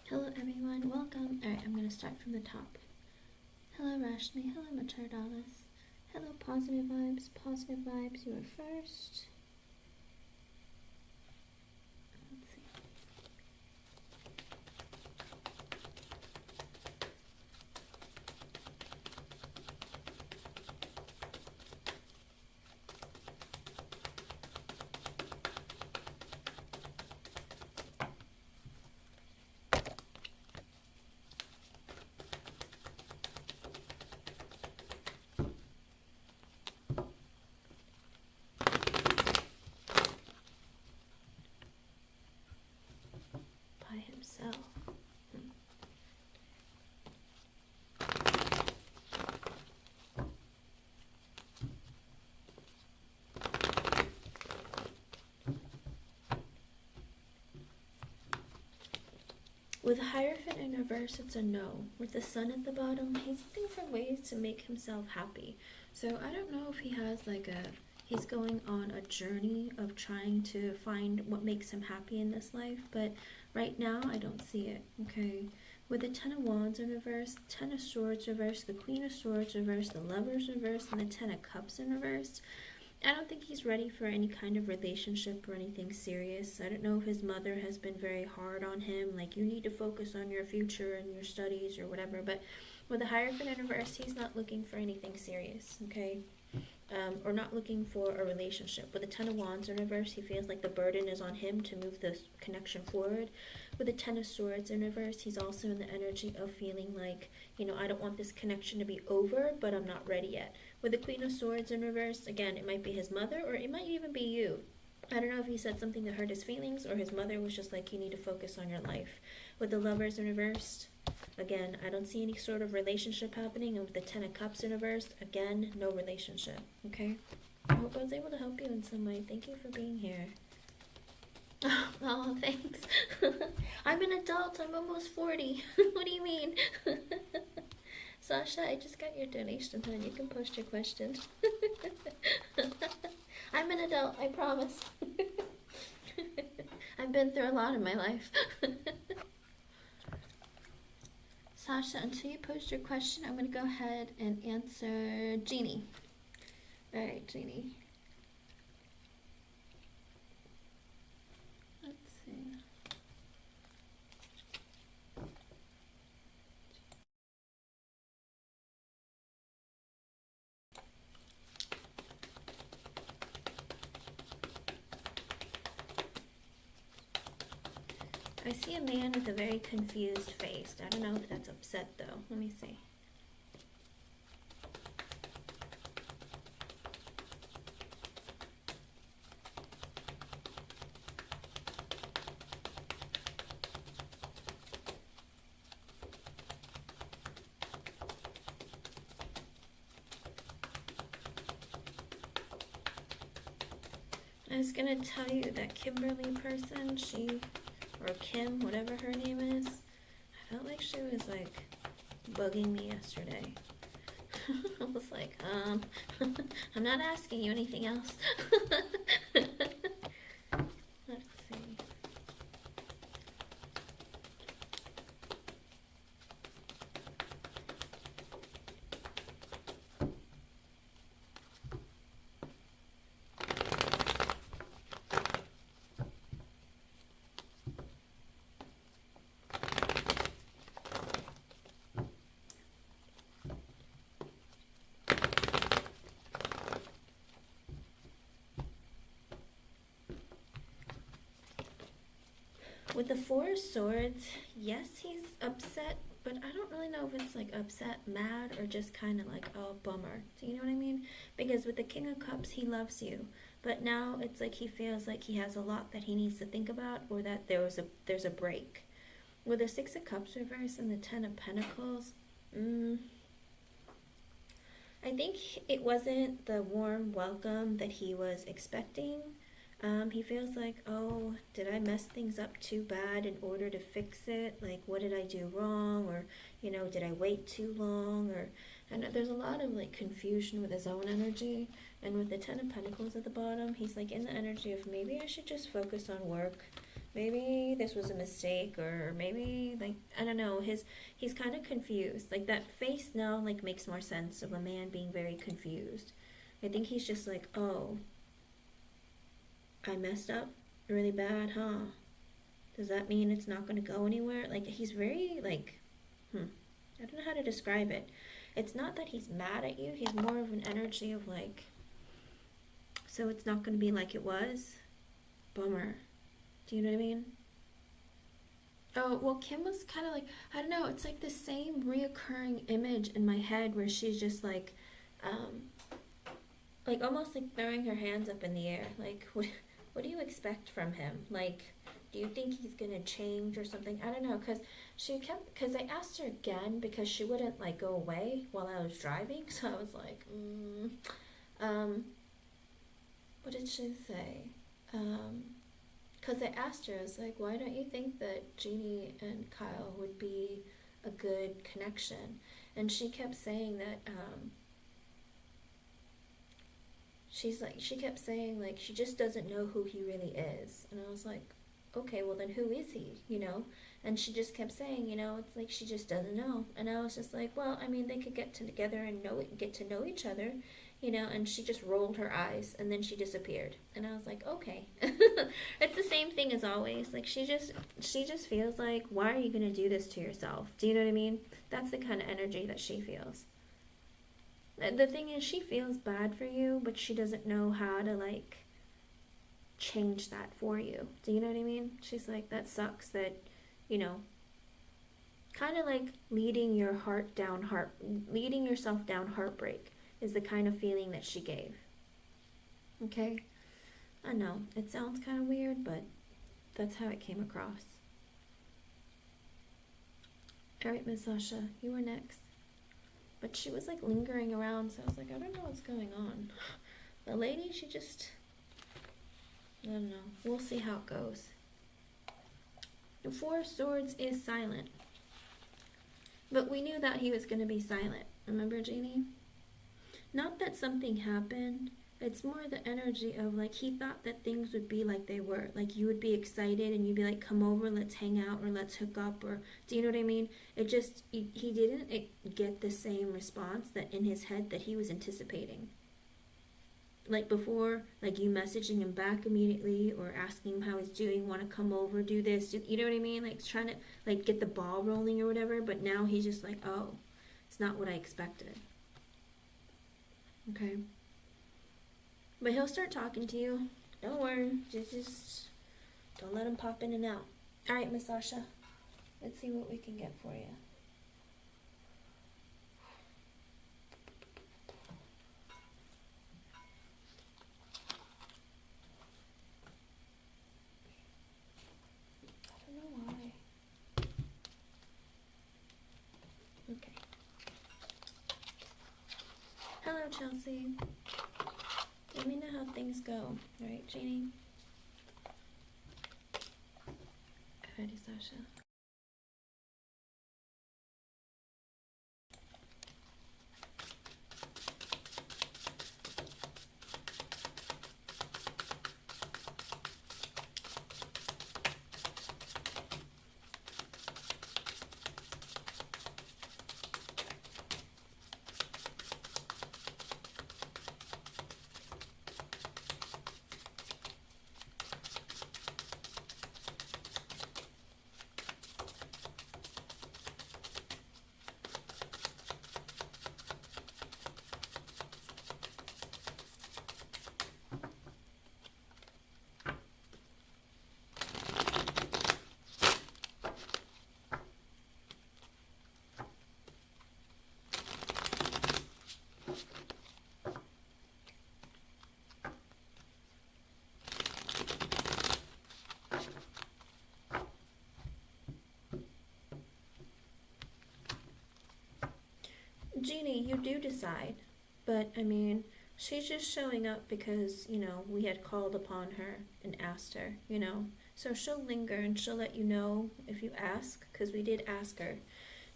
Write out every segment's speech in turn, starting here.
Hello everyone, welcome. Alright, I'm going to start from the top. Hello Rashmi, hello Mature Dallas. Hello Positive Vibes, you are first. Let's see. By himself. With Hierophant in reverse, it's a no. With the sun at the bottom, he's looking for ways to make himself happy. So I don't know if he has he's going on a journey of trying to find what makes him happy in this life, but right now I don't see it, okay? With the Ten of Wands in reverse, Ten of Swords reverse, the Queen of Swords reverse, the Lovers reverse, and the Ten of Cups in reverse, I don't think he's ready for any kind of relationship or anything serious. I don't know if his mother has been very hard on him, like you need to focus on your future and your studies or whatever, but with the Hierophant in reverse, he's not looking for anything serious, okay? Or not looking for a relationship. With the Ten of Wands in reverse, he feels like the burden is on him to move this connection forward. With the Ten of Swords in reverse, he's also in the energy of feeling like, I don't want this connection to be over, but I'm not ready yet. With the Queen of Swords in reverse, again, it might be his mother or it might even be you. I don't know if he said something that hurt his feelings or his mother was just like, you need to focus on your life. With the Lovers in reverse, again, I don't see any sort of relationship happening. And with the Ten of Cups in reverse, again, no relationship, okay? I hope I was able to help you in some way. Thank you for being here. Oh, thanks. I'm an adult. I'm almost 40. What do you mean? Sasha, I just got your donation, hon. You can post your questions. I'm an adult, I promise. I've been through a lot in my life. Sasha, until you post your question, I'm going to go ahead and answer Jeannie. Alright, Jeannie. Let's see. I see a man with a very confused face. I don't know if that's upset though. Let me see. I was gonna tell you that Kimberly person, or Kim, whatever her name is, I felt like she was like bugging me yesterday. I was like, I'm not asking you anything else. Let's see. With the Four of Swords, yes, he's upset, but I don't really know if it's like upset, mad, or just kind of like, oh, bummer. Do you know what I mean? Because with the King of Cups, he loves you, but now it's like he feels like he has a lot that he needs to think about, or that there's a break. With the Six of Cups reverse and the Ten of Pentacles, I think it wasn't the warm welcome that he was expecting. He feels like, oh, did I mess things up too bad in order to fix it? Like, what did I do wrong? Or, did I wait too long? And there's a lot of like confusion with his own energy. And with the Ten of Pentacles at the bottom, he's like in the energy of maybe I should just focus on work. maybe this was a mistake, or maybe, like, I don't know, he's kind of confused. Like, that face now, like, makes more sense of a man being very confused. I think he's just like, oh, I messed up really bad, huh? Does that mean it's not going to go anywhere? Like, he's very, like, I don't know how to describe it. It's not that he's mad at you. He's more of an energy of, like, so it's not going to be like it was? Bummer. Do you know what I mean? Oh, well, Kim was kind of like, I don't know, it's like the same reoccurring image in my head where she's just like almost like throwing her hands up in the air. Like, what do you expect from him? Like, do you think he's gonna change or something? I don't know, because I asked her again because she wouldn't, like, go away while I was driving. So I was like, what did she say? Because I asked her, I was like, why don't you think that Jeannie and Kyle would be a good connection? And she kept saying that, she kept saying, like, she just doesn't know who he really is. And I was like, okay, well then who is he, you know? And she just kept saying, you know, it's like she just doesn't know. And I was just like, well, I mean, they could get together and get to know each other, you know. And she just rolled her eyes, and then she disappeared. And I was like, okay. It's the same thing as always. Like, she just feels like, why are you gonna do this to yourself? Do you know what I mean? That's the kind of energy that she feels. The thing is, she feels bad for you, but she doesn't know how to, like, change that for you. Do you know what I mean? She's like, that sucks that, you know, kind of like leading yourself down heartbreak is the kind of feeling that she gave. Okay? I know, it sounds kind of weird, but that's how it came across. Alright, Miss Sasha, you were next. But she was, like, lingering around, so I was like, I don't know what's going on. The lady, she just, I don't know. We'll see how it goes. The Four of Swords is silent. But we knew that he was going to be silent. Remember, Jeannie? Not that something happened. It's more the energy of, like, he thought that things would be like they were. Like, you would be excited and you'd be like, come over, let's hang out, or let's hook up, or, do you know what I mean? It just, he didn't get the same response that in his head that he was anticipating. Like, before, like, you messaging him back immediately or asking him how he's doing, want to come over, do this, you know what I mean? Like, trying to, like, get the ball rolling or whatever, but now he's just like, oh, it's not what I expected. Okay? But he'll start talking to you. Don't worry. Just don't let him pop in and out. Alright, Miss Sasha. Let's see what we can get for you. I don't know why. Okay. Hello, Chelsea. Let me know how things go. Alright, Jeannie? Alrighty, Sasha. Jeannie, you do decide, but I mean, she's just showing up because, you know, we had called upon her and asked her, you know. So she'll linger and she'll let you know if you ask, because we did ask her.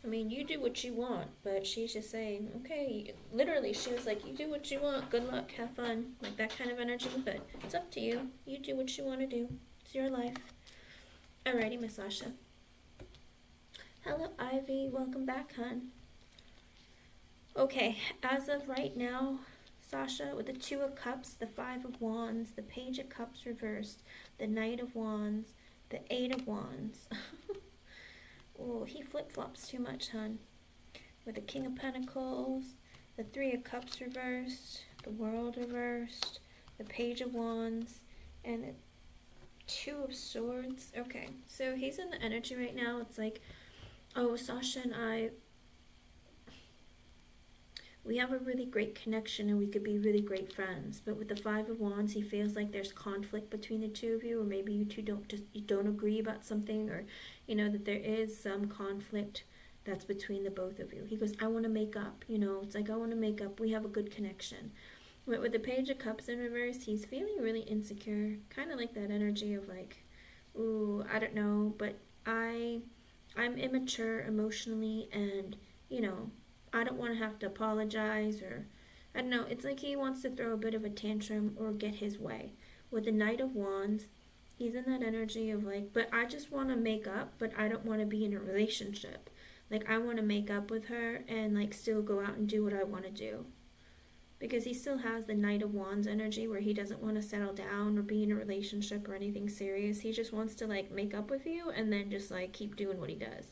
I mean, you do what you want, but she's just saying, okay, literally, she was like, you do what you want, good luck, have fun, like that kind of energy, but it's up to you. You do what you want to do. It's your life. Alrighty, Miss Sasha. Hello, Ivy. Welcome back, hon. Okay, as of right now, Sasha, with the Two of Cups, the Five of Wands, the Page of Cups reversed, the Knight of Wands, the Eight of Wands. Oh, he flip-flops too much, hon. With the King of Pentacles, the Three of Cups reversed, the World reversed, the Page of Wands, and the Two of Swords. Okay, so he's in the energy right now. It's like, oh, Sasha and I, we have a really great connection and we could be really great friends. But with the Five of Wands, he feels like there's conflict between the two of you, or maybe you two don't agree about something, or that there is some conflict that's between the both of you. He goes, I want to make up, it's like, I want to make up. We have a good connection. But with the Page of Cups in reverse, he's feeling really insecure, kind of like that energy of like, ooh, I don't know, but I'm immature emotionally, and I don't want to have to apologize, or I don't know. It's like he wants to throw a bit of a tantrum or get his way. With the Knight of Wands, he's in that energy of like, but I just want to make up, but I don't want to be in a relationship. Like, I want to make up with her and like still go out and do what I want to do. Because he still has the Knight of Wands energy where he doesn't want to settle down or be in a relationship or anything serious. He just wants to like make up with you and then just like keep doing what he does.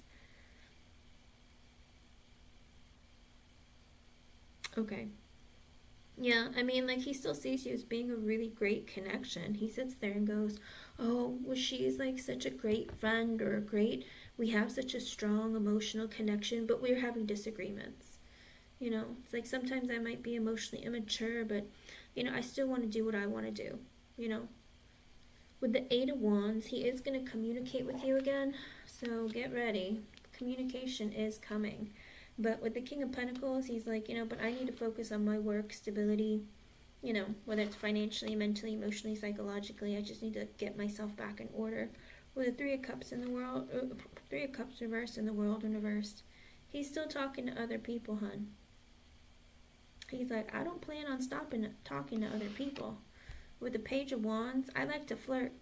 Okay. Yeah, I mean, like, he still sees you as being a really great connection. He sits there and goes, oh, well, she's like such a great friend, or we have such a strong emotional connection, but we're having disagreements. It's like sometimes I might be emotionally immature, but, I still want to do what I want to do, With the Eight of Wands, he is going to communicate with you again, so get ready. Communication is coming. But with the King of Pentacles, he's like, but I need to focus on my work, stability, whether it's financially, mentally, emotionally, psychologically. I just need to get myself back in order. With the Three of Cups in the world, Three of Cups reversed and the World reversed, he's still talking to other people, hun. He's like, I don't plan on stopping talking to other people. With the Page of Wands, I like to flirt.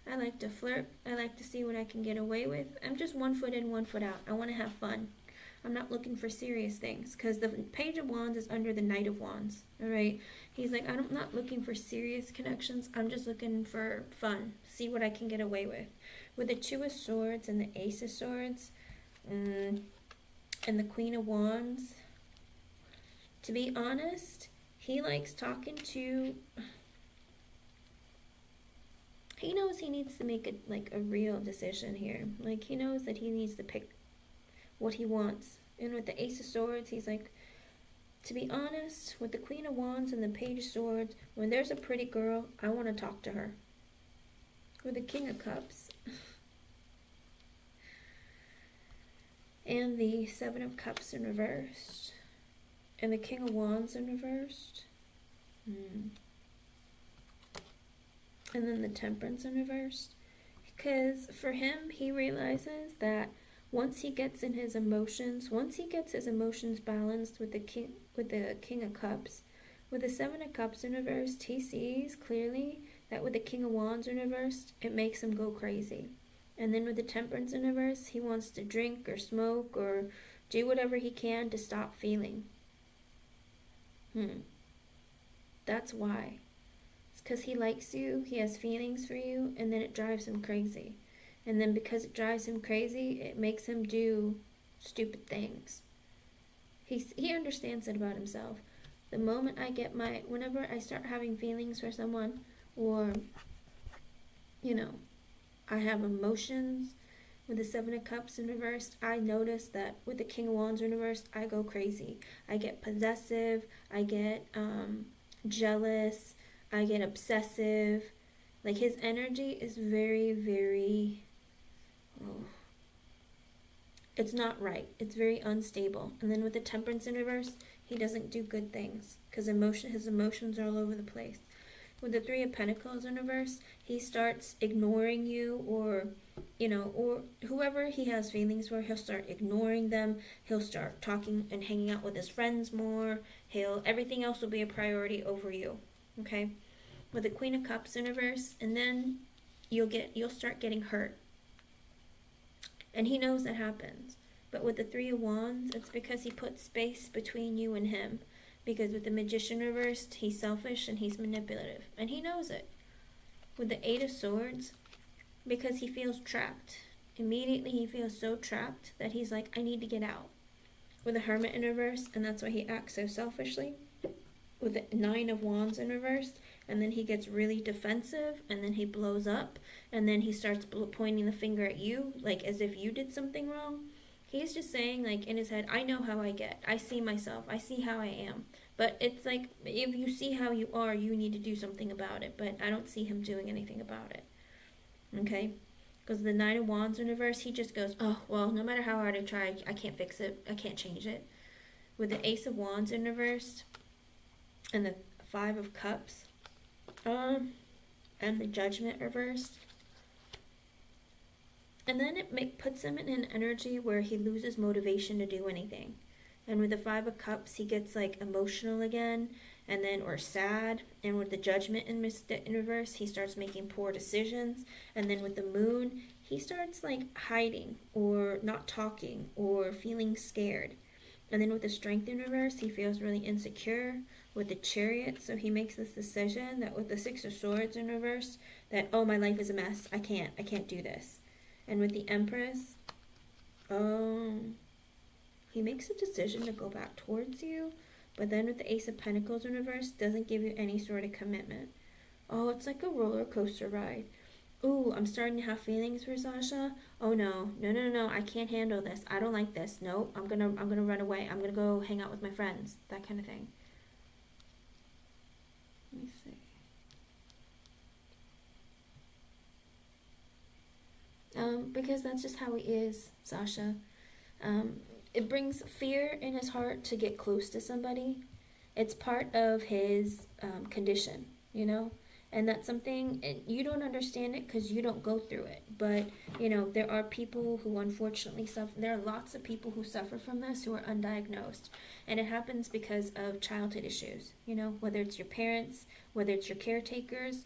I like to see what I can get away with. I'm just 1 foot in, 1 foot out. I want to have fun. I'm not looking for serious things, because the Page of Wands is under the Knight of Wands, alright? He's like, I'm not looking for serious connections. I'm just looking for fun. See what I can get away with. With the Two of Swords and the Ace of Swords, and the Queen of Wands, to be honest, he likes talking to... He knows he needs to make a real decision here. Like, he knows that he needs to pick what he wants. And with the Ace of Swords, he's like, to be honest, with the Queen of Wands and the Page of Swords, when there's a pretty girl, I want to talk to her. With the King of Cups and the Seven of Cups in reversed, and the King of Wands in reversed, and then the Temperance in reversed. Because for him, he realizes that once he gets his emotions balanced with the King of Cups, with the Seven of Cups in reversed, he sees clearly that with the King of Wands in reversed, it makes him go crazy. And then with the Temperance in reverse, he wants to drink or smoke or do whatever he can to stop feeling. That's why. It's because he likes you, he has feelings for you, and then it drives him crazy. And then because it drives him crazy, it makes him do stupid things. He understands it about himself. The moment whenever I start having feelings for someone, or, I have emotions with the Seven of Cups in reverse, I notice that with the King of Wands in reverse, I go crazy. I get possessive, I get jealous, I get obsessive. Like, his energy is very, very... it's not right. It's very unstable. And then with the Temperance in reverse, he doesn't do good things because his emotions are all over the place. With the Three of Pentacles in reverse, he starts ignoring you, or whoever he has feelings for, he'll start ignoring them. He'll start talking and hanging out with his friends more. Everything else will be a priority over you. Okay? With the Queen of Cups in reverse, and then you'll start getting hurt. And he knows that happens. But with the Three of Wands, it's because he puts space between you and him. Because with the Magician reversed, he's selfish and he's manipulative. And he knows it. With the Eight of Swords, because he feels trapped. Immediately he feels so trapped that he's like, I need to get out. With the Hermit in reverse, and that's why he acts so selfishly. With the Nine of Wands in reverse, and then he gets really defensive, and then he blows up, and then he starts pointing the finger at you, like as if you did something wrong. He's just saying, like, in his head, I know how I get. I see myself. I see how I am. But it's like, if you see how you are, you need to do something about it. But I don't see him doing anything about it. Okay? Because the Nine of Wands in reverse, he just goes, oh, well, no matter how hard I try, I can't fix it. I can't change it. With the Ace of Wands in reverse, and the Five of Cups, and the Judgment reversed. And then it puts him in an energy where he loses motivation to do anything. And with the Five of Cups, he gets like emotional again, and then or sad. And with the Judgment in reverse, he starts making poor decisions. And then with the Moon, he starts like hiding or not talking or feeling scared. And then with the Strength in reverse, he feels really insecure. With the Chariot, so he makes this decision that with the Six of Swords in reverse, that, oh, my life is a mess. I can't do this. And with the Empress, he makes a decision to go back towards you, but then with the Ace of Pentacles in reverse, doesn't give you any sort of commitment. Oh, it's like a roller coaster ride. Ooh, I'm starting to have feelings for Sasha. Oh no, I can't handle this. I don't like this. No, I'm gonna run away. I'm gonna go hang out with my friends. That kind of thing. Let me see. Because that's just how he is, Sasha. It brings fear in his heart to get close to somebody. It's part of his condition, you know? And that's something, and you don't understand it because you don't go through it. But, you know, there are people who unfortunately suffer. There are lots of people who suffer from this who are undiagnosed. And it happens because of childhood issues, you know? Whether it's your parents, whether it's your caretakers,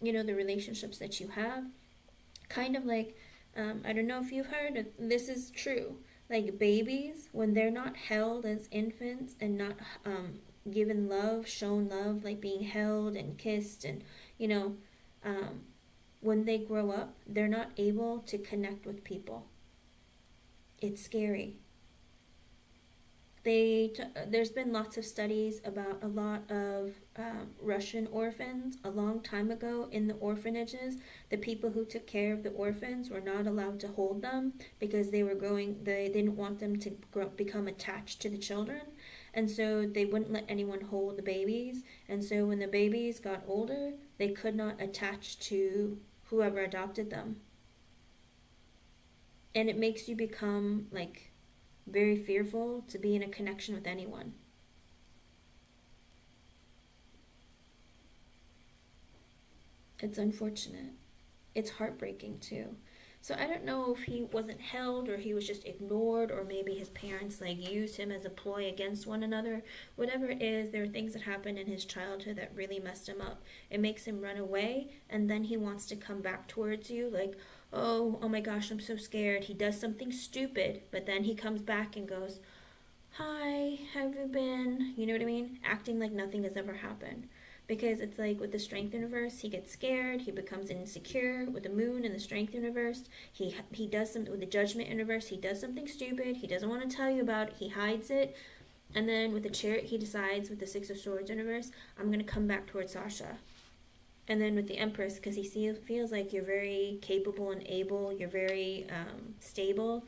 you know, the relationships that you have. Kind of like, I don't know if you've heard, this is true. Like babies, when they're not held as infants and not given love, shown love, like being held and kissed and, you know, when they grow up, they're not able to connect with people. It's scary. There's been lots of studies about a lot of Russian orphans a long time ago in the orphanages. The people who took care of the orphans were not allowed to hold them because they didn't want them to become attached to the children. And so they wouldn't let anyone hold the babies. And so when the babies got older, they could not attach to whoever adopted them. And it makes you become like very fearful to be in a connection with anyone. It's unfortunate. It's heartbreaking too. So I don't know if he wasn't held or he was just ignored or maybe his parents like used him as a ploy against one another. Whatever it is, there are things that happened in his childhood that really messed him up. It makes him run away and then he wants to come back towards you like, oh my gosh, I'm so scared. He does something stupid, but then he comes back and goes, hi, how have you been? You know what I mean? Acting like nothing has ever happened. Because it's like with the Strength in reverse, he gets scared, he becomes insecure. With the Moon and the Strength in reverse, he does something. With the Judgment in reverse, he does something stupid, he doesn't want to tell you about it, he hides it. And then with the Chariot, he decides with the Six of Swords in reverse, I'm going to come back towards Sasha. And then with the Empress, because he feels like you're very capable and able, you're very stable.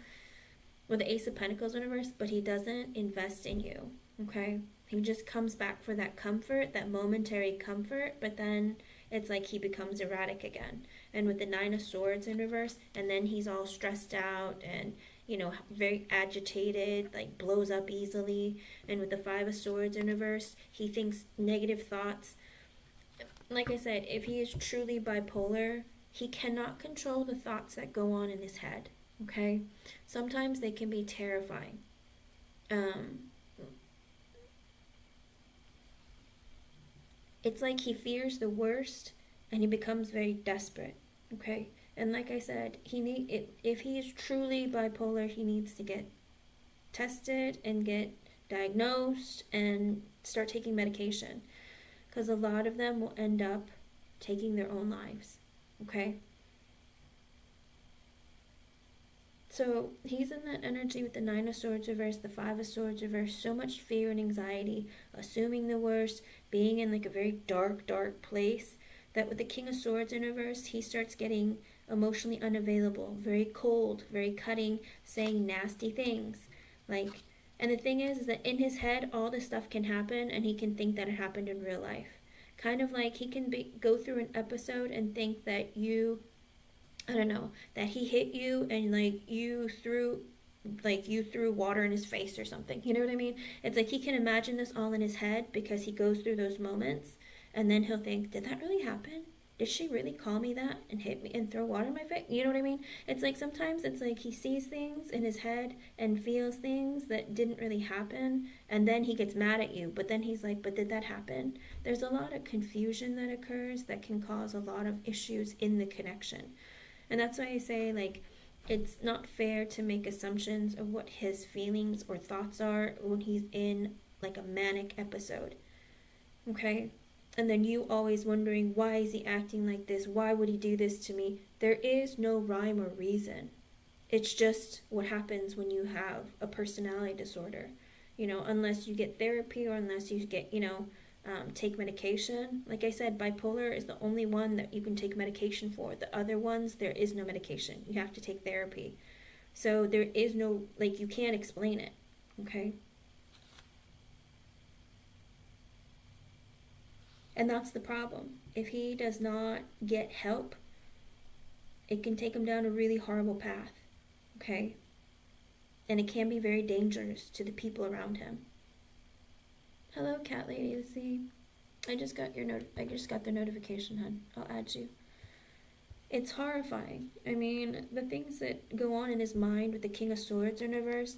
With the Ace of Pentacles in reverse, but he doesn't invest in you, okay? He just comes back for that comfort, that momentary comfort, but then it's like he becomes erratic again. And with the Nine of Swords in reverse, and then he's all stressed out and, you know, very agitated, like blows up easily. And with the Five of Swords in reverse, he thinks negative thoughts. Like I said, if he is truly bipolar, he cannot control the thoughts that go on in his head, okay? Sometimes they can be terrifying. It's like he fears the worst and he becomes very desperate, okay? And like I said, if he is truly bipolar, he needs to get tested and get diagnosed and start taking medication, because a lot of them will end up taking their own lives. Okay? So he's in that energy with the Nine of Swords reversed, the Five of Swords reversed, so much fear and anxiety, assuming the worst, being in like a very dark, dark place, that with the King of Swords in reverse, he starts getting emotionally unavailable, very cold, very cutting, saying nasty things. Like, and the thing is that in his head, all this stuff can happen, and he can think that it happened in real life. Kind of like he can go through an episode and think that I don't know, that he hit you and you threw water in his face or something. You know what I mean? It's like he can imagine this all in his head because he goes through those moments, and then he'll think, did that really happen? Did she really call me that and hit me and throw water in my face? You know what I mean? It's like sometimes it's like he sees things in his head and feels things that didn't really happen, and then he gets mad at you, but then he's like, but did that happen? There's a lot of confusion that occurs that can cause a lot of issues in the connection. And that's why I say, like, it's not fair to make assumptions of what his feelings or thoughts are when he's in, like, a manic episode. Okay? And then you always wondering, why is he acting like this? Why would he do this to me? There is no rhyme or reason. It's just what happens when you have a personality disorder. You know, unless you get therapy or unless you get, take medication. Like I said, bipolar is the only one that you can take medication for. The other ones, there is no medication. You have to take therapy. So there is no, like, you can't explain it. Okay? And that's the problem. If he does not get help, it can take him down a really horrible path. Okay? And it can be very dangerous to the people around him. Hello, Cat Lady. Let's see. I just got the notification, hun. I'll add you. It's horrifying. I mean, the things that go on in his mind with the King of Swords in reverse,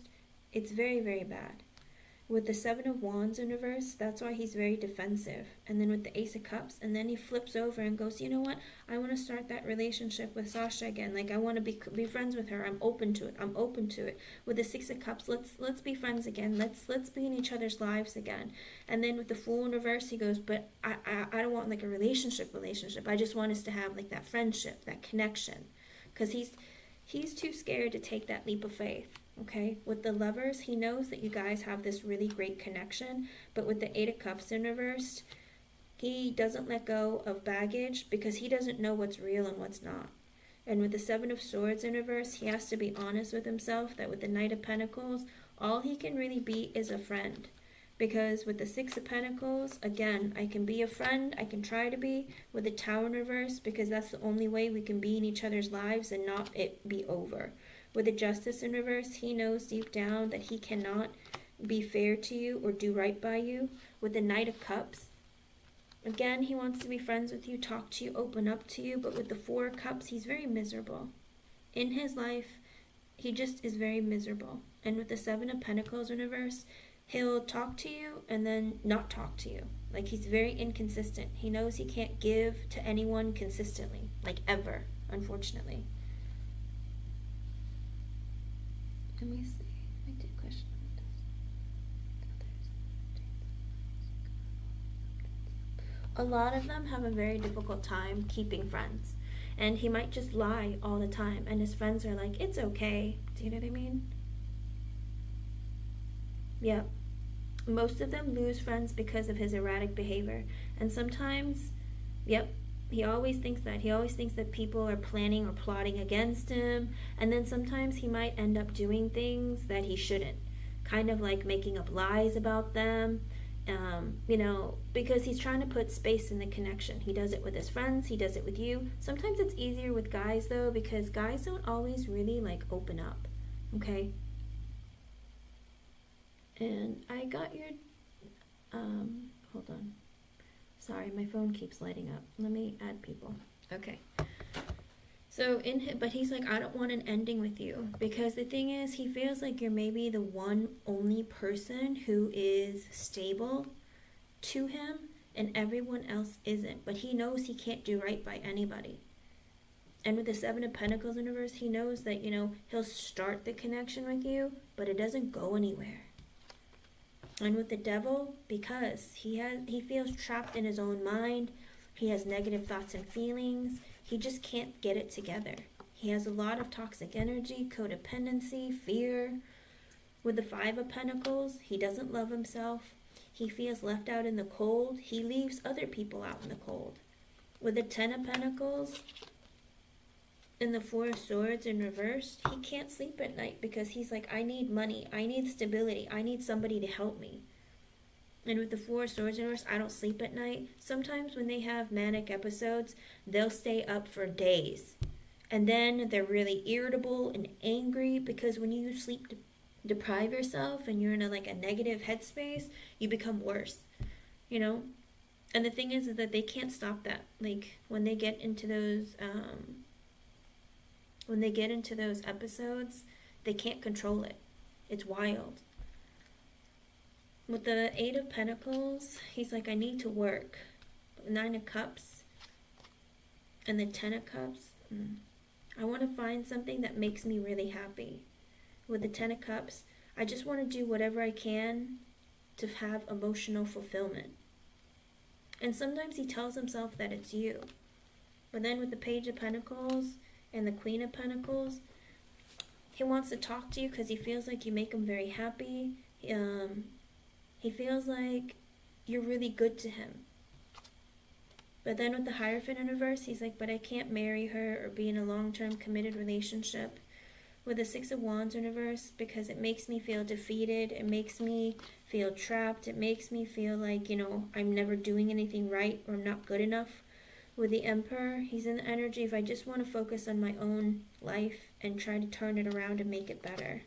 it's very, very bad. With the Seven of Wands in reverse, that's why he's very defensive. And then with the Ace of Cups, and then he flips over and goes, you know what? I want to start that relationship with Sasha again. Like, I want to be friends with her. I'm open to it. With the Six of Cups, let's be friends again. Let's be in each other's lives again. And then with the Fool in reverse, he goes, but I don't want like a relationship. I just want us to have like that friendship, that connection. Because he's too scared to take that leap of faith. Okay, with the Lovers, he knows that you guys have this really great connection, but with the Eight of Cups in reverse, he doesn't let go of baggage because he doesn't know what's real and what's not. And with the Seven of Swords in reverse, he has to be honest with himself that with the Knight of Pentacles, all he can really be is a friend. Because with the Six of Pentacles, again, I can be a friend, I can try to be, with the Tower in reverse, because that's the only way we can be in each other's lives and not it be over. With the Justice in reverse, he knows deep down that he cannot be fair to you or do right by you. With the Knight of Cups, again, he wants to be friends with you, talk to you, open up to you. But with the Four of Cups, he's very miserable. In his life, he just is very miserable. And with the Seven of Pentacles in reverse, he'll talk to you and then not talk to you. Like, he's very inconsistent. He knows he can't give to anyone consistently, like ever, unfortunately. Let me see. I did question this. A lot of them have a very difficult time keeping friends. And he might just lie all the time. And his friends are like, it's okay. Do you know what I mean? Yep. Most of them lose friends because of his erratic behavior. And sometimes, yep, he always thinks that. He always thinks that people are planning or plotting against him. And then sometimes he might end up doing things that he shouldn't. Kind of like making up lies about them. Because he's trying to put space in the connection. He does it with his friends. He does it with you. Sometimes it's easier with guys, though, because guys don't always really, like, open up. Okay? And I got your... hold on. Sorry, my phone keeps lighting up. Let me add people. Okay. So, but he's like, I don't want an ending with you. Because the thing is, he feels like you're maybe the one only person who is stable to him, and everyone else isn't. But he knows he can't do right by anybody. And with the Seven of Pentacles in reverse, he knows that, you know, he'll start the connection with you, but it doesn't go anywhere. And with the Devil, because he feels trapped in his own mind, he has negative thoughts and feelings, he just can't get it together. He has a lot of toxic energy, codependency, fear. With the Five of Pentacles, he doesn't love himself. He feels left out in the cold. He leaves other people out in the cold. With the Ten of Pentacles and the Four of Swords in reverse, he can't sleep at night because he's like, I need money, I need stability, I need somebody to help me. And with the Four of Swords in reverse, I don't sleep at night. Sometimes when they have manic episodes, they'll stay up for days. And then they're really irritable and angry because when you sleep deprive yourself and you're in a negative headspace, you become worse, you know. And the thing is that they can't stop that. Like when they get into those episodes, they can't control it. It's wild. With the Eight of Pentacles, he's like, I need to work. Nine of Cups and the Ten of Cups, I want to find something that makes me really happy. With the Ten of Cups, I just want to do whatever I can to have emotional fulfillment. And sometimes he tells himself that it's you. But then with the Page of Pentacles and the Queen of Pentacles, he wants to talk to you because he feels like you make him very happy. He feels like you're really good to him. But then with the Hierophant in reverse, he's like, but I can't marry her or be in a long-term committed relationship. With the Six of Wands in reverse, because it makes me feel defeated, it makes me feel trapped, it makes me feel like, you know, I'm never doing anything right or I'm not good enough. With the Emperor, he's in the energy of I just want to focus on my own life and try to turn it around and make it better.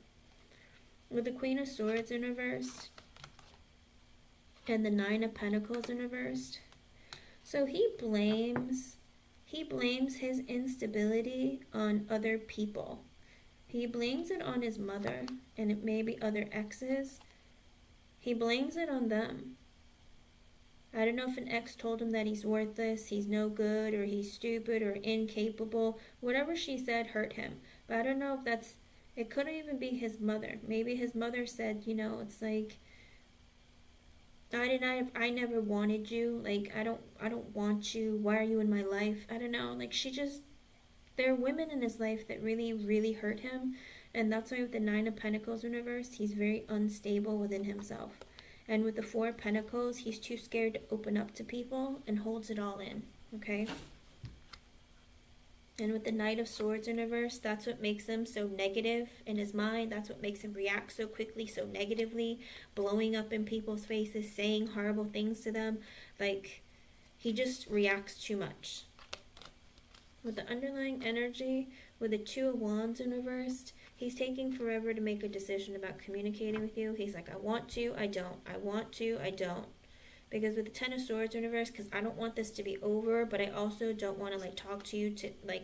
With the Queen of Swords in reverse and the Nine of Pentacles in reverse, so he blames his instability on other people. He blames it on his mother, and it may be other exes. He blames it on them. I don't know if an ex told him that he's worthless, he's no good, or he's stupid, or incapable. Whatever she said hurt him. But I don't know if that's... It could even be his mother. Maybe his mother said, you know, it's like... I never wanted you. Like, I don't want you. Why are you in my life? I don't know. Like, she just... There are women in his life that really, really hurt him. And that's why with the Nine of Pentacles in reverse, he's very unstable within himself. And with the Four of Pentacles, he's too scared to open up to people and holds it all in. Okay? And with the Knight of Swords in reverse, that's what makes him so negative in his mind. That's what makes him react so quickly, so negatively, blowing up in people's faces, saying horrible things to them. Like, he just reacts too much. With the underlying energy, with the Two of Wands in reversed, he's taking forever to make a decision about communicating with you. He's like, I want to, I don't. I want to, I don't. Because with the Ten of Swords in reverse, because I don't want this to be over, but I also don't want to talk to you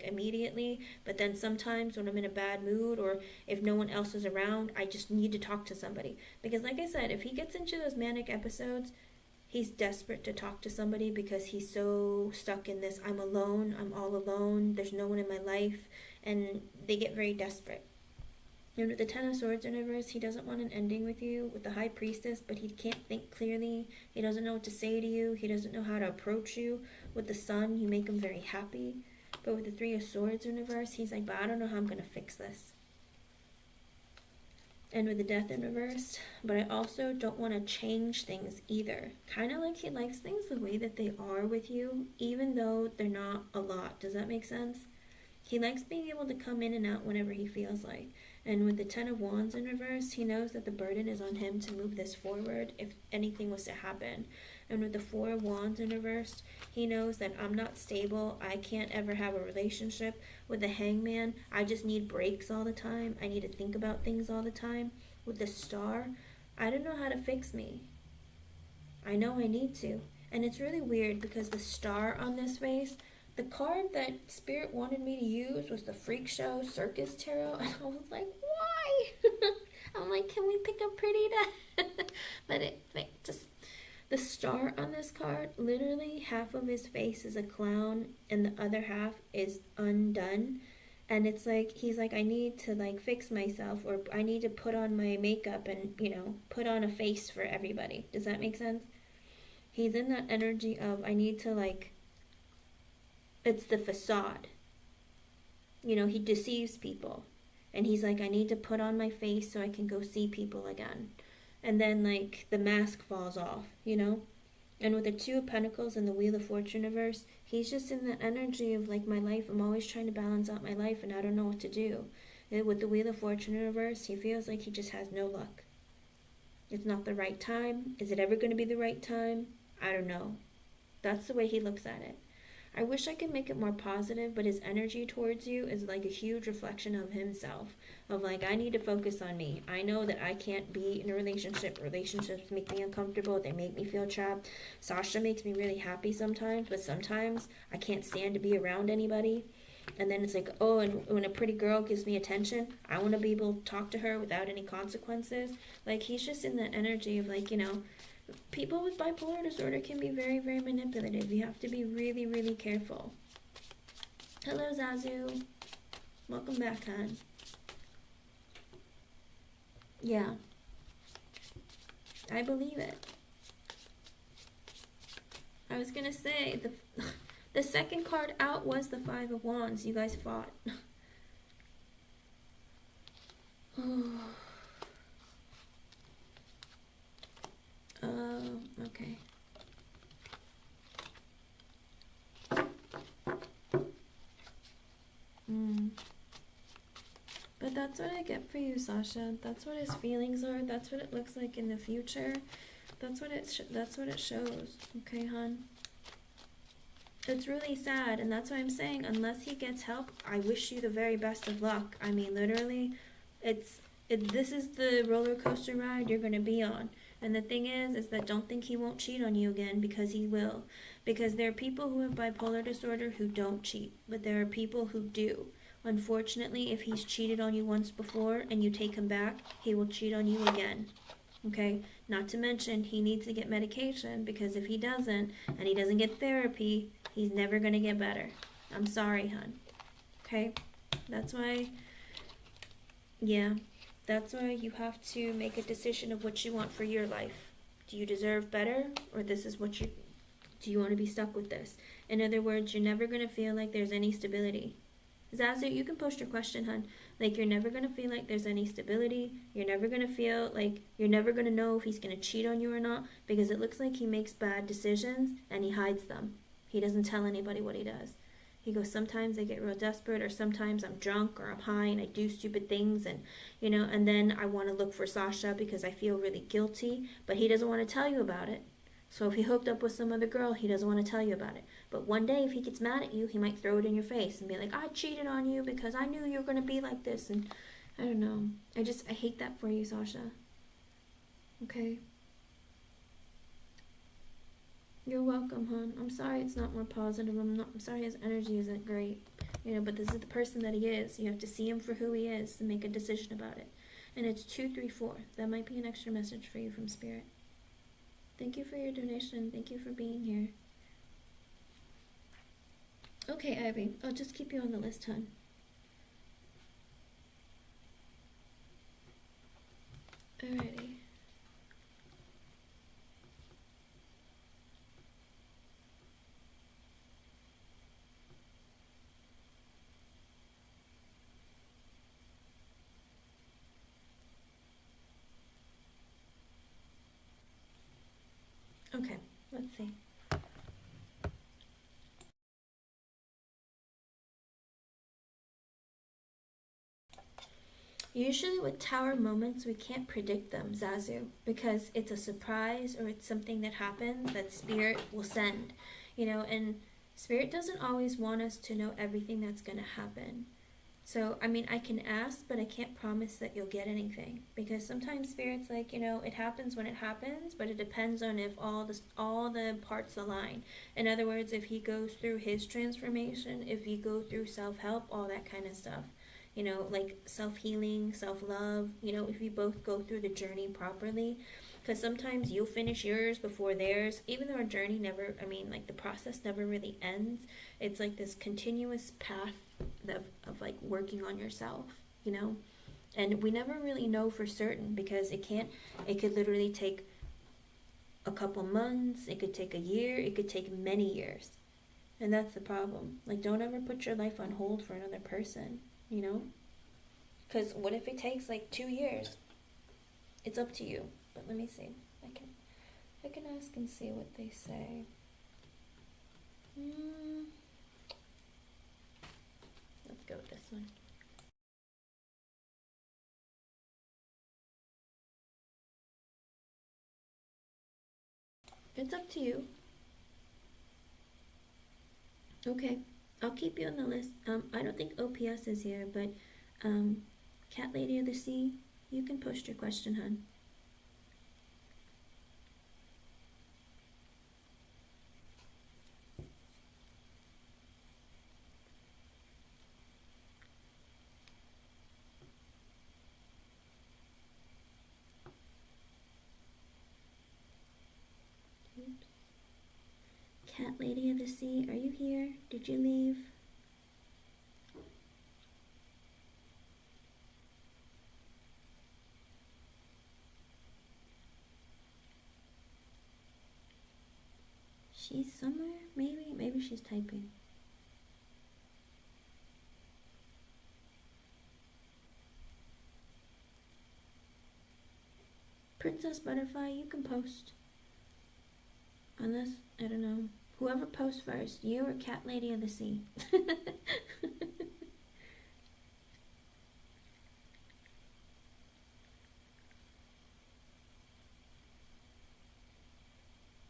immediately. But then sometimes when I'm in a bad mood or if no one else is around, I just need to talk to somebody. Because like I said, if he gets into those manic episodes, he's desperate to talk to somebody because he's so stuck in this, I'm alone, I'm all alone, there's no one in my life, and they get very desperate. And with the Ten of Swords in reverse, he doesn't want an ending with you. With the High Priestess, but he can't think clearly. He doesn't know what to say to you. He doesn't know how to approach you. With the Sun, you make him very happy. But with the Three of Swords in reverse, he's like, but I don't know how I'm going to fix this. And with the Death in reverse, but I also don't want to change things either. Kind of like he likes things the way that they are with you, even though they're not a lot. Does that make sense? He likes being able to come in and out whenever he feels like. And with the Ten of Wands in reverse, he knows that the burden is on him to move this forward if anything was to happen. And with the Four of Wands in reverse, he knows that I'm not stable. I can't ever have a relationship. With the Hangman, I just need breaks all the time. I need to think about things all the time. With the Star, I don't know how to fix me. I know I need to. And it's really weird because the Star on this face, the card that Spirit wanted me to use was the Freak Show Circus Tarot. And I was like, why? I'm like, can we pick a pretty deck? But it just... The star on this card, literally half of his face is a clown and the other half is undone. And it's like, he's like, I need to like fix myself, or I need to put on my makeup and, you know, put on a face for everybody. Does that make sense? He's in that energy of, I need to like, it's the facade. You know, he deceives people. And he's like, I need to put on my face so I can go see people again. And then like the mask falls off, you know? And with the Two of Pentacles and the Wheel of Fortune reverse, he's just in that energy of like, my life, I'm always trying to balance out my life and I don't know what to do. And with the Wheel of Fortune in reverse, he feels like he just has no luck. It's not the right time. Is it ever going to be the right time? I don't know. That's the way he looks at it. I wish I could make it more positive, but his energy towards you is like a huge reflection of himself. Of like, I need to focus on me. I know that I can't be in a relationship. Relationships make me uncomfortable. They make me feel trapped. Sasha makes me really happy sometimes, but sometimes I can't stand to be around anybody. And then it's like, oh, and when a pretty girl gives me attention, I want to be able to talk to her without any consequences. Like, he's just in that energy of like, you know, people with bipolar disorder can be very, very manipulative. You have to be really, really careful. Hello, Zazu. Welcome back, hon. Yeah. I believe it. I was gonna say, the second card out was the Five of Wands. You guys fought. Okay. But that's what I get for you, Sasha. That's what his feelings are. That's what it looks like in the future. That's what it shows. Okay, hon? It's really sad, and that's why I'm saying, unless he gets help, I wish you the very best of luck. I mean, literally, this is the roller coaster ride you're going to be on. And the thing is that don't think he won't cheat on you again, because he will. Because there are people who have bipolar disorder who don't cheat, but there are people who do. Unfortunately, if he's cheated on you once before and you take him back, he will cheat on you again. Okay? Not to mention, he needs to get medication, because if he doesn't, and he doesn't get therapy, he's never going to get better. I'm sorry, hon. Okay? That's why, yeah, that's why you have to make a decision of what you want for your life. Do you deserve better, or this is what do you want to be stuck with this? In other words, you're never going to feel like there's any stability. Zazu, you can post your question, hun. Like, you're never going to feel like there's any stability. You're never going to feel like, you're never going to know if he's going to cheat on you or not, because it looks like he makes bad decisions and he hides them. He doesn't tell anybody what he does. He goes, sometimes I get real desperate, or sometimes I'm drunk or I'm high and I do stupid things, and, you know, and then I want to look for Sasha because I feel really guilty, but he doesn't want to tell you about it. So if he hooked up with some other girl, he doesn't want to tell you about it. But one day, if he gets mad at you, he might throw it in your face and be like, I cheated on you because I knew you were going to be like this. And I don't know. I hate that for you, Sasha. Okay? You're welcome, hon. I'm sorry it's not more positive. I'm sorry his energy isn't great. You know, but this is the person that he is. You have to see him for who he is and make a decision about it. And it's 234. That might be an extra message for you from Spirit. Thank you for your donation. Thank you for being here. Okay, Ivy. I'll just keep you on the list, hon. Alrighty. Okay, let's see. Usually with tower moments, we can't predict them, Zazu, because it's a surprise or it's something that happens that Spirit will send, you know, and Spirit doesn't always want us to know everything that's going to happen. So, I mean, I can ask, but I can't promise that you'll get anything, because sometimes Spirit's like, you know, it happens when it happens, but it depends on if all the parts align. In other words, if he goes through his transformation, if he goes through self-help, all that kind of stuff. you know, like self-healing, self-love, you know, if you both go through the journey properly. Because sometimes you'll finish yours before theirs, even though our journey never, I mean, like the process never really ends. It's like this continuous path of like working on yourself, you know? And we never really know for certain because it could literally take a couple months, it could take a year, it could take many years. And that's the problem. Like, don't ever put your life on hold for another person, you know? Because what if it takes like 2 years? It's up to you. But let me see. I can ask and see what they say. Let's go with this one. It's up to you. Okay, I'll keep you on the list. I don't think OPS is here, but Cat Lady of the Sea, you can post your question, hun. Oops. Cat Lady of the Sea, are you here? Did you leave? She's somewhere? Maybe she's typing. Princess Butterfly, you can post. Unless, I don't know. Whoever posts first, you or Cat Lady of the Sea.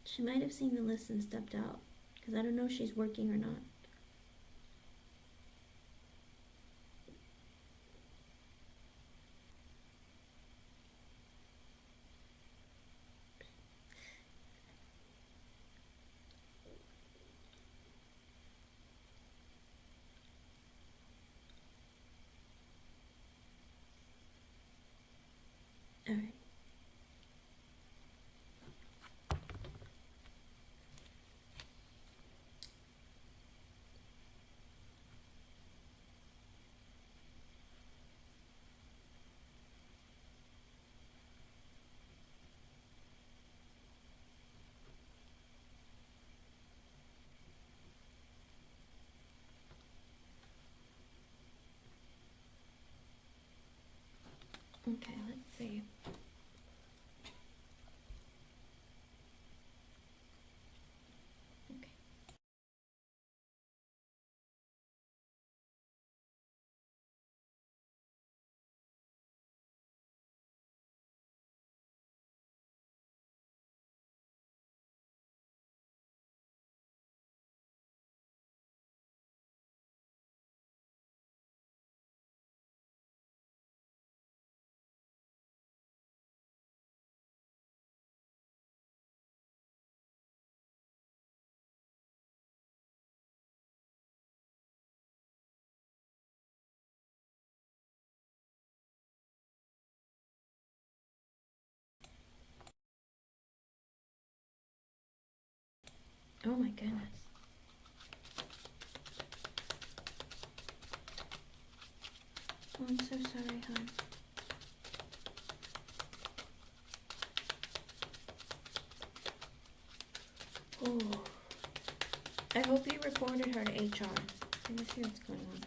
She might have seen the list and stepped out. Because I don't know if she's working or not. Alright. Okay, let's see. Okay. Oh my goodness. Oh, I'm so sorry, hon. Oh. I hope you reported her to HR. Let me see what's going on.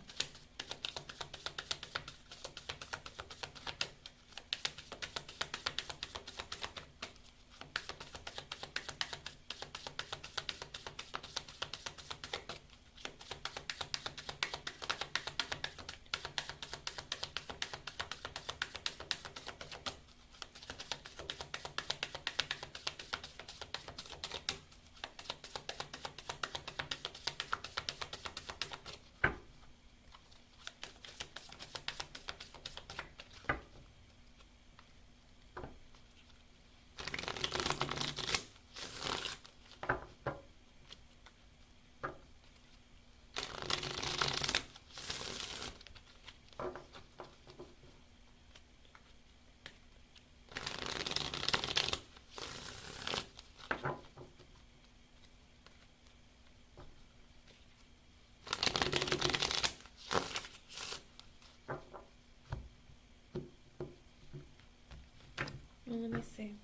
let me see.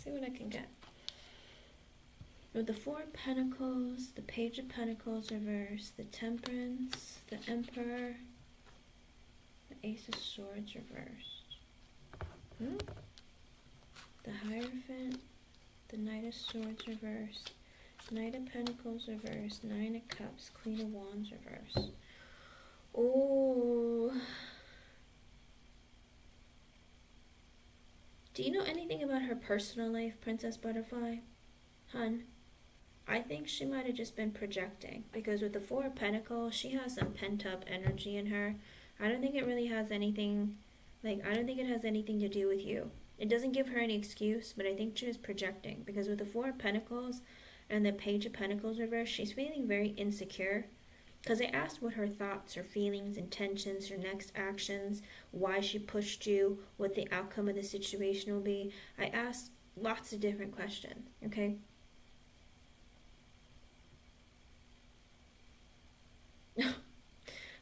See what I can get. With the Four of Pentacles, the Page of Pentacles reversed, the Temperance, the Emperor, the Ace of Swords reversed. The Hierophant, the Knight of Swords reversed, Knight of Pentacles reversed, Nine of Cups, Queen of Wands reversed. Oh. Do you know anything about her personal life, Princess Butterfly? Hun? I think she might have just been projecting, because with the Four of Pentacles, she has some pent-up energy in her. I don't think it really has anything, I don't think it has anything to do with you. It doesn't give her any excuse, but I think she was projecting, because with the Four of Pentacles and the Page of Pentacles reverse, she's feeling very insecure. Because I asked what her thoughts, her feelings, intentions, her next actions, why she pushed you, what the outcome of the situation will be. I asked lots of different questions, okay?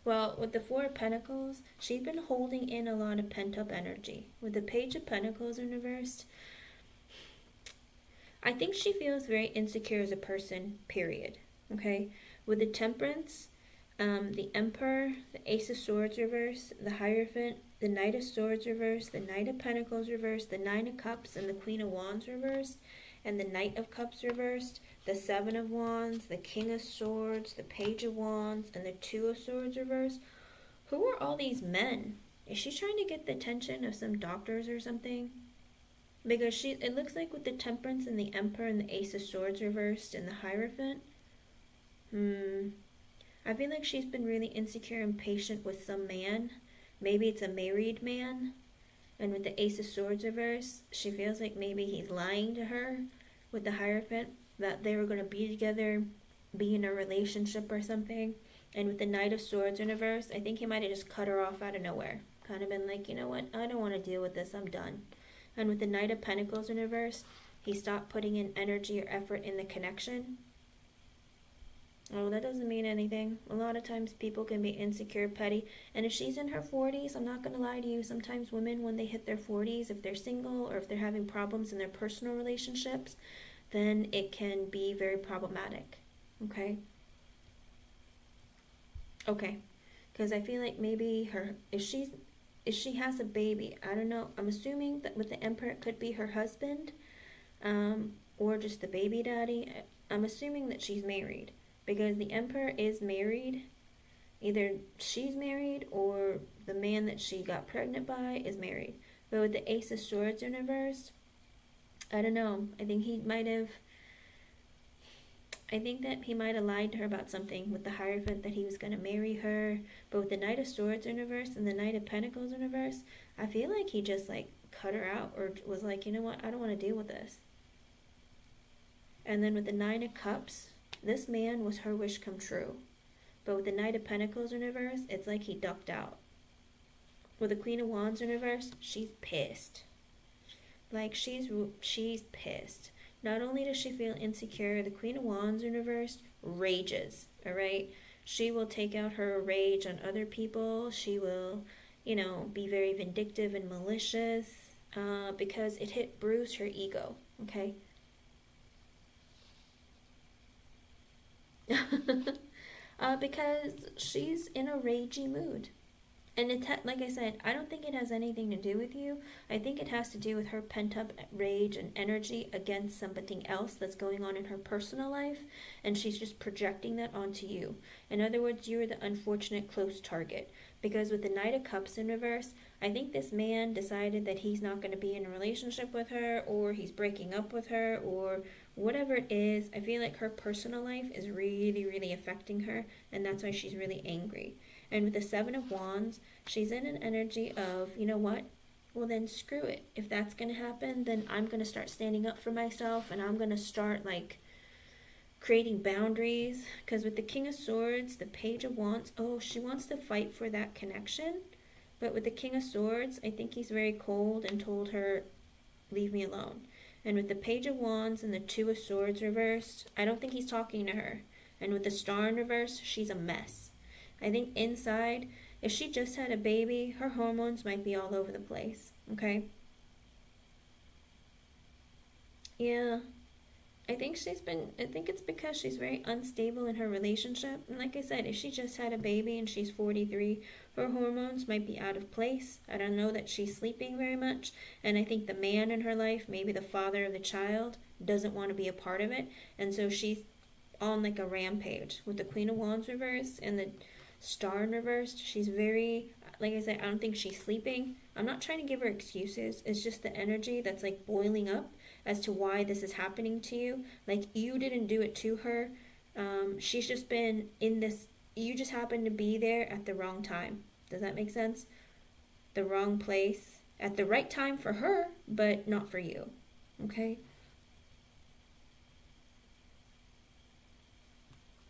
Well, with the Four of Pentacles, she's been holding in a lot of pent-up energy. With the Page of Pentacles in reverse, I think she feels very insecure as a person, period. Okay? With the Temperance, the Emperor, the Ace of Swords reverse, the Hierophant, the Knight of Swords reverse, the Knight of Pentacles reverse, the Nine of Cups, and the Queen of Wands reversed, and the Knight of Cups reversed, the Seven of Wands, the King of Swords, the Page of Wands, and the Two of Swords reversed. Who are all these men? Is she trying to get the attention of some doctors or something? Because it looks like with the Temperance and the Emperor and the Ace of Swords reversed and the Hierophant. I feel like she's been really insecure and impatient with some man. Maybe it's a married man. And with the Ace of Swords reverse, she feels like maybe he's lying to her with the Hierophant, that they were going to be together, be in a relationship or something. And with the Knight of Swords in reverse, I think he might have just cut her off out of nowhere. Kind of been like, you know what, I don't want to deal with this, I'm done. And with the Knight of Pentacles in reverse, he stopped putting in energy or effort in the connection. Oh, that doesn't mean anything. A lot of times people can be insecure, petty. And if she's in her 40s, I'm not going to lie to you, sometimes women, when they hit their 40s, if they're single or if they're having problems in their personal relationships, then it can be very problematic. Okay? Okay. Because I feel like maybe if she has a baby, I don't know. I'm assuming that with the Emperor, it could be her husband, or just the baby daddy. I'm assuming that she's married, because the Emperor is married. Either she's married or the man that she got pregnant by is married. But with the Ace of Swords in reverse, I don't know. I think that he might have lied to her about something with the Hierophant, that he was going to marry her. But with the Knight of Swords in reverse and the Knight of Pentacles in reverse, I feel like he just cut her out, or was like, you know what, I don't want to deal with this. And then with the Nine of Cups, this man was her wish come true. But with the Knight of Pentacles in reverse, it's like he ducked out. With the Queen of Wands in reverse, she's pissed. She's pissed. Not only does she feel insecure, the Queen of Wands in reverse rages, alright? She will take out her rage on other people. She will, be very vindictive and malicious, because it bruised her ego, okay? Because she's in a ragey mood. And like I said, I don't think it has anything to do with you. I think it has to do with her pent-up rage and energy against something else that's going on in her personal life, and she's just projecting that onto you. In other words, you're the unfortunate close target. Because with the Knight of Cups in reverse, I think this man decided that he's not going to be in a relationship with her, or he's breaking up with her, or whatever it is. I feel like her personal life is really, really affecting her, and that's why she's really angry. And with the Seven of Wands, she's in an energy of, you know what? Well, then screw it. If that's going to happen, then I'm going to start standing up for myself, and I'm going to start, creating boundaries. Because with the King of Swords, the Page of Wands, she wants to fight for that connection. But with the King of Swords, I think he's very cold and told her, leave me alone. And with the Page of Wands and the Two of Swords reversed, I don't think he's talking to her. And with the Star in reverse, she's a mess. I think inside, if she just had a baby, her hormones might be all over the place, okay? Yeah. I think I think it's because she's very unstable in her relationship. And like I said, if she just had a baby and she's 43, her hormones might be out of place. I don't know that she's sleeping very much. And I think the man in her life, maybe the father of the child, doesn't want to be a part of it. And so she's on like a rampage with the Queen of Wands reversed and the Star in reversed. She's very, like I said, I don't think she's sleeping. I'm not trying to give her excuses. It's just the energy that's like boiling up as to why this is happening to you. Like, you didn't do it to her. She's just been in this, you just happened to be there at the wrong time. Does that make sense? The wrong place at the right time for her, but not for you. Okay?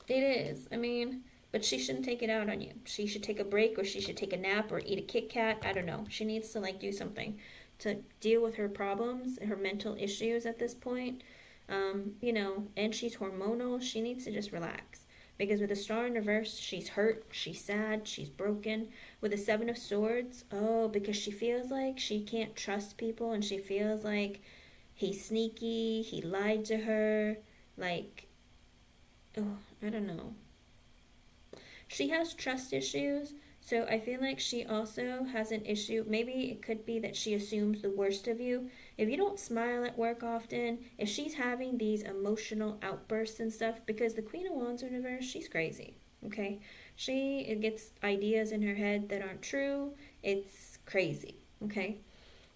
It is. I mean, but she shouldn't take it out on you. She should take a break, or she should take a nap, or eat a Kit Kat. I don't know. She needs to like do something to deal with her problems, her mental issues at this point. And she's hormonal. She needs to just relax. Because with the Star in reverse, she's hurt, she's sad, she's broken. With the Seven of Swords, oh, because she feels like she can't trust people, and she feels like he's sneaky, he lied to her, like, oh, I don't know. She has trust issues, so I feel like she also has an issue. Maybe it could be that she assumes the worst of you. If you don't smile at work often, if she's having these emotional outbursts and stuff, because the Queen of Wands universe, she's crazy, okay? She gets ideas in her head that aren't true. It's crazy, okay?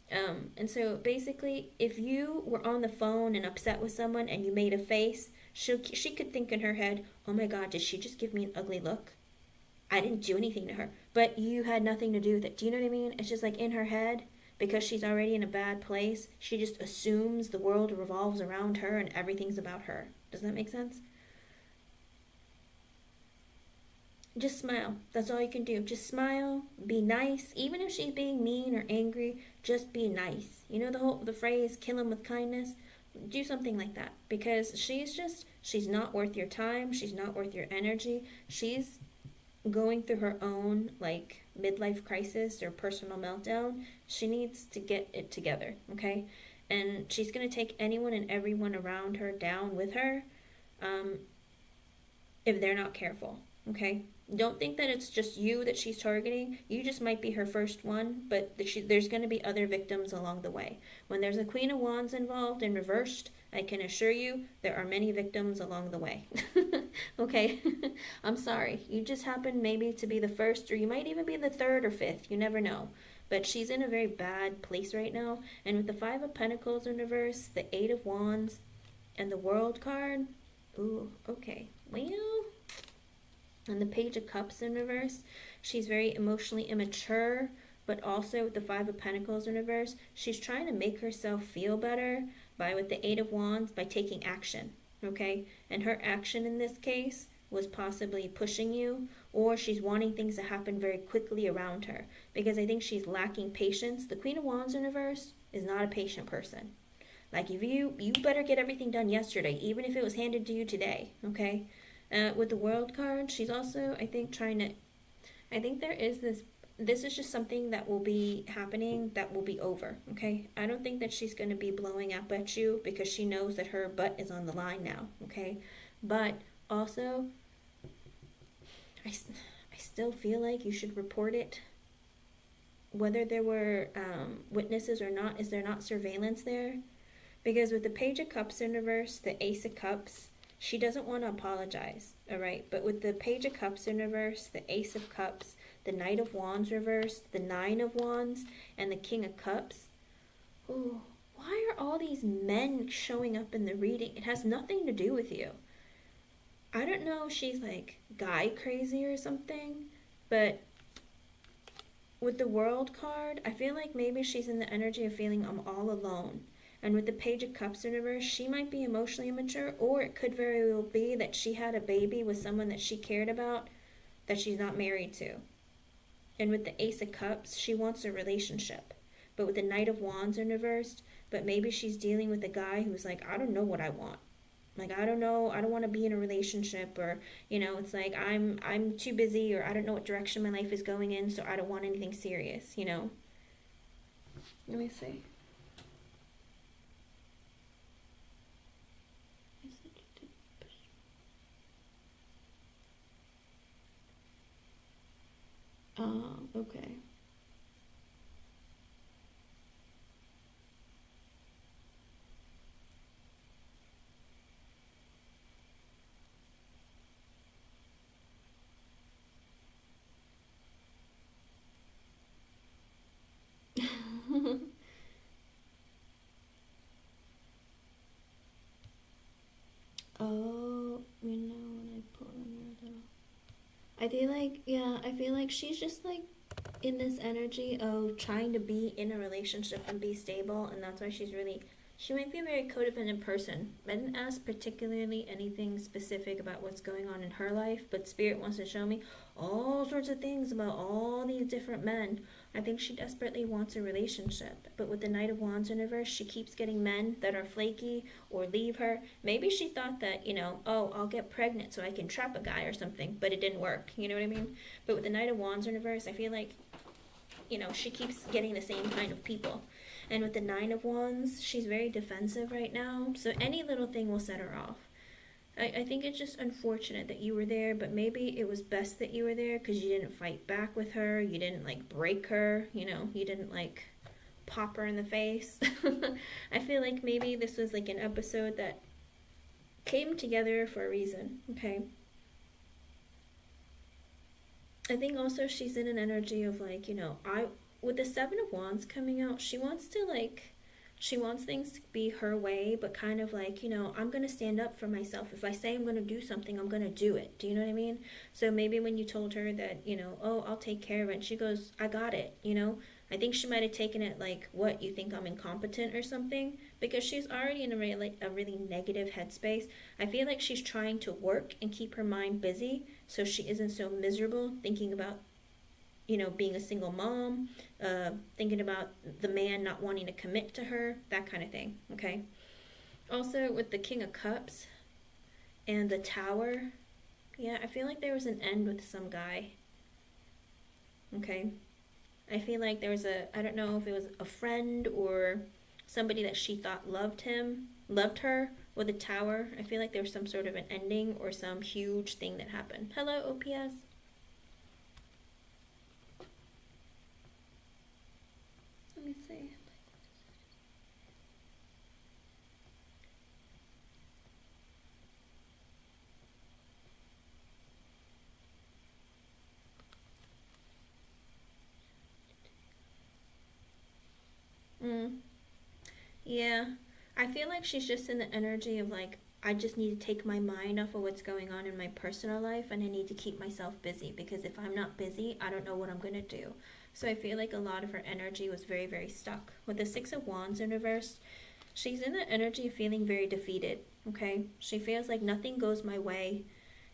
And so basically, if you were on the phone and upset with someone and you made a face, she could think in her head, oh my God, did she just give me an ugly look? I didn't do anything to her. But you had nothing to do with it. Do you know what I mean? It's just like in her head, because she's already in a bad place, she just assumes the world revolves around her and everything's about her. Does that make sense? Just smile. That's all you can do. Just smile. Be nice. Even if she's being mean or angry, just be nice. You know the phrase, kill him with kindness? Do something like that. Because she's not worth your time. She's not worth your energy. She's going through her own like midlife crisis or personal meltdown. She needs to get it together, okay? And she's going to take anyone and everyone around her down with her, um, if they're not careful, okay? Don't think that it's just you that she's targeting. You just might be her first one, but there's going to be other victims along the way. When there's a Queen of Wands involved and reversed, I can assure you there are many victims along the way. Okay? I'm sorry. You just happen maybe to be the first, or you might even be the third or fifth. You never know. But she's in a very bad place right now. And with the Five of Pentacles in reverse, the Eight of Wands, and the World card, ooh, okay. Well, and the Page of Cups in reverse, she's very emotionally immature, but also with the Five of Pentacles in reverse, she's trying to make herself feel better with the Eight of Wands, by taking action, okay? And her action in this case was possibly pushing you, or she's wanting things to happen very quickly around her, because I think she's lacking patience. The Queen of Wands in reverse is not a patient person. Like, if you better get everything done yesterday, even if it was handed to you today, okay? With the World card, she's also, I think, I think there is this is just something that will be happening, that will be over, okay? I don't think that she's going to be blowing up at you, because she knows that her butt is on the line now, okay? But also, I still feel like you should report it. Whether there were witnesses or not, is there not surveillance there? Because with the Page of Cups in reverse, the Ace of Cups, she doesn't want to apologize, all right? But with the Page of Cups in reverse, the Ace of Cups, the Knight of Wands reversed, the Nine of Wands, and the King of Cups, ooh, why are all these men showing up in the reading? It has nothing to do with you. I don't know if she's like guy crazy or something, but with the World card, I feel like maybe she's in the energy of feeling I'm all alone. And with the Page of Cups in reverse, she might be emotionally immature, or it could very well be that she had a baby with someone that she cared about that she's not married to. And with the Ace of Cups, she wants a relationship. But with the Knight of Wands in reversed, but maybe she's dealing with a guy who's like, I don't know what I want. Like, I don't know, I don't want to be in a relationship, or, it's like I'm too busy, or I don't know what direction my life is going in, so I don't want anything serious, Let me see. Okay. Oh, you know when I pull on your little. I feel like, yeah, I feel like she's just like in this energy of trying to be in a relationship and be stable, and that's why she's really. She might be a very codependent person. I didn't ask particularly anything specific about what's going on in her life, but Spirit wants to show me all sorts of things about all these different men. I think she desperately wants a relationship, but with the Knight of Wands in reverse, she keeps getting men that are flaky or leave her. Maybe she thought that, oh, I'll get pregnant so I can trap a guy or something, but it didn't work. You know what I mean? But with the Knight of Wands in reverse, I feel like she keeps getting the same kind of people. And with the Nine of Wands, she's very defensive right now. So any little thing will set her off. I think it's just unfortunate that you were there, but maybe it was best that you were there because you didn't fight back with her. You didn't, like, break her. You didn't, like, pop her in the face. I feel like maybe this was, like, an episode that came together for a reason, okay? I think also she's in an energy of like, with the Seven of Wands coming out, she wants things to be her way, but kind of like, I'm going to stand up for myself. If I say I'm going to do something, I'm going to do it. Do you know what I mean? So maybe when you told her that, oh, I'll take care of it, and she goes, I got it, I think she might have taken it like, what, you think I'm incompetent or something? Because she's already in a really negative headspace. I feel like she's trying to work and keep her mind busy so she isn't so miserable thinking about, being a single mom, thinking about the man not wanting to commit to her, that kind of thing, okay? Also, with the King of Cups and the Tower, yeah, I feel like there was an end with some guy, okay? I feel like there was I don't know if it was a friend or somebody that she thought loved her, with the Tower. I feel like there was some sort of an ending or some huge thing that happened. Hello, OPS. Let me see. Yeah. I feel like she's just in the energy of like, I just need to take my mind off of what's going on in my personal life, and I need to keep myself busy, because if I'm not busy, I don't know what I'm going to do. So I feel like a lot of her energy was very, very stuck. With the Six of Wands in reverse, she's in the energy of feeling very defeated, okay? She feels like nothing goes my way.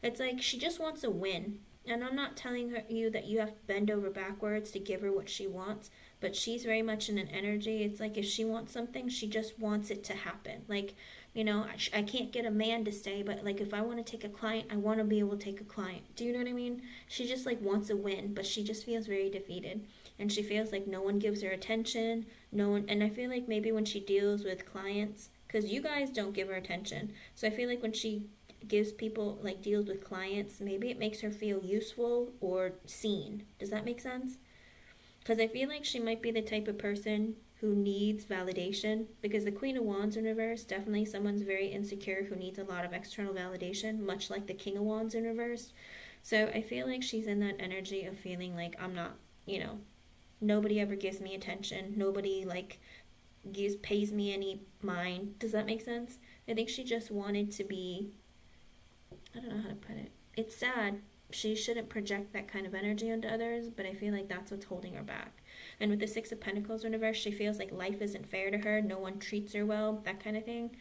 It's like she just wants a win. And I'm not telling you that you have to bend over backwards to give her what she wants, but she's very much in an energy. It's like if she wants something, she just wants it to happen. Like, I can't get a man to stay, but like if I want to take a client, I want to be able to take a client. Do you know what I mean? She just like wants a win, but she just feels very defeated. And she feels like no one gives her attention. No one, and I feel like maybe when she deals with clients, because you guys don't give her attention. So I feel like when she gives people, like, deals with clients, maybe it makes her feel useful or seen. Does that make sense? Because I feel like she might be the type of person who needs validation, because the Queen of Wands in reverse, definitely someone's very insecure who needs a lot of external validation, much like the King of Wands in reverse. So I feel like she's in that energy of feeling like I'm not, nobody ever gives me attention. Nobody like pays me any mind. Does that make sense? I think she just wanted to be, I don't know how to put it. It's sad. She shouldn't project that kind of energy onto others, but I feel like that's what's holding her back. And with the Six of Pentacles in reverse, she feels like life isn't fair to her. No one treats her well, that kind of thing.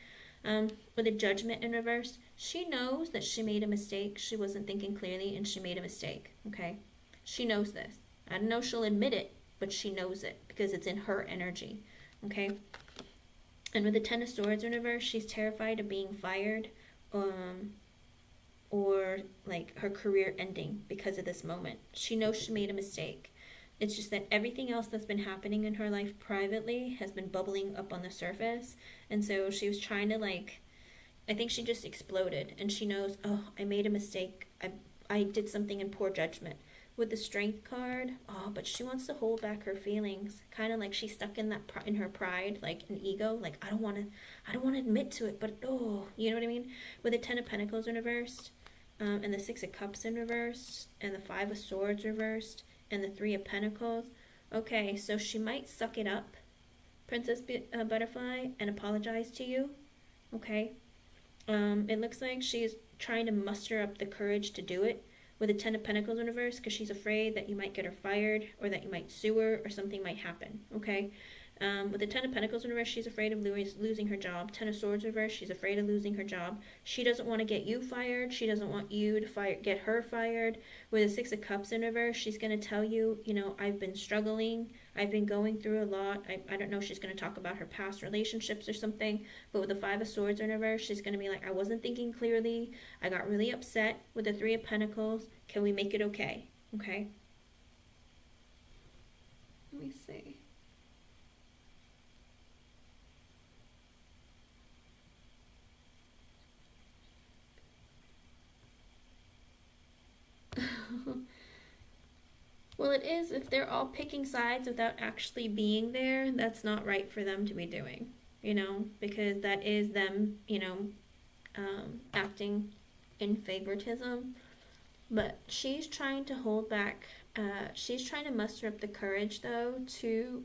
With the Judgment in reverse, she knows that she made a mistake. She wasn't thinking clearly, and she made a mistake, okay? She knows this. I don't know if she'll admit it, but she knows it because it's in her energy, okay? And with the Ten of Swords in reverse, she's terrified of being fired, or like her career ending because of this moment. She knows she made a mistake. It's just that everything else that's been happening in her life privately has been bubbling up on the surface. And so she was trying to I think she just exploded, and she knows, oh, I made a mistake. I did something in poor judgment. with the Strength card. Oh, but she wants to hold back her feelings, kind of like she's stuck in that in her pride, like an ego, like I don't want to admit to it, but oh, you know what I mean. With the Ten of Pentacles in reversed, and the Six of Cups in reversed, and the Five of Swords reversed, and the Three of Pentacles. Okay, so she might suck it up, Princess Butterfly, and apologize to you. Okay, it looks like she's trying to muster up the courage to do it with the Ten of Pentacles in reverse, because she's afraid that you might get her fired, or that you might sue her, or something might happen. Okay, with the Ten of Pentacles in reverse, she's afraid of losing her job. Ten of Swords reverse, she's afraid of losing her job. She doesn't want to get you fired. She doesn't want you to get her fired. With the Six of Cups in reverse, she's going to tell you, you know, I've been struggling. I've been going through a lot. I don't know if she's going to talk about her past relationships or something. But with the Five of Swords in reverse, she's going to be like, I wasn't thinking clearly. I got really upset. With the Three of Pentacles, can we make it okay? Okay. Let me see. Well, it is, if they're all picking sides without actually being there, that's not right for them to be doing, you know, because that is them, you know, acting in favoritism. But she's trying to hold back, she's trying to muster up the courage, though, to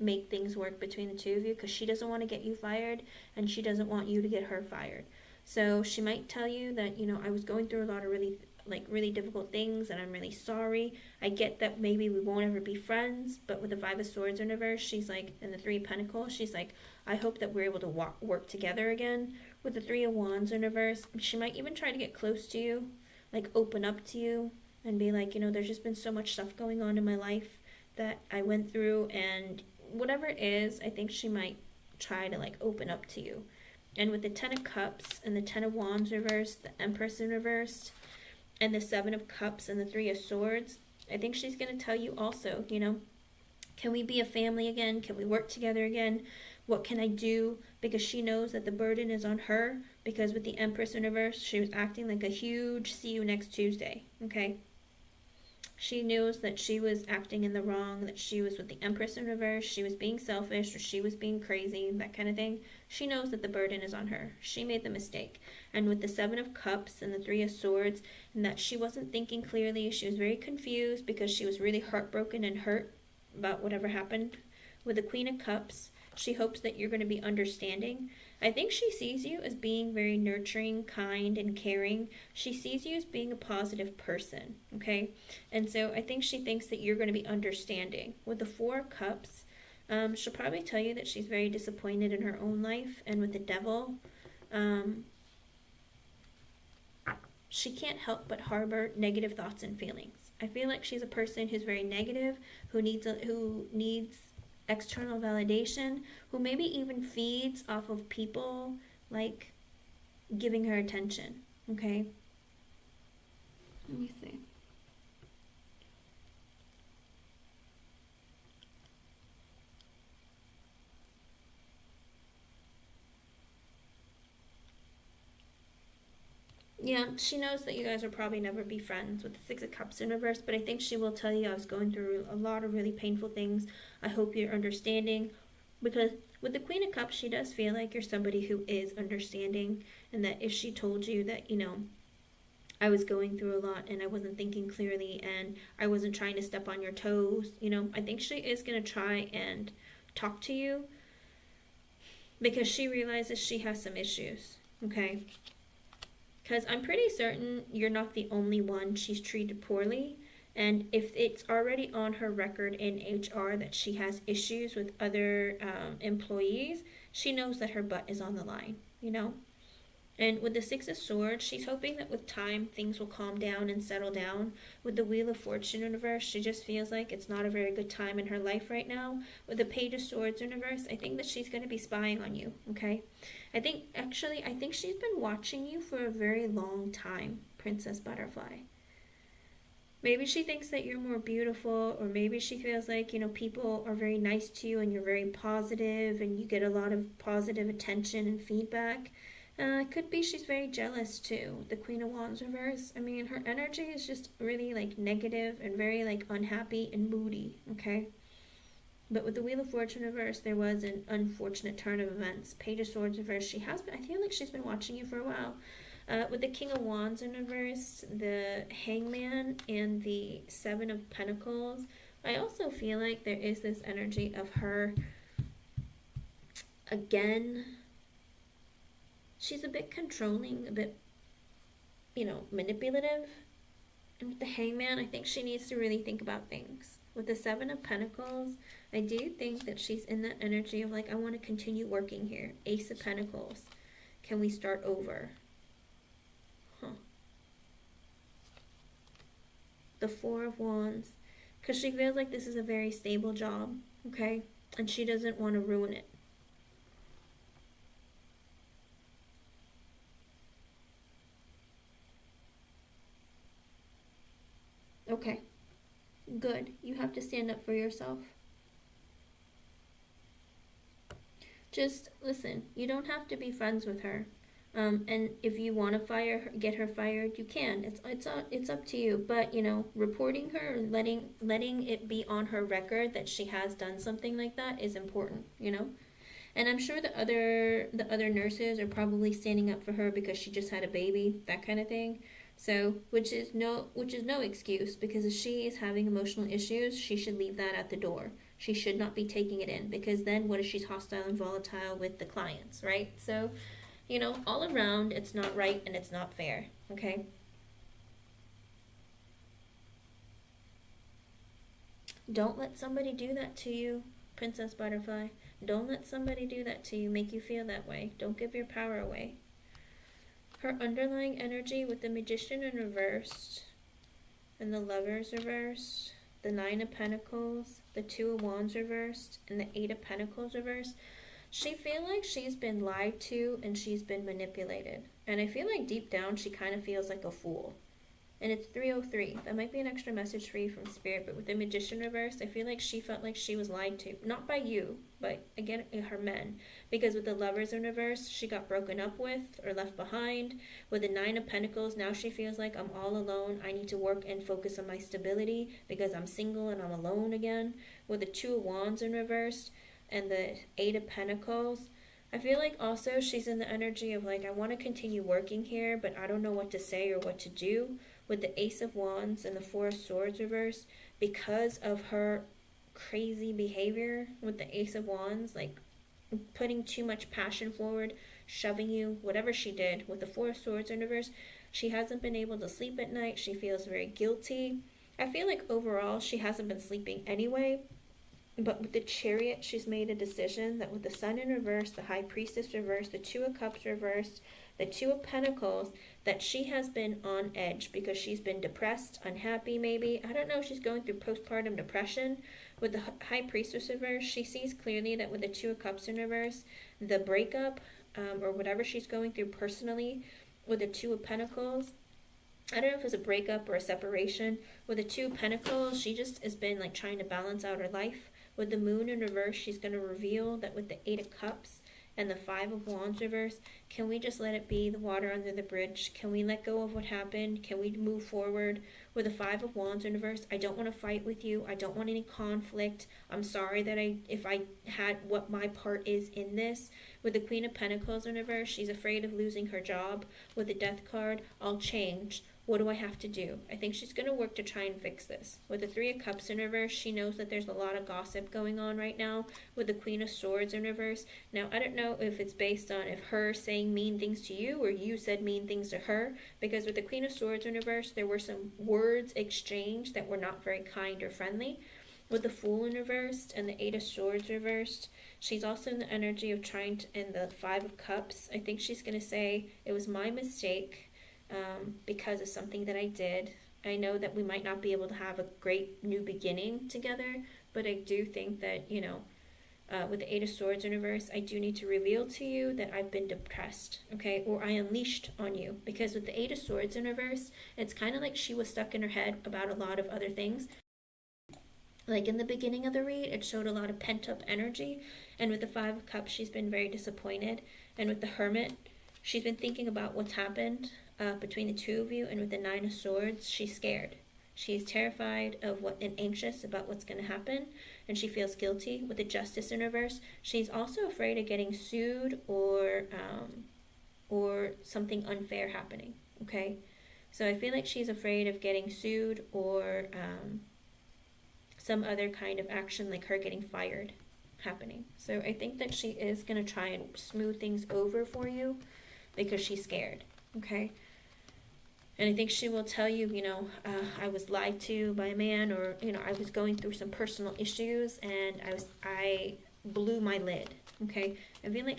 make things work between the two of you, because she doesn't want to get you fired, and she doesn't want you to get her fired. So she might tell you that, you know, I was going through a lot of really difficult things, and I'm really sorry. I get that maybe we won't ever be friends, but with the Five of Swords in reverse, she's like, and the Three of Pentacles, she's like, I hope that we're able to work together again. With the Three of Wands in reverse, she might even try to get close to you, like open up to you, and be like, you know, there's just been so much stuff going on in my life that I went through, and whatever it is, I think she might try to like open up to you. And with the Ten of Cups and the Ten of Wands reversed, the Empress in reversed, and the Seven of Cups and the Three of Swords, I think she's going to tell you also, you know, can we be a family again? Can we work together again? What can I do? Because she knows that the burden is on her, because with the Empress in reverse, she was acting like a huge see you next Tuesday, okay? She knows that she was acting in the wrong, that she was with the Empress in reverse, she was being selfish, or she was being crazy, that kind of thing. She knows that the burden is on her. She made the mistake. And with the Seven of Cups and the Three of Swords, and that she wasn't thinking clearly, she was very confused because she was really heartbroken and hurt about whatever happened. With the Queen of Cups, she hopes that you're going to be understanding. I think she sees you as being very nurturing, kind, and caring. She sees you as being a positive person, okay? And so I think she thinks that you're going to be understanding. With the Four of Cups, she'll probably tell you that she's very disappointed in her own life. And with the Devil, she can't help but harbor negative thoughts and feelings. I feel like she's a person who's very negative, who needs external validation, who maybe even feeds off of people like giving her attention, okay? Let me see. Yeah, she knows that you guys will probably never be friends with the Six of Cups in reverse, but I think she will tell you, I was going through a lot of really painful things. I hope you're understanding. Because with the Queen of Cups, she does feel like you're somebody who is understanding, and that if she told you that, you know, I was going through a lot and I wasn't thinking clearly and I wasn't trying to step on your toes, you know, I think she is going to try and talk to you, because she realizes she has some issues, okay? Because I'm pretty certain you're not the only one she's treated poorly. And if it's already on her record in HR that she has issues with other employees, she knows that her butt is on the line, you know? And with the Six of Swords, she's hoping that with time, things will calm down and settle down. With the Wheel of Fortune in reverse, she just feels like it's not a very good time in her life right now. With the Page of Swords in reverse, I think that she's going to be spying on you, okay? I think she's been watching you for a very long time, Princess Butterfly. Maybe she thinks that you're more beautiful, or maybe she feels like, you know, people are very nice to you and you're very positive and you get a lot of positive attention and feedback. It could be she's very jealous too. The Queen of Wands reverse. I mean, her energy is just really like negative and very like unhappy and moody, okay? But with the Wheel of Fortune reverse, there was an unfortunate turn of events. Page of Swords reverse. She has been, I feel like she's been watching you for a while. With the King of Wands in reverse, the Hangman, and the Seven of Pentacles, I also feel like there is this energy of her, again, she's a bit controlling, a bit, you know, manipulative. And with the Hangman, I think she needs to really think about things. With the Seven of Pentacles, I do think that she's in that energy of like, I want to continue working here. Ace of Pentacles. Can we start over? The Four of Wands. Because she feels like this is a very stable job, okay? And she doesn't want to ruin it. Okay. Good. You have to stand up for yourself. Just listen. You don't have to be friends with her. And if you want to fire her, get her fired, you can. It's up to you. But you know, reporting her and letting it be on her record that she has done something like that is important. You know, and I'm sure the other nurses are probably standing up for her because she just had a baby, that kind of thing. So, which is no excuse, because if she is having emotional issues, she should leave that at the door. She should not be taking it in, because then what if she's hostile and volatile with the clients, right? So, you know, all around, it's not right and it's not fair, okay? Don't let somebody do that to you, Princess Butterfly. Don't let somebody do that to you, make you feel that way. Don't give your power away. Her underlying energy with the Magician in reversed, and the Lovers reversed, the Nine of Pentacles, the Two of Wands reversed, and the Eight of Pentacles reversed. She feels like she's been lied to and she's been manipulated. And I feel like deep down she kind of feels like a fool. And it's 303. That might be an extra message for you from Spirit. But with the Magician reverse, I feel like she felt like she was lied to. Not by you, but again, her men. Because with the Lovers in reverse, she got broken up with or left behind. With the Nine of Pentacles, now she feels like I'm all alone. I need to work and focus on my stability because I'm single and I'm alone again. With the Two of Wands in reverse, and the Eight of Pentacles, I feel like also she's in the energy of like, I want to continue working here, but I don't know what to say or what to do. With the Ace of Wands and the Four of Swords reverse, because of her crazy behavior with the Ace of Wands, like putting too much passion forward, shoving you, whatever she did. With the Four of Swords in reverse, she hasn't been able to sleep at night. She feels very guilty. I feel like overall she hasn't been sleeping anyway. But with the Chariot, she's made a decision that with the Sun in reverse, the High Priestess reversed, the Two of Cups reversed, the Two of Pentacles, that she has been on edge because she's been depressed, unhappy maybe. I don't know, she's going through postpartum depression. With the High Priestess reverse, she sees clearly that with the Two of Cups in reverse, the breakup or whatever she's going through personally, with the Two of Pentacles, I don't know if it's a breakup or a separation. With the Two of Pentacles, she just has been like trying to balance out her life. With the Moon in reverse, she's going to reveal that with the Eight of Cups and the Five of Wands reverse, can we just let it be, the water under the bridge? Can we let go of what happened? Can we move forward? With the Five of Wands in reverse, I don't want to fight with you. I don't want any conflict. I'm sorry that if I had what my part is in this. With the Queen of Pentacles in reverse, she's afraid of losing her job. With the Death card, I'll change. What do I have to do? I think she's going to work to try and fix this. With the Three of Cups in reverse, she knows that there's a lot of gossip going on right now. With the Queen of Swords in reverse, now I don't know if it's based on if her saying mean things to you or you said mean things to her, because with the Queen of Swords in reverse, there were some words exchanged that were not very kind or friendly. With the Fool in reversed and the Eight of Swords reversed, she's also in the energy of trying to, in the Five of Cups, I think she's going to say, it was my mistake. Because of something that I did. I know that we might not be able to have a great new beginning together, but I do think that, you know, with the Eight of Swords in reverse, I do need to reveal to you that I've been depressed, okay, or I unleashed on you. Because with the Eight of Swords in reverse, it's kind of like she was stuck in her head about a lot of other things. Like in the beginning of the read, it showed a lot of pent-up energy, and with the Five of Cups, she's been very disappointed. And with the Hermit, She's been thinking about what's happened between the two of you, and with the Nine of Swords, she's scared. She's terrified of what and anxious about what's going to happen, and she feels guilty. With the Justice in reverse, she's also afraid of getting sued or something unfair happening. Okay, so I feel like she's afraid of getting sued or some other kind of action, like her getting fired, happening. So I think that she is going to try and smooth things over for you because she's scared. Okay. And I think she will tell you, I was lied to by a man, or, I was going through some personal issues and I blew my lid. Okay. I feel like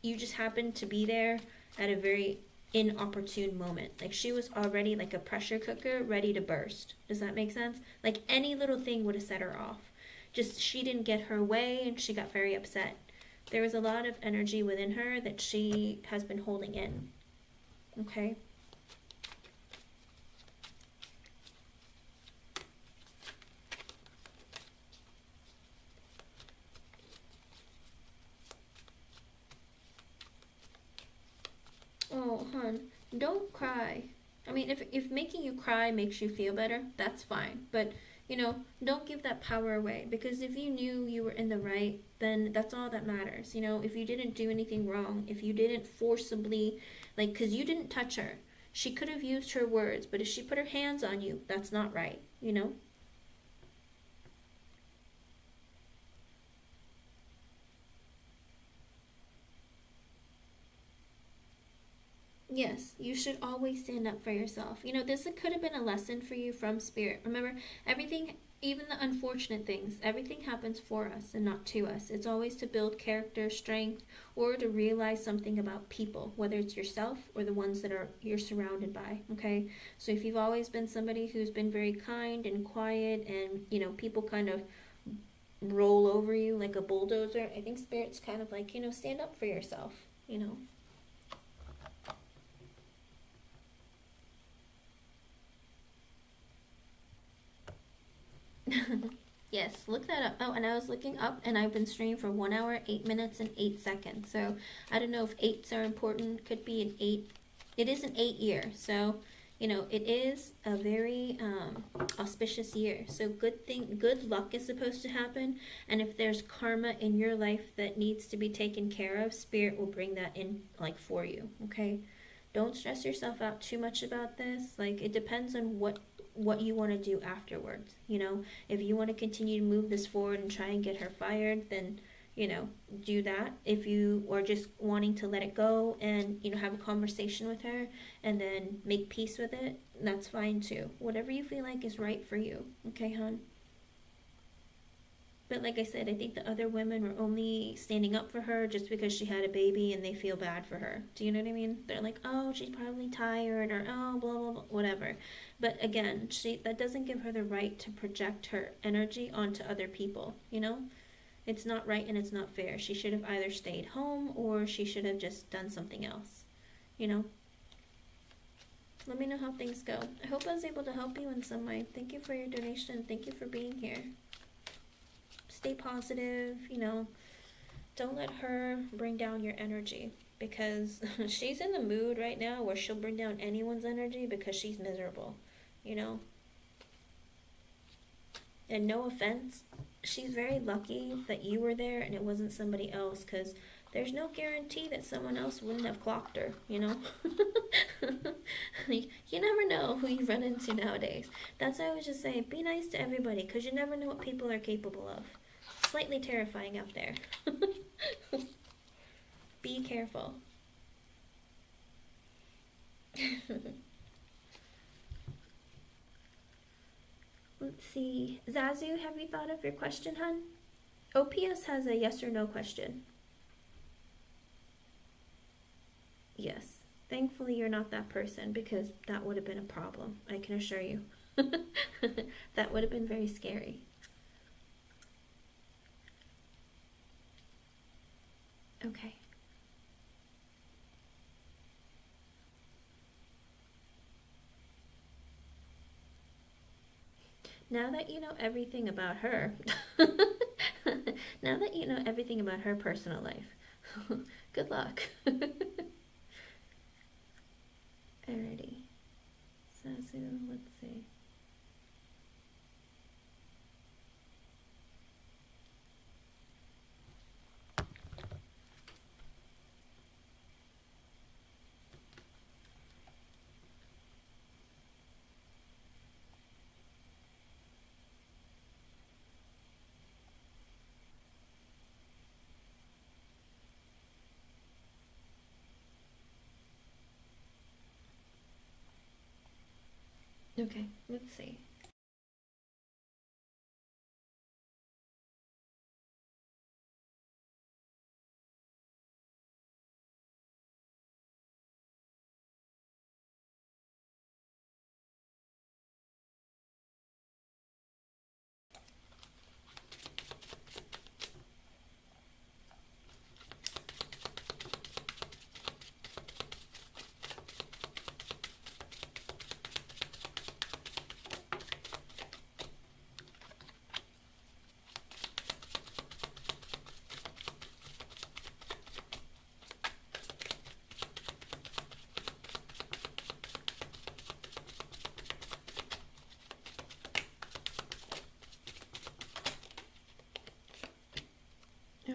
you just happened to be there at a very inopportune moment. Like she was already like a pressure cooker ready to burst. Does that make sense? Like any little thing would have set her off. Just she didn't get her way and she got very upset. There was a lot of energy within her that she has been holding in. Okay? Oh, hon, don't cry. I mean, if making you cry makes you feel better, that's fine. But, don't give that power away. Because if you knew you were in the right, then that's all that matters. If you didn't do anything wrong, if you didn't forcibly, because you didn't touch her. She could have used her words, but if she put her hands on you, that's not right. Yes, you should always stand up for yourself. This could have been a lesson for you from Spirit. Remember, everything, even the unfortunate things, everything happens for us and not to us. It's always to build character, strength, or to realize something about people, whether it's yourself or the ones that you're surrounded by, okay? So if you've always been somebody who's been very kind and quiet and, people kind of roll over you like a bulldozer, I think Spirit's kind of like, stand up for yourself. Yes, look that up. Oh, and I was looking up, and I've been streaming for 1 hour, 8 minutes, and 8 seconds. So I don't know if eights are important. Could be an 8. It is an 8 year. So, it is a very auspicious year. So good luck is supposed to happen. And if there's karma in your life that needs to be taken care of, Spirit will bring that in, for you. Okay? Don't stress yourself out too much about this. It depends on what you want to do afterwards. If you want to continue to move this forward and try and get her fired, then do that. If you are just wanting to let it go and have a conversation with her and then make peace with it, that's fine too. Whatever you feel like is right for you. Okay, hon? But like I said, I think the other women were only standing up for her just because she had a baby and they feel bad for her. Do you know what I mean? They're like, oh, she's probably tired, or oh, blah, blah, blah, whatever. But again, that doesn't give her the right to project her energy onto other people, It's not right and it's not fair. She should have either stayed home or she should have just done something else. Let me know how things go. I hope I was able to help you in some way. Thank you for your donation. Thank you for being here. Stay positive, don't let her bring down your energy, because she's in the mood right now where she'll bring down anyone's energy because she's miserable, And no offense, she's very lucky that you were there and it wasn't somebody else, because there's no guarantee that someone else wouldn't have clocked her, You never know who you run into nowadays. That's why I always just say, be nice to everybody, because you never know what people are capable of. Slightly terrifying out there. Be careful. Let's see. Zazu, have you thought of your question, hun? OPS has a yes or no question. Yes. Thankfully, you're not that person, because that would have been a problem, I can assure you. That would have been very scary. Okay. Now that you know everything about her, now that you know everything about her personal life, Good luck. Alrighty. Sasu, let's see. Okay, let's see.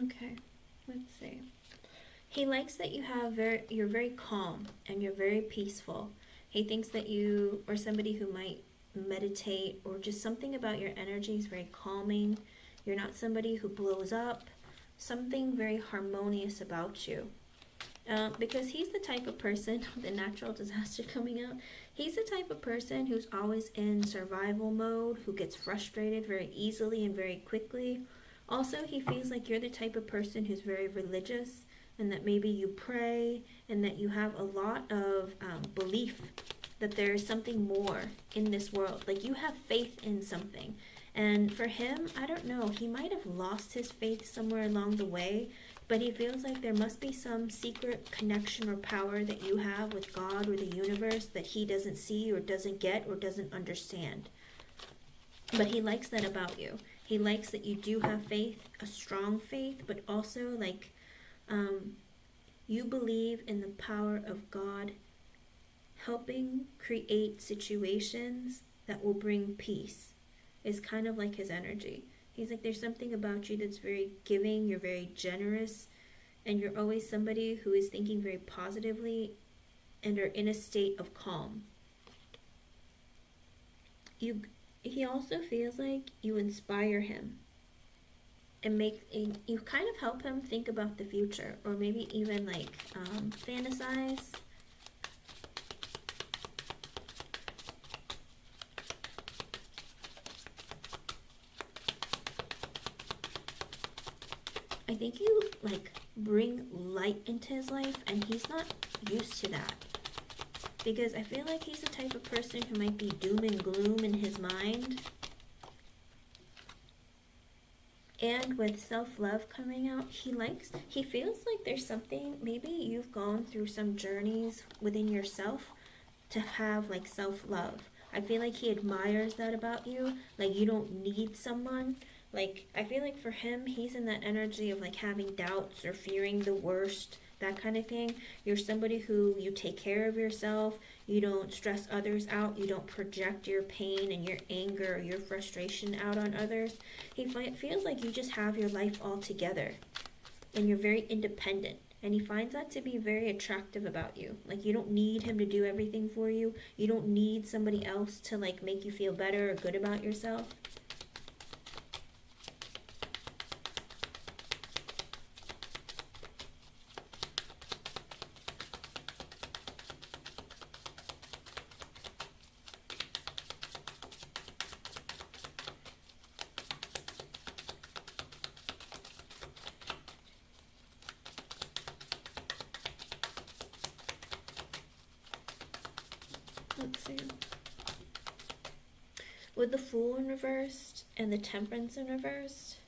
Okay, let's see. He likes that you're very calm and you're very peaceful. He thinks that you are somebody who might meditate, or just something about your energy is very calming. You're not somebody who blows up. Something very harmonious about you. Because he's the type of person, the natural disaster coming out, he's the type of person who's always in survival mode, who gets frustrated very easily and very quickly. Also, he feels like you're the type of person who's very religious, and that maybe you pray, and that you have a lot of belief that there's something more in this world. Like, you have faith in something. And for him, I don't know, he might have lost his faith somewhere along the way, but he feels like there must be some secret connection or power that you have with God or the universe that he doesn't see or doesn't get or doesn't understand. But he likes that about you. He likes that you do have faith, a strong faith, but also like you believe in the power of God helping create situations that will bring peace. Is kind of like his energy. He's like, there's something about you that's very giving, you're very generous, and you're always somebody who is thinking very positively and are in a state of calm. He also feels like you inspire him and you kind of help him think about the future, or maybe even like fantasize. I think you like bring light into his life, and he's not used to that, because I feel like he's the type of person who might be doom and gloom in his mind. And with self-love coming out, he feels like there's something, maybe you've gone through some journeys within yourself to have like self-love. I feel like he admires that about you. Like, you don't need someone. Like, I feel like for him, he's in that energy of like having doubts or fearing the worst, that kind of thing. You're somebody who, you take care of yourself. You don't stress others out. You don't project your pain and your anger or your frustration out on others. He feels like you just have your life all together, and you're very independent. And he finds that to be very attractive about you. Like, you don't need him to do everything for you. You don't need somebody else to like make you feel better or good about yourself. Let's see. With the Fool in reversed and the Temperance in reversed,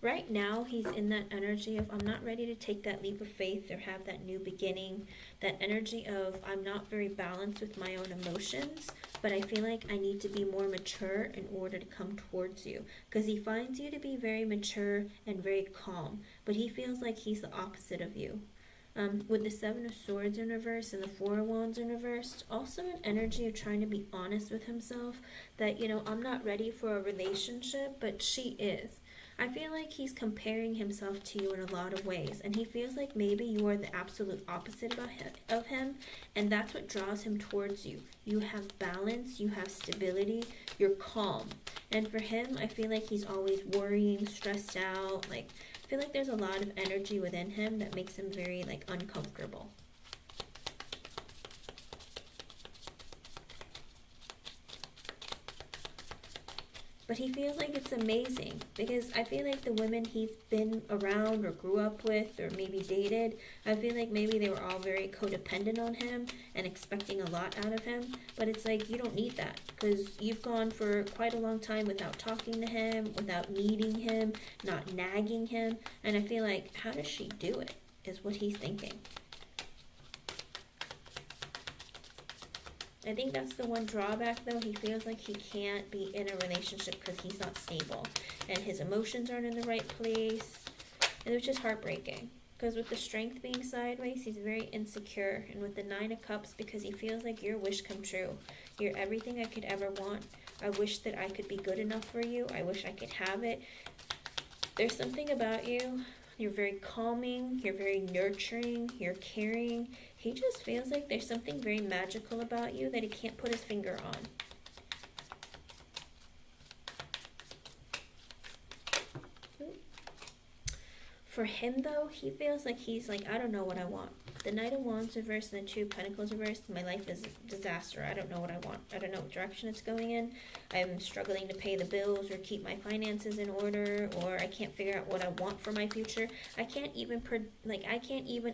right now he's in that energy of, I'm not ready to take that leap of faith or have that new beginning. That energy of, I'm not very balanced with my own emotions, but I feel like I need to be more mature in order to come towards you. Because he finds you to be very mature and very calm, but he feels like he's the opposite of you. With the Seven of Swords in reverse and the Four of Wands in reverse, also an energy of trying to be honest with himself that, I'm not ready for a relationship, but she is. I feel like he's comparing himself to you in a lot of ways, and he feels like maybe you are the absolute opposite of him, and that's what draws him towards you. You have balance, you have stability, you're calm. And for him, I feel like he's always worrying, stressed out, like, I feel like there's a lot of energy within him that makes him very, like, uncomfortable. But he feels like it's amazing because I feel like the women he's been around or grew up with or maybe dated, I feel like maybe they were all very codependent on him and expecting a lot out of him. But it's like, you don't need that because you've gone for quite a long time without talking to him, without needing him, not nagging him. And I feel like, how does she do it is what he's thinking. I think that's the one drawback, though. He feels like he can't be in a relationship because he's not stable. And his emotions aren't in the right place. And it's just heartbreaking. Because with the Strength being sideways, he's very insecure. And with the Nine of Cups, because he feels like your wish come true. You're everything I could ever want. I wish that I could be good enough for you. I wish I could have it. There's something about you. You're very calming. You're very nurturing. You're caring. He just feels like there's something very magical about you that he can't put his finger on. For him, though, he feels like he's like, I don't know what I want. The Knight of Wands reversed and the Two of Pentacles reversed. My life is a disaster. I don't know what I want. I don't know what direction it's going in. I'm struggling to pay the bills or keep my finances in order, or I can't figure out what I want for my future. I can't even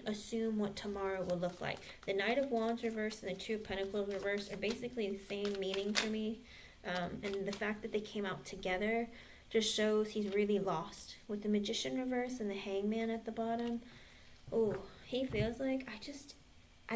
assume what tomorrow will look like. The Knight of Wands reversed and the Two of Pentacles reversed are basically the same meaning for me. And the fact that they came out together just shows he's really lost. With the Magician reverse and the Hangman at the bottom, oh, he feels like I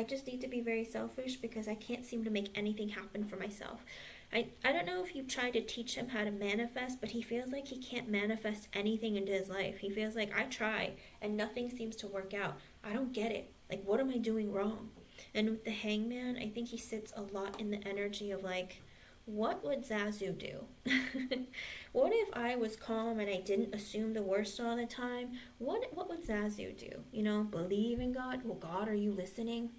just need to be very selfish because I can't seem to make anything happen for myself. I don't know if you tried to teach him how to manifest, but he feels like he can't manifest anything into his life. He feels like I try and nothing seems to work out. I don't get it. Like, what am I doing wrong? And with the Hangman, I think he sits a lot in the energy of like, what would Zazu do? What if I was calm and I didn't assume the worst all the time? What would Zazu do? Believe in God? Well, God, are you listening?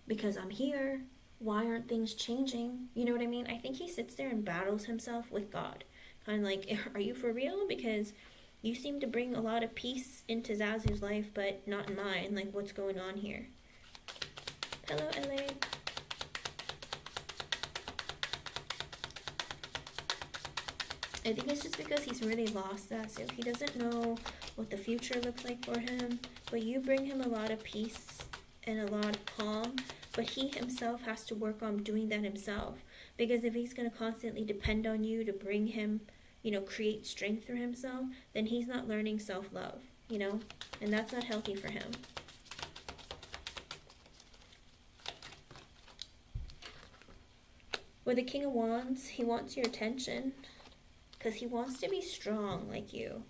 Because I'm here. Why aren't things changing? You know what I mean? I think he sits there and battles himself with God. Kind of like, are you for real? Because you seem to bring a lot of peace into Zazu's life, but not in mine. Like, what's going on here? Hello, LA. I think it's just because he's really lost that, so he doesn't know what the future looks like for him. But you bring him a lot of peace and a lot of calm, but he himself has to work on doing that himself. Because if he's going to constantly depend on you to bring him, create strength for himself, then he's not learning self-love, and that's not healthy for him. With the King of Wands, he wants your attention. Because he wants to be strong like you.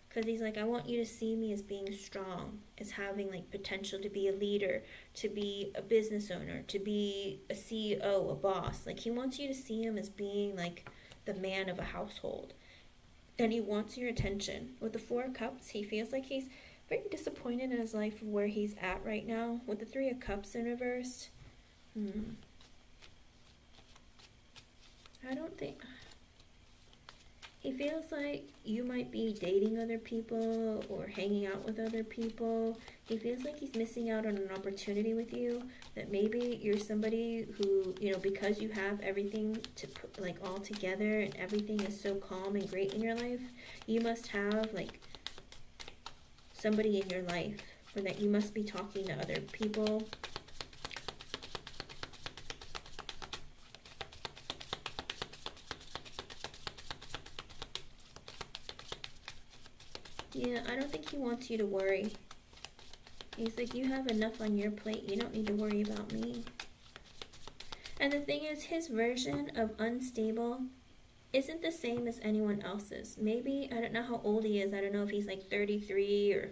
Because he's like, I want you to see me as being strong. As having like potential to be a leader. To be a business owner. To be a CEO, a boss. Like he wants you to see him as being like the man of a household. And he wants your attention. With the Four of Cups, he feels like he's very disappointed in his life of where he's at right now. With the Three of Cups in reverse. I don't think... He feels like you might be dating other people or hanging out with other people. He feels like he's missing out on an opportunity with you. That maybe you're somebody who, because you have everything to put, like, all together and everything is so calm and great in your life, you must have, like, somebody in your life. Or that you must be talking to other people. Yeah, I don't think he wants you to worry. He's like, you have enough on your plate. You don't need to worry about me. And the thing is, his version of unstable isn't the same as anyone else's. Maybe, I don't know how old he is. I don't know if he's like 33 or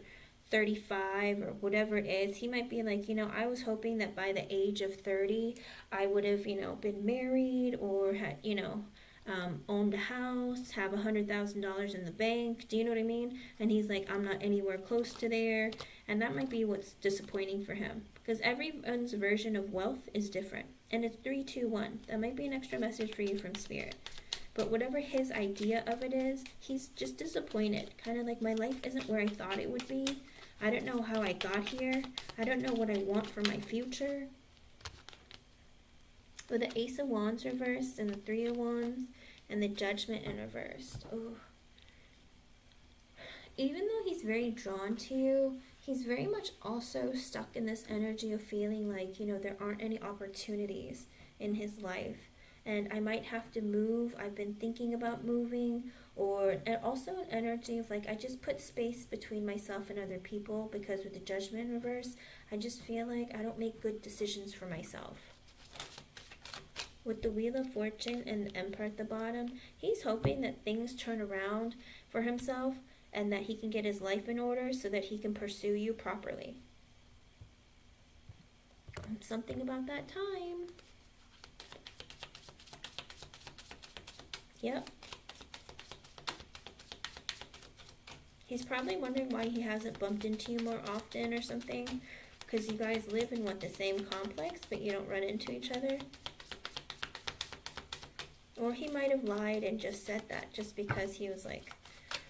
35 or whatever it is. He might be like, I was hoping that by the age of 30 I would have, been married or had, owned a house, have $100,000 in the bank. Do you know what I mean? And he's like, I'm not anywhere close to there. And that might be what's disappointing for him, because everyone's version of wealth is different. And it's 321. That might be an extra message for you from Spirit. But whatever his idea of it is, he's just disappointed. Kind of like, my life isn't where I thought it would be. I don't know how I got here. I don't know what I want for my future. With the Ace of Wands reversed and the Three of Wands and the Judgment in reversed. Oh. Even though he's very drawn to you, he's very much also stuck in this energy of feeling like, there aren't any opportunities in his life. And I might have to move. I've been thinking about moving. And also an energy of like, I just put space between myself and other people, because with the Judgment in reverse, I just feel like I don't make good decisions for myself. With the Wheel of Fortune and the Emperor at the bottom, he's hoping that things turn around for himself and that he can get his life in order so that he can pursue you properly. Something about that time. Yep. He's probably wondering why he hasn't bumped into you more often or something, because you guys live in, the same complex, but you don't run into each other. Or he might have lied and just said that just because he was like,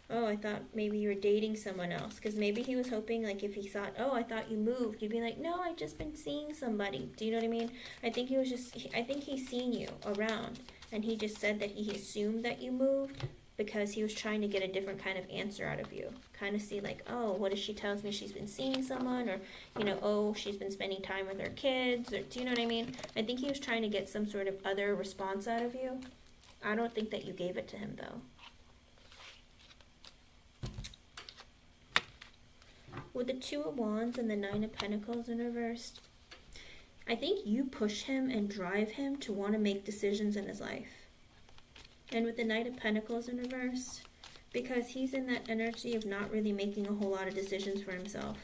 oh, I thought maybe you were dating someone else. Because maybe he was hoping, like, if he thought, oh, I thought you moved, you'd be like, no, I just been seeing somebody. Do you know what I mean? I think I think he's seen you around, and he just said that he assumed that you moved because he was trying to get a different kind of answer out of you. Kind of see like, oh, what if she tells me she's been seeing someone, or, oh, she's been spending time with her kids, or do you know what I mean? I think he was trying to get some sort of other response out of you. I don't think that you gave it to him, though. With the Two of Wands and the Nine of Pentacles in reversed, I think you push him and drive him to want to make decisions in his life. And with the Knight of Pentacles in reverse, because he's in that energy of not really making a whole lot of decisions for himself.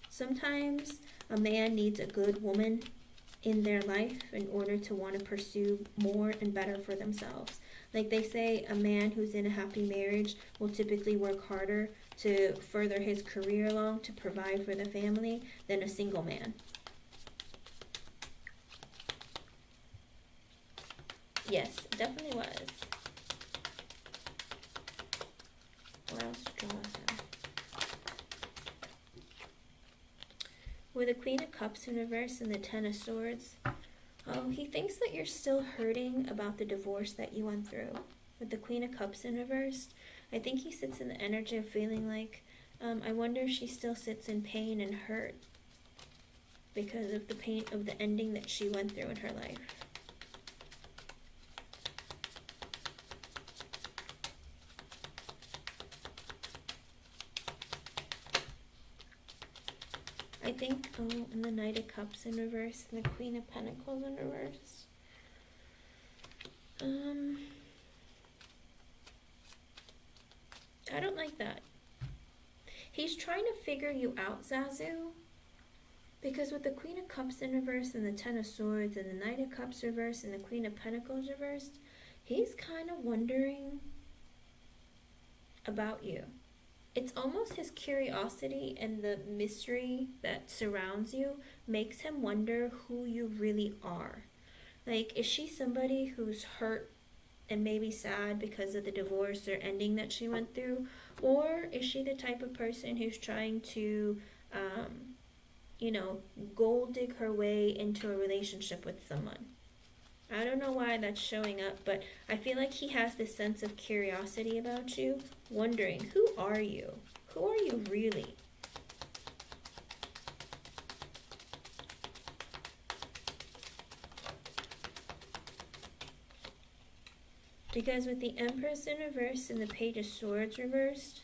Sometimes a man needs a good woman in their life in order to want to pursue more and better for themselves. Like they say, a man who's in a happy marriage will typically work harder to further his career along, to provide for the family, than a single man. Yes, it definitely was. What else draws him? With the Queen of Cups in reverse and the Ten of Swords, he thinks that you're still hurting about the divorce that you went through. With the Queen of Cups in reverse, I think he sits in the energy of feeling like, I wonder if she still sits in pain and hurt because of the pain of the ending that she went through in her life. I think, and the Knight of Cups in reverse and the Queen of Pentacles in reverse. I don't like that. He's trying to figure you out, Zazu. Because with the Queen of Cups in reverse and the Ten of Swords and the Knight of Cups reversed and the Queen of Pentacles reversed, he's kind of wondering about you. It's almost his curiosity and the mystery that surrounds you makes him wonder who you really are. Like, is she somebody who's hurt and maybe sad because of the divorce or ending that she went through? Or is she the type of person who's trying to, gold dig her way into a relationship with someone? I don't know why that's showing up, but I feel like he has this sense of curiosity about you, wondering, who are you? Who are you really? Because with the Empress in reverse and the Page of Swords reversed,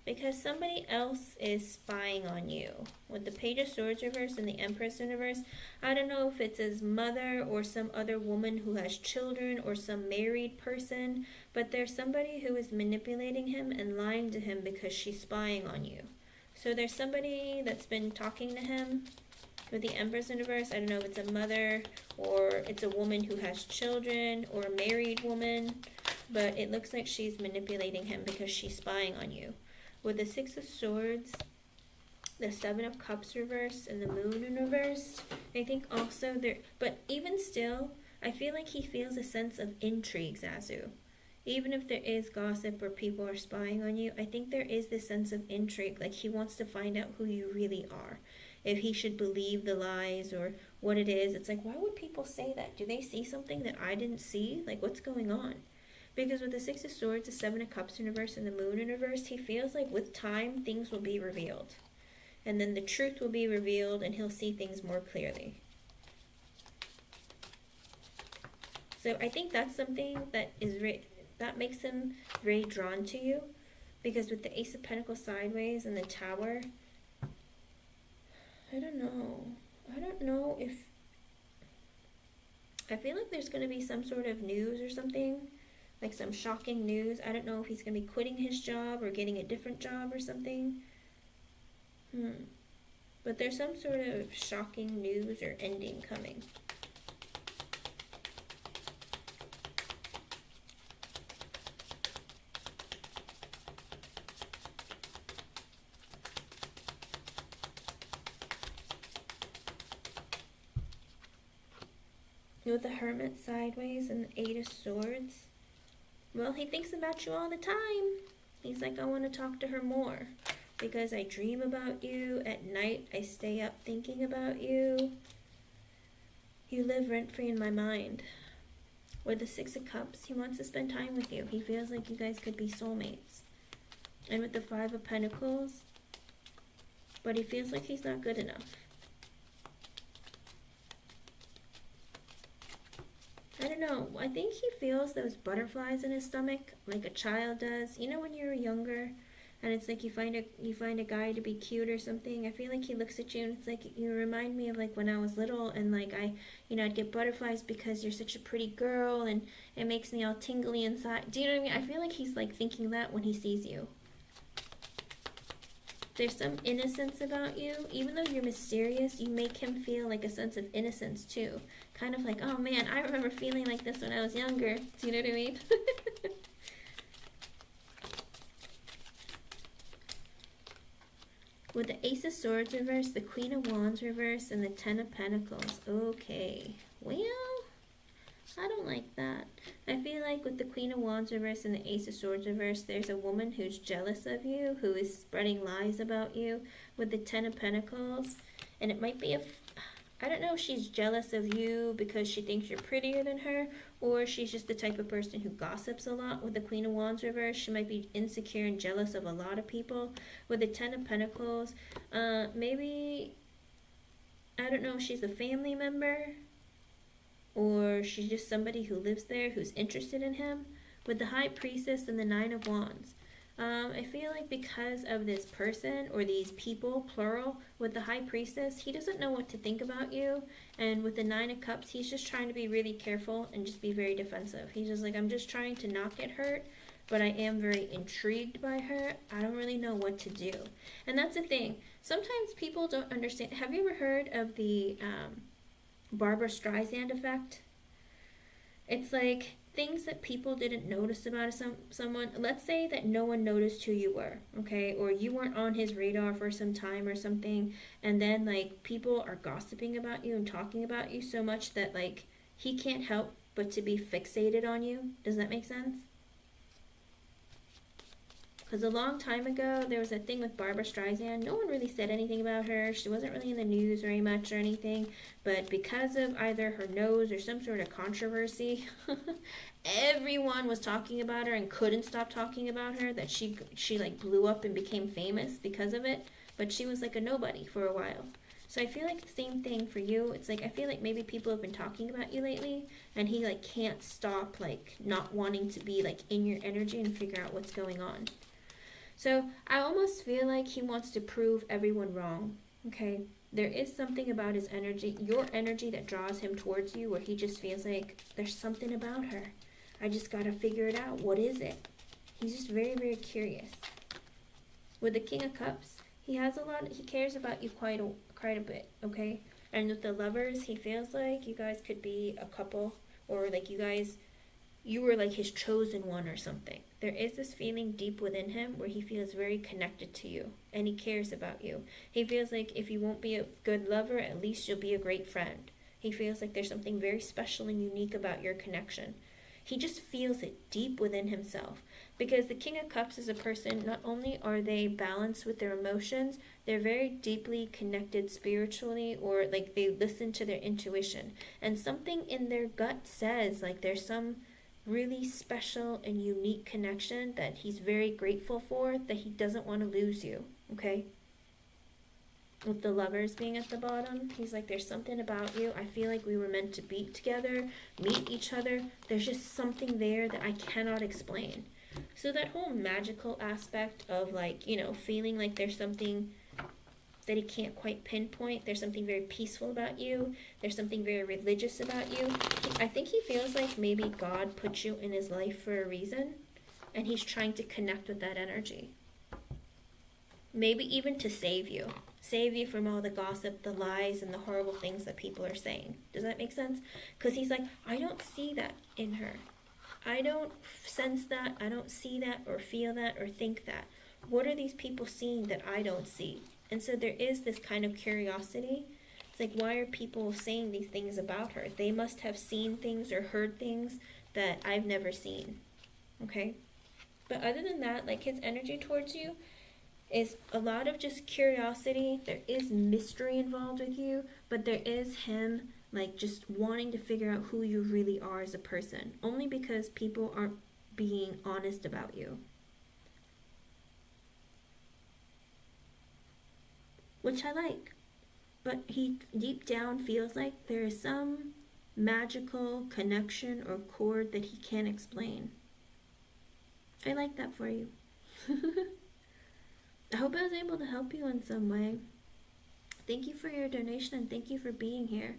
Because somebody else is spying on you. With the Page of Swords reverse and the Empress in reverse, I don't know if it's his mother or some other woman who has children or some married person, but there's somebody who is manipulating him and lying to him because she's spying on you. So there's somebody that's been talking to him with the Empress in reverse. I don't know if it's a mother or it's a woman who has children or a married woman, but it looks like she's manipulating him because she's spying on you. With the Six of Swords, the Seven of Cups reverse, and the Moon in reverse, I think also there, but even still, I feel like he feels a sense of intrigue, Zazu. Even if there is gossip or people are spying on you, I think there is this sense of intrigue, like he wants to find out who you really are. If he should believe the lies or what it is. It's like, why would people say that? Do they see something that I didn't see? Like, what's going on? Because with the Six of Swords, the Seven of Cups in reverse, and the Moon in reverse, he feels like with time, things will be revealed. And then the truth will be revealed, and he'll see things more clearly. So I think that's something that that makes him very drawn to you. Because with the Ace of Pentacles sideways and the Tower, I don't know. I don't know if... I feel like there's going to be some sort of news or something. Like some shocking news. I don't know if he's going to be quitting his job or getting a different job or something. But there's some sort of shocking news or ending coming. With the Hermit sideways and the Eight of Swords. Well, he thinks about you all the time. He's like, I want to talk to her more. Because I dream about you. At night, I stay up thinking about you. You live rent-free in my mind. With the Six of Cups, he wants to spend time with you. He feels like you guys could be soulmates. And with the Five of Pentacles, but he feels like he's not good enough. I don't know. I think he feels those butterflies in his stomach like a child does. You know when you're younger and it's like you find a guy to be cute or something? I feel like he looks at you and it's like you remind me of like when I was little and like I'd get butterflies because you're such a pretty girl and it makes me all tingly inside. Do you know what I mean? I feel like he's like thinking that when he sees you. There's some innocence about you. Even though you're mysterious, you make him feel like a sense of innocence too. Kind of like, oh man, I remember feeling like this when I was younger. Do you know what I mean? With the Ace of Swords reverse, the Queen of Wands reverse, and the Ten of Pentacles. Okay. Well, I don't like that. I feel like with the Queen of Wands reverse and the Ace of Swords reverse, there's a woman who's jealous of you, who is spreading lies about you with the Ten of Pentacles. And it might be I don't know if she's jealous of you because she thinks you're prettier than her, or she's just the type of person who gossips a lot. With the Queen of Wands reverse, she might be insecure and jealous of a lot of people. With the Ten of Pentacles, maybe, I don't know if she's a family member, or she's just somebody who lives there who's interested in him. With the High Priestess and the Nine of Wands, I feel like because of this person or these people, plural, with the High Priestess, he doesn't know what to think about you. And with the Nine of Cups, he's just trying to be really careful and just be very defensive. He's just like, I'm just trying to not get hurt, but I am very intrigued by her. I don't really know what to do. And that's the thing. Sometimes people don't understand. Have you ever heard of the Barbara Streisand effect? It's like things that people didn't notice about someone. Let's say that no one noticed who you were, okay? Or you weren't on his radar for some time or something, and then like people are gossiping about you and talking about you so much that like he can't help but to be fixated on you. Does that make sense? Because a long time ago, there was a thing with Barbara Streisand. No one really said anything about her. She wasn't really in the news very much or anything. But because of either her nose or some sort of controversy, everyone was talking about her and couldn't stop talking about her. That she like blew up and became famous because of it. But she was like a nobody for a while. So I feel like the same thing for you. It's like I feel like maybe people have been talking about you lately. And he like can't stop like not wanting to be like in your energy and figure out what's going on. So I almost feel like he wants to prove everyone wrong. Okay? There is something about his energy, your energy, that draws him towards you, where he just feels like there's something about her. I just gotta figure it out. What is it? He's just very, very curious. With the King of Cups, he cares about you quite a bit, okay? And with the Lovers, he feels like you guys could be a couple, or like you were like his chosen one or something. There is this feeling deep within him where he feels very connected to you and he cares about you. He feels like if you won't be a good lover, at least you'll be a great friend. He feels like there's something very special and unique about your connection. He just feels it deep within himself. Because the King of Cups is a person, not only are they balanced with their emotions, they're very deeply connected spiritually, or like they listen to their intuition. And something in their gut says like there's some really special and unique connection that he's very grateful for, that he doesn't want to lose you, okay? With the Lovers being at the bottom, he's like, there's something about you. I feel like we were meant to be together, meet each other. There's just something there that I cannot explain. So that whole magical aspect of like, feeling like there's something that he can't quite pinpoint. There's something very peaceful about you. There's something very religious about you. I think he feels like maybe God put you in his life for a reason, and he's trying to connect with that energy. Maybe even to save you. Save you from all the gossip, the lies, and the horrible things that people are saying. Does that make sense? Because he's like, I don't see that in her. I don't sense that. I don't see that or feel that or think that. What are these people seeing that I don't see? And so there is this kind of curiosity. It's like, why are people saying these things about her? They must have seen things or heard things that I've never seen. Okay? But other than that, like his energy towards you is a lot of just curiosity. There is mystery involved with you, but there is him like just wanting to figure out who you really are as a person, only because people aren't being honest about you. Which I like. But he deep down feels like there is some magical connection or chord that he can't explain. I like that for you. I hope I was able to help you in some way. Thank you for your donation and thank you for being here.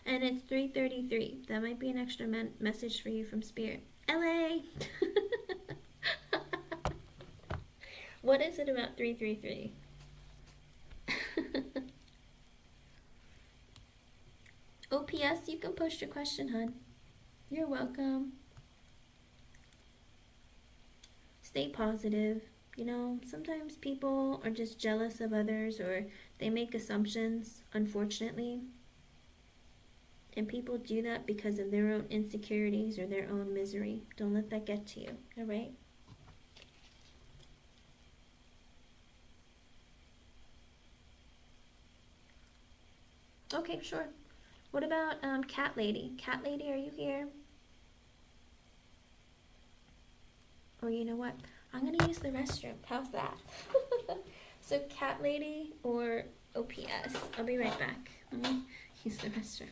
And it's 3:33. That might be an extra message for you from Spirit. LA! What is it about 333? OPS, you can post your question, hun. You're welcome. Stay positive. Sometimes people are just jealous of others or they make assumptions, unfortunately. And people do that because of their own insecurities or their own misery. Don't let that get to you, alright? Okay, sure. What about Cat Lady? Cat Lady, are you here? Or you know what? I'm gonna use the restroom. How's that? So Cat Lady or OPS. I'll be right back. Let me use the restroom.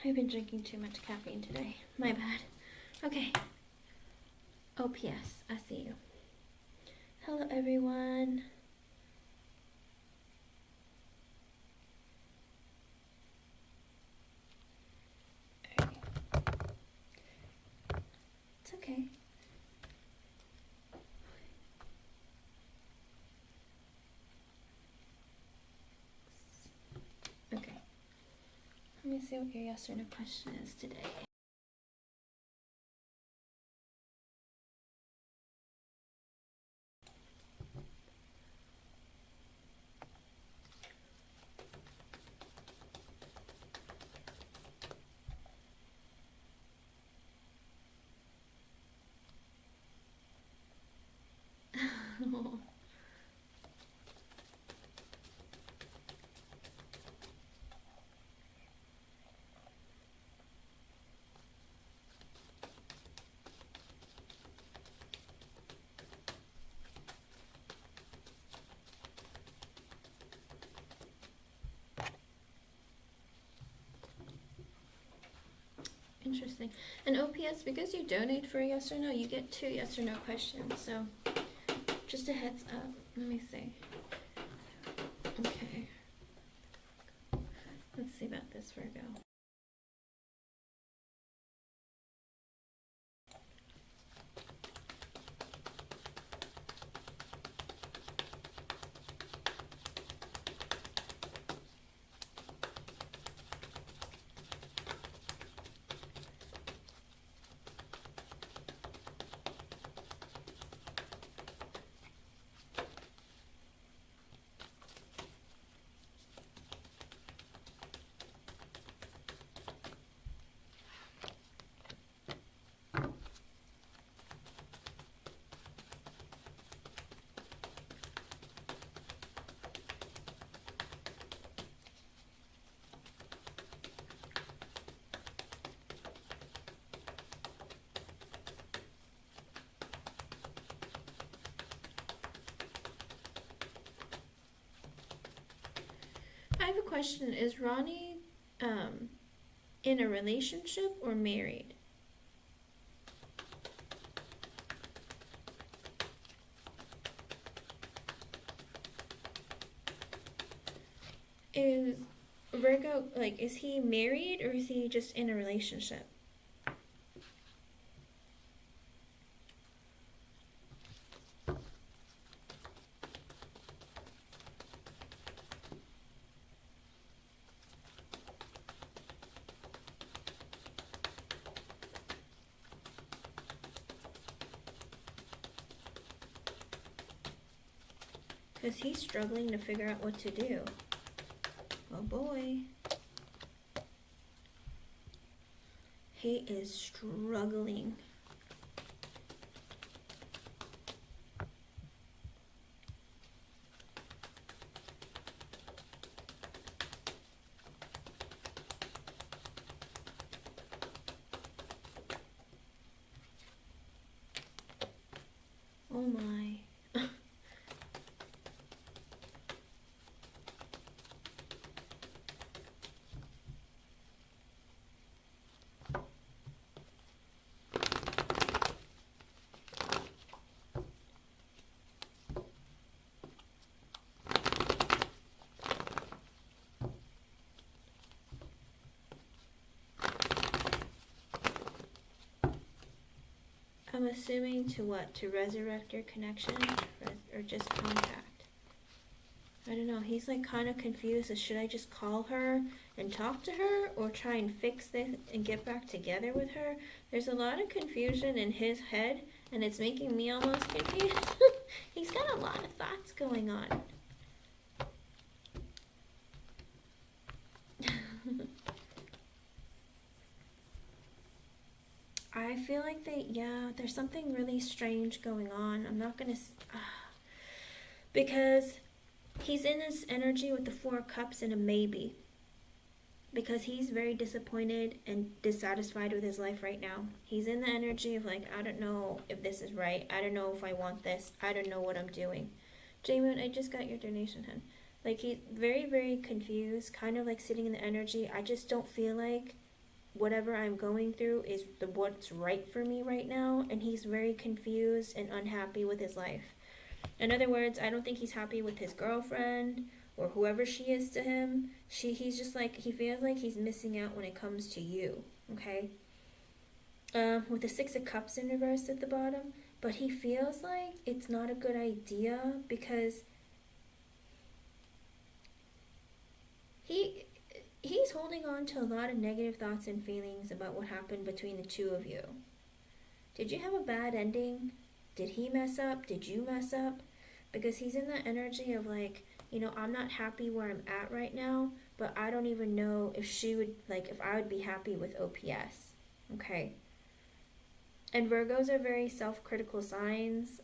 I've been drinking too much caffeine today. My bad. Okay. OPS, I see you. Hello, everyone. It's okay. Okay. Let me see what your yes or no question is today. Interesting. And OPS, because you donate for a yes or no, you get 2 yes or no questions. So, just a heads up. Let me see. Okay. Let's see about this Virgo. I have a question. Is Ronnie in a relationship or married? Is Virgo, like, is he married or is he just in a relationship? Because he's struggling to figure out what to do. Oh boy. He is struggling. Oh my. I'm assuming to what? To resurrect your connection? Or just contact? I don't know. He's like kind of confused. So should I just call her and talk to her? Or try and fix this and get back together with her? There's a lot of confusion in his head. And it's making me almost confused. He's got a lot of thoughts going on. I feel like there's something really strange going on. I'm not gonna, because he's in this energy with the 4 of Cups and a maybe. Because he's very disappointed and dissatisfied with his life right now. He's in the energy of like, I don't know if this is right. I don't know if I want this. I don't know what I'm doing. J-Moon, I just got your donation, hun. Like, he's very, very confused, kind of like sitting in the energy. I just don't feel like whatever I'm going through is what's right for me right now, and he's very confused and unhappy with his life. In other words, I don't think he's happy with his girlfriend or whoever she is to him. He's just like, he feels like he's missing out when it comes to you, okay? With the Six of Cups in reverse at the bottom, but he feels like it's not a good idea because he's holding on to a lot of negative thoughts and feelings about what happened between the two of you. Did you have a bad ending? Did he mess up? Did you mess up? Because he's in the energy of like, you know, I'm not happy where I'm at right now, but I don't even know if she would, like, if I would be happy with OPS. Okay. And Virgos are very self-critical signs.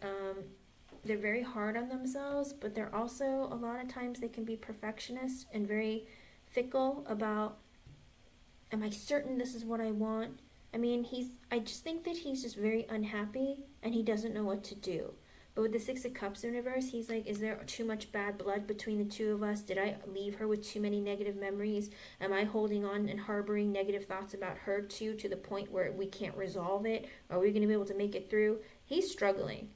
They're very hard on themselves, but they're also, a lot of times they can be perfectionists and very fickle about, am I certain this is what I want? I mean, I just think that he's just very unhappy and he doesn't know what to do. But with the Six of Cups in reverse, he's like, is there too much bad blood between the two of us? Did I leave her with too many negative memories? Am I holding on and harboring negative thoughts about her too, to the point where we can't resolve it? Are we going to be able to make it through? He's struggling.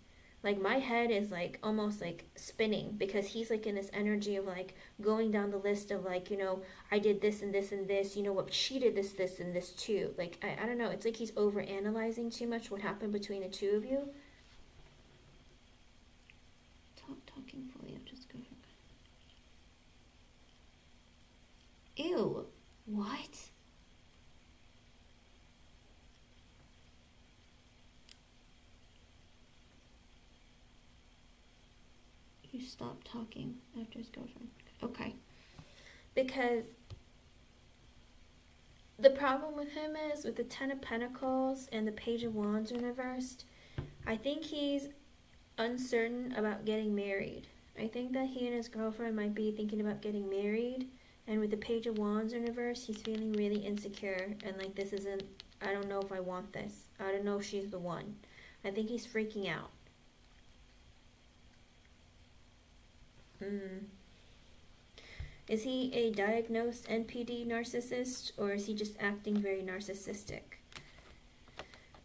Like, my head is like almost like spinning because he's like in this energy of like going down the list of like, you know, I did this and this and this, you know what, she did this, this and this too. Like, I don't know, it's like he's over analyzing too much what happened between the two of you. Talking fully, I'll just go for it. Ew, what? You stopped talking after his girlfriend. Okay. Because the problem with him is, with the Ten of Pentacles and the Page of Wands reversed, I think he's uncertain about getting married. I think that he and his girlfriend might be thinking about getting married, and with the Page of Wands in reverse, he's feeling really insecure and like, this isn't, I don't know if I want this. I don't know if she's the one. I think he's freaking out. Is he a diagnosed NPD narcissist, or is he just acting very narcissistic?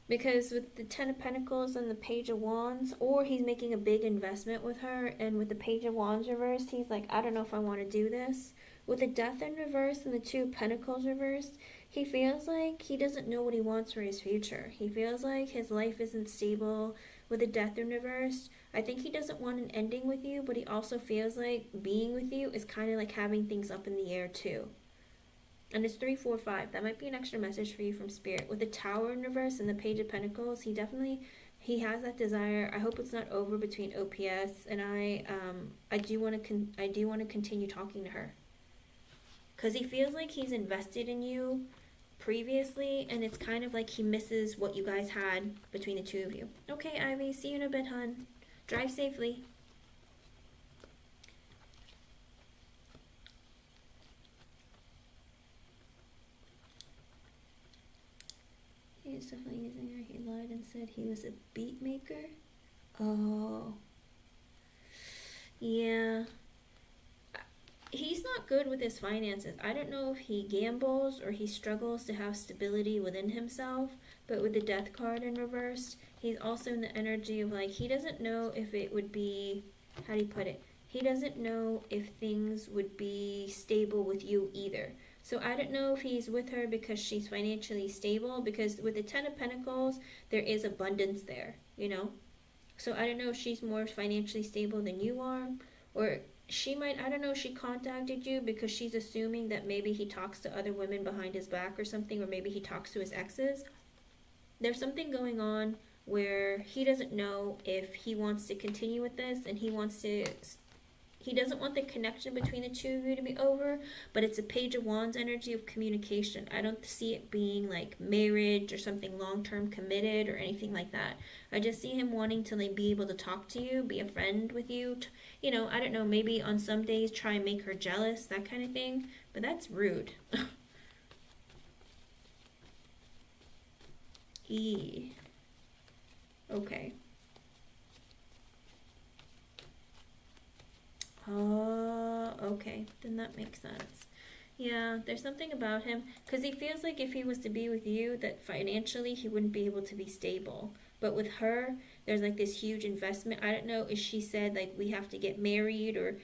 Because with the Ten of Pentacles and the Page of Wands, or he's making a big investment with her, and with the Page of Wands reversed, he's like, I don't know if I want to do this. With the Death in reverse and the Two of Pentacles reversed, he feels like he doesn't know what he wants for his future. He feels like his life isn't stable. With the Death in reverse, I think he doesn't want an ending with you, but he also feels like being with you is kind of like having things up in the air too. And it's 3, 4, 5. That might be an extra message for you from Spirit. With the Tower in reverse and the Page of Pentacles, he has that desire. I hope it's not over between OPS and I do want to continue talking to her, because he feels like he's invested in you previously, and it's kind of like he misses what you guys had between the two of you. Okay, Ivy, see you in a bit, hun. Drive safely. He is definitely using her. He lied and said he was a beat maker. Oh. Yeah. He's not good with his finances. I don't know if he gambles or he struggles to have stability within himself, but with the Death card in reverse, he's also in the energy of like, he doesn't know if it would be, how do you put it? He doesn't know if things would be stable with you either. So I don't know if he's with her because she's financially stable, because with the Ten of Pentacles, there is abundance there, you know? So I don't know if she's more financially stable than you are, or she might, I don't know, she contacted you because she's assuming that maybe he talks to other women behind his back or something, or maybe he talks to his exes. There's something going on where he doesn't know if he wants to continue with this, and he doesn't want the connection between the two of you to be over, but it's a Page of Wands energy of communication. I don't see it being like marriage or something long-term committed or anything like that. I just see him wanting to like be able to talk to you, be a friend with you, you know, I don't know, maybe on some days try and make her jealous, that kind of thing, but that's rude. Okay. Oh, okay, then that makes sense. Yeah, there's something about him because he feels like if he was to be with you, that financially he wouldn't be able to be stable. But with her, there's like this huge investment. I don't know if she said like we have to get married or,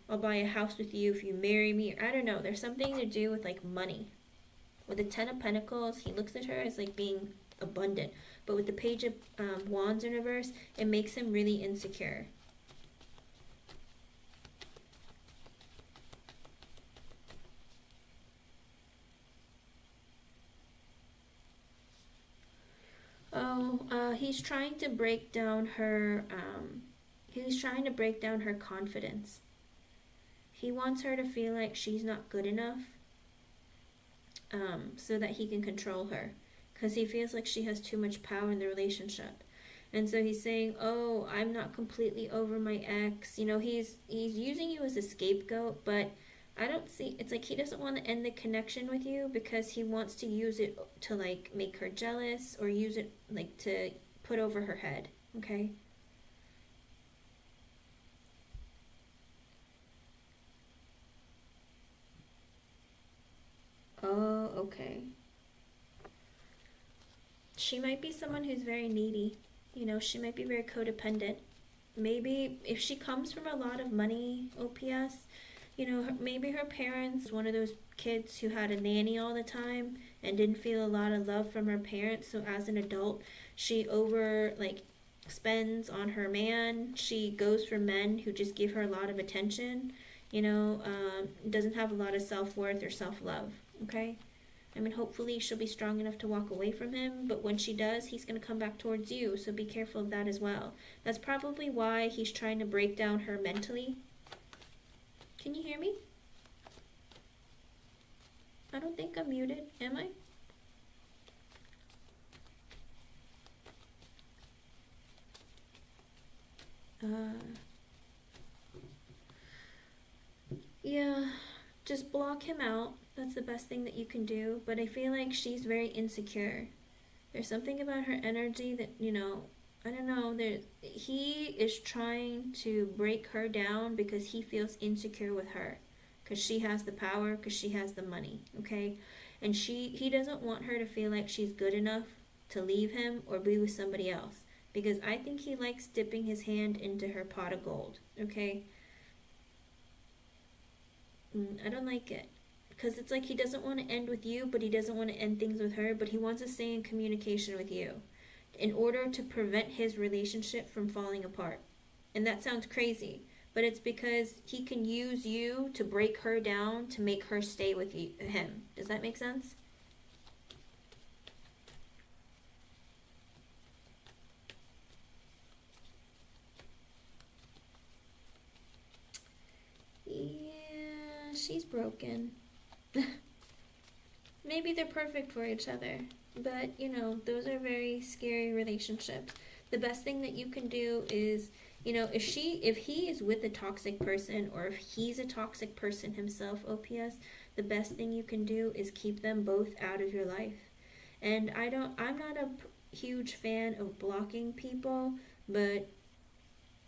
I'll buy a house with you if you marry me. I don't know. There's something to do with like money. With the Ten of Pentacles, he looks at her as like being abundant. But with the Page of Wands in reverse, it makes him really insecure. He's trying to break down her, he's trying to break down her confidence. He wants her to feel like she's not good enough, so that he can control her. Because he feels like she has too much power in the relationship. And so he's saying, oh, I'm not completely over my ex. He's using you as a scapegoat, but I don't see, it's like he doesn't want to end the connection with you because he wants to use it to like make her jealous or use it like to put over her head, okay? Oh, okay. She might be someone who's very needy. She might be very codependent. Maybe if she comes from a lot of money, OPS, maybe her parents, one of those kids who had a nanny all the time and didn't feel a lot of love from her parents. So as an adult, she spends on her man. She goes for men who just give her a lot of attention. Doesn't have a lot of self-worth or self-love. Okay. I mean, hopefully she'll be strong enough to walk away from him, but when she does, he's going to come back towards you, so be careful of that as well. That's probably why he's trying to break down her mentally. Can you hear me? I don't think I'm muted, am I? Yeah, just block him out. That's the best thing that you can do, but I feel like she's very insecure. There's something about her energy that, I don't know, he is trying to break her down because he feels insecure with her. Because she has the power, because she has the money, okay? And he doesn't want her to feel like she's good enough to leave him or be with somebody else. Because I think he likes dipping his hand into her pot of gold, okay? I don't like it. Because it's like he doesn't want to end with you, but he doesn't want to end things with her, but he wants to stay in communication with you in order to prevent his relationship from falling apart. And that sounds crazy, but it's because he can use you to break her down to make her stay with him. Does that make sense? Yeah, she's broken. Maybe they're perfect for each other, but those are very scary relationships. The best thing that you can do is, if he is with a toxic person or if he's a toxic person himself, OPS, the best thing you can do is keep them both out of your life. And I'm not a huge fan of blocking people, but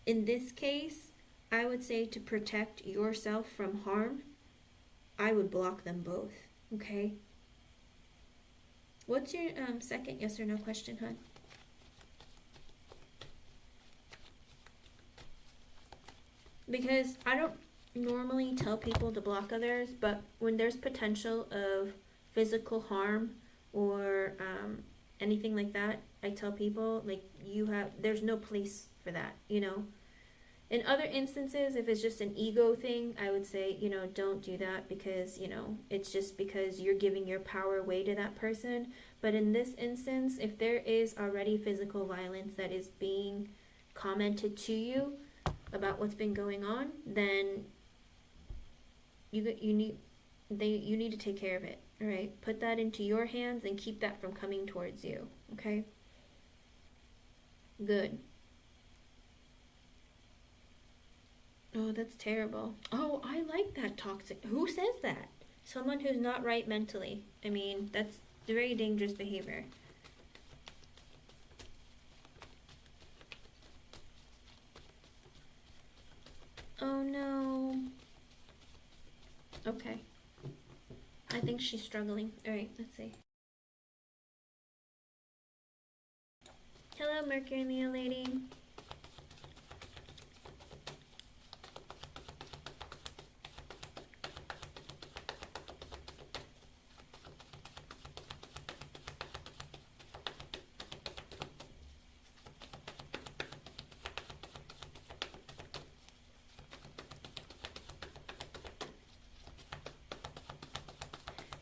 in this case, I would say to protect yourself from harm, I would block them both, okay? What's your second yes or no question, hon? Because I don't normally tell people to block others, but when there's potential of physical harm or anything like that, I tell people like there's no place for that. In other instances, if it's just an ego thing, I would say, don't do that because, it's just because you're giving your power away to that person. But in this instance, if there is already physical violence that is being commented to you about what's been going on, then you need to take care of it. All right, put that into your hands and keep that from coming towards you. Okay. Good. Oh, that's terrible. Oh, I like that toxic. Who says that? Someone who's not right mentally. I mean, that's very dangerous behavior. Oh no. Okay. I think she's struggling. Alright, let's see. Hello, Mercury Leo lady.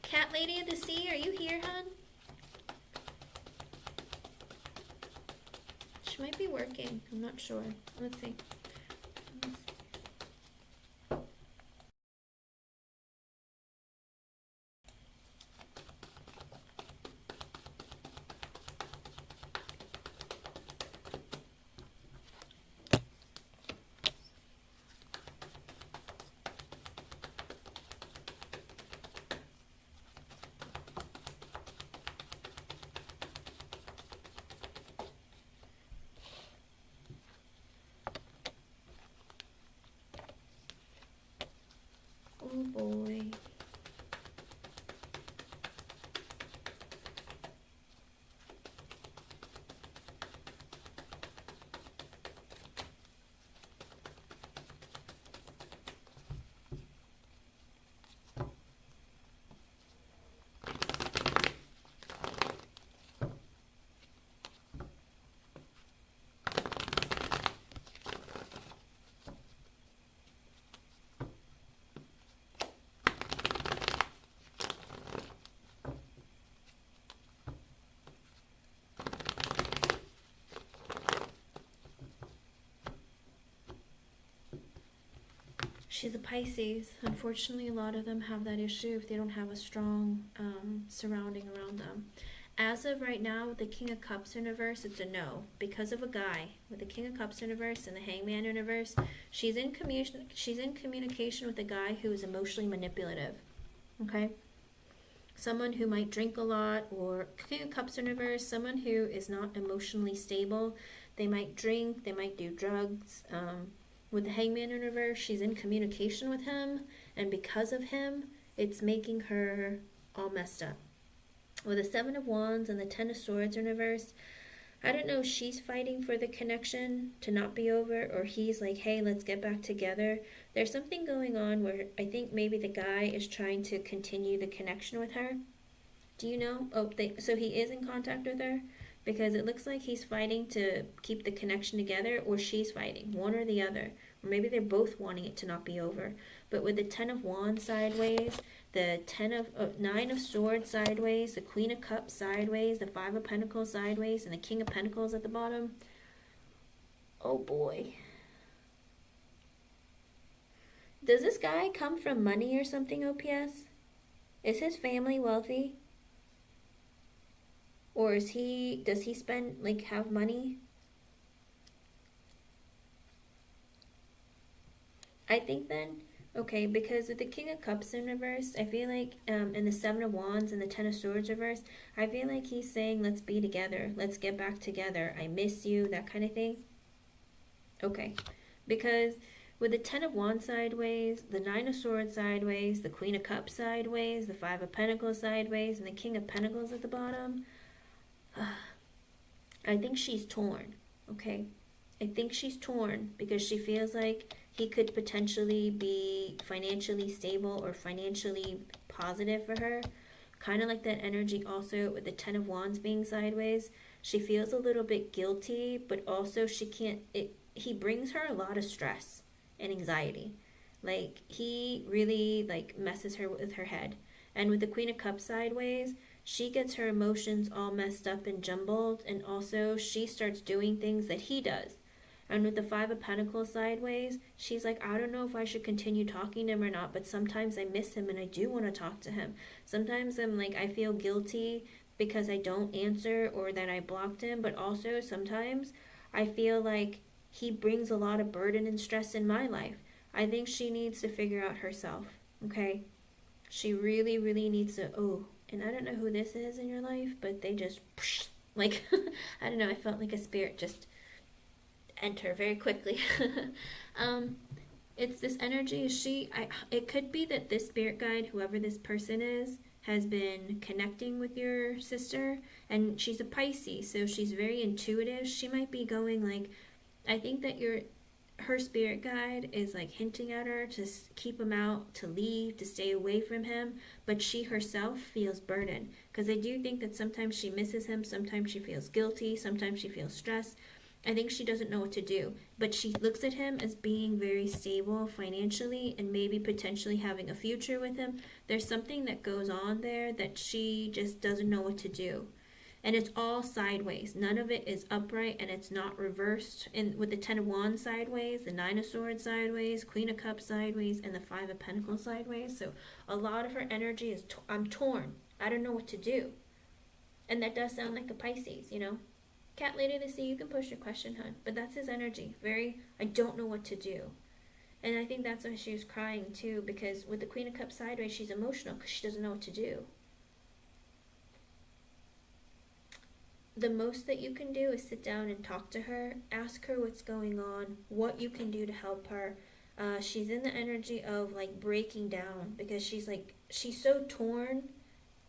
Cat lady of the sea, are you here, hon? She might be working. I'm not sure. Let's see. Oh boy. She's a Pisces. Unfortunately, a lot of them have that issue if they don't have a strong surrounding around them. As of right now, with the King of Cups universe, it's a no. Because of a guy. With the King of Cups universe and the Hangman universe, she's in communication with a guy who is emotionally manipulative. Okay? Someone who might drink a lot, or King of Cups universe, someone who is not emotionally stable. They might drink, they might do drugs. With the Hangman universe, she's in communication with him, and because of him, it's making her all messed up. With the Seven of Wands and the Ten of Swords universe, I don't know if she's fighting for the connection to not be over, or he's like, hey, let's get back together. There's something going on where I think maybe the guy is trying to continue the connection with her. Do you know? Oh, so he is in contact with her? Because it looks like he's fighting to keep the connection together, or she's fighting, one or the other. Or maybe they're both wanting it to not be over. But with the Ten of Wands sideways, the Nine of Swords sideways, the Queen of Cups sideways, the Five of Pentacles sideways, and the King of Pentacles at the bottom. Oh boy. Does this guy come from money or something, OPS? Is his family wealthy? Or does he spend, like, have money? I think then, okay, because with the King of Cups in reverse, I feel like, and the Seven of Wands and the Ten of Swords reverse, I feel like he's saying, let's be together, let's get back together, I miss you, that kind of thing. Okay, because with the Ten of Wands sideways, the Nine of Swords sideways, the Queen of Cups sideways, the Five of Pentacles sideways, and the King of Pentacles at the bottom, I think she's torn, okay? I think she's torn because she feels like he could potentially be financially stable or financially positive for her. Kind of like that energy also with the Ten of Wands being sideways. She feels a little bit guilty, but also she can't, he brings her a lot of stress and anxiety. Like, he really, like, messes her with her head. And with the Queen of Cups sideways, she gets her emotions all messed up and jumbled, and also she starts doing things that he does. And with the Five of Pentacles sideways, she's like, I don't know if I should continue talking to him or not, but sometimes I miss him and I do want to talk to him. Sometimes I'm like, I feel guilty because I don't answer or that I blocked him, but also sometimes I feel like he brings a lot of burden and stress in my life. I think she needs to figure out herself, okay? She really, really needs to, and I don't know who this is in your life, but they just, like, I don't know, I felt like a spirit just enter very quickly. it's this energy. It could be that this spirit guide, whoever this person is, has been connecting with your sister, and she's a Pisces, so she's very intuitive. She might be going like, I think that her spirit guide is like hinting at her to keep him out, to leave, to stay away from him, but she herself feels burdened, because I do think that sometimes she misses him, sometimes she feels guilty, sometimes she feels stressed. I think she doesn't know what to do, but she looks at him as being very stable financially and maybe potentially having a future with him. There's something that goes on there that she just doesn't know what to do. And it's all sideways. None of it is upright, and it's not reversed. And with the Ten of Wands sideways, the Nine of Swords sideways, Queen of Cups sideways, and the Five of Pentacles sideways. So a lot of her energy is, I'm torn. I don't know what to do. And that does sound like a Pisces, you know. Cat Lady of the Sea, you can push your question, hun. But that's his energy. Very, I don't know what to do. And I think that's why she was crying too, because with the Queen of Cups sideways, she's emotional because she doesn't know what to do. The most that you can do is sit down and talk to her, ask her what's going on, what you can do to help her. She's in the energy of like breaking down, because she's so torn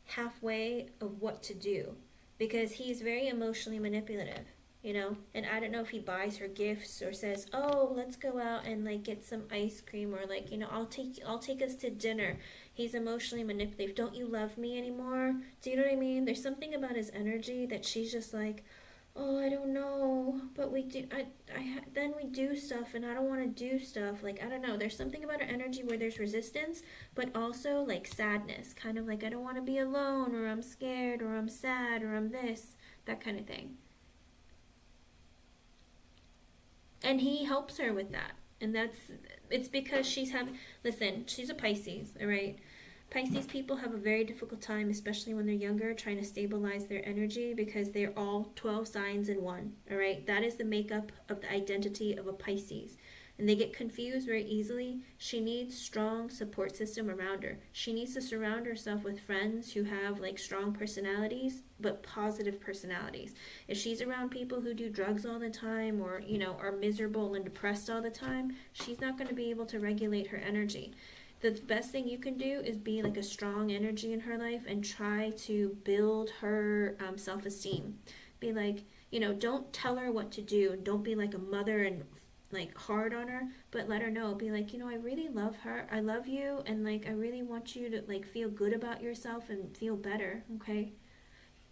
halfway of what to do, because he's very emotionally manipulative, you know. And I don't know if he buys her gifts or says, oh, let's go out and like get some ice cream, or like, you know, I'll take us to dinner. He's emotionally manipulative. Don't you love me anymore? Do you know what I mean? There's something about his energy that she's just like, oh, I don't know, but we do. Then we do stuff, and I don't want to do stuff. Like, I don't know. There's something about her energy where there's resistance, but also like sadness, kind of like I don't want to be alone, or I'm scared, or I'm sad, or I'm this, that kind of thing. And he helps her with that. And it's because she's a Pisces, all right? Pisces people have a very difficult time, especially when they're younger, trying to stabilize their energy, because they're all 12 signs in one, all right? That is the makeup of the identity of a Pisces. And they get confused very easily. She needs strong support system around her. She needs to surround herself with friends who have like strong personalities, but positive personalities. If she's around people who do drugs all the time, or, you know, are miserable and depressed all the time, she's not going to be able to regulate her energy. The best thing you can do is be like a strong energy in her life and try to build her self-esteem. Be like, you know, don't tell her what to do. Don't be like a mother and like hard on her, but let her know. Be like, you know, I really love her. I love you, and like I really want you to like feel good about yourself and feel better, okay?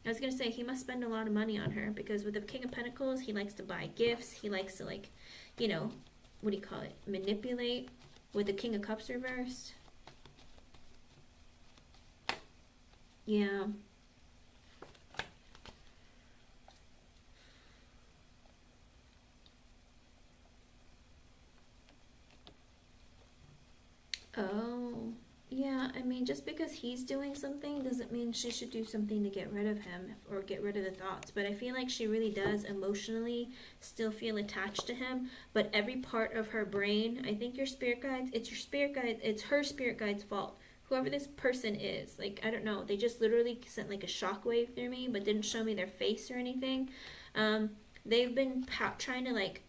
I was going to say, he must spend a lot of money on her, because with the King of Pentacles, he likes to buy gifts. He likes to like, you know, what do you call it? Manipulate. With the King of Cups reversed. Yeah. Oh. Yeah, I mean, just because he's doing something doesn't mean she should do something to get rid of him or get rid of the thoughts. But I feel like she really does emotionally still feel attached to him. But every part of her brain, I think your spirit guides, it's her spirit guide's fault. Whoever this person is, like, I don't know, they just literally sent like a shockwave through me, but didn't show me their face or anything. They've been trying to like,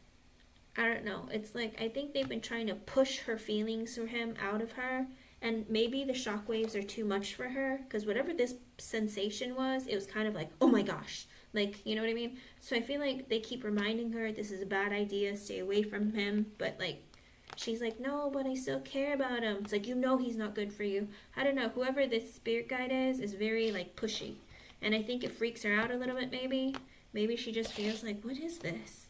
I don't know, it's like, I think they've been trying to push her feelings for him out of her. And maybe the shockwaves are too much for her, because whatever this sensation was, it was kind of like, oh my gosh. Like, you know what I mean? So I feel like they keep reminding her this is a bad idea, stay away from him. But like, she's like, no, but I still care about him. It's like, you know he's not good for you. I don't know. Whoever this spirit guide is very like pushy. And I think it freaks her out a little bit maybe. Maybe she just feels like, what is this?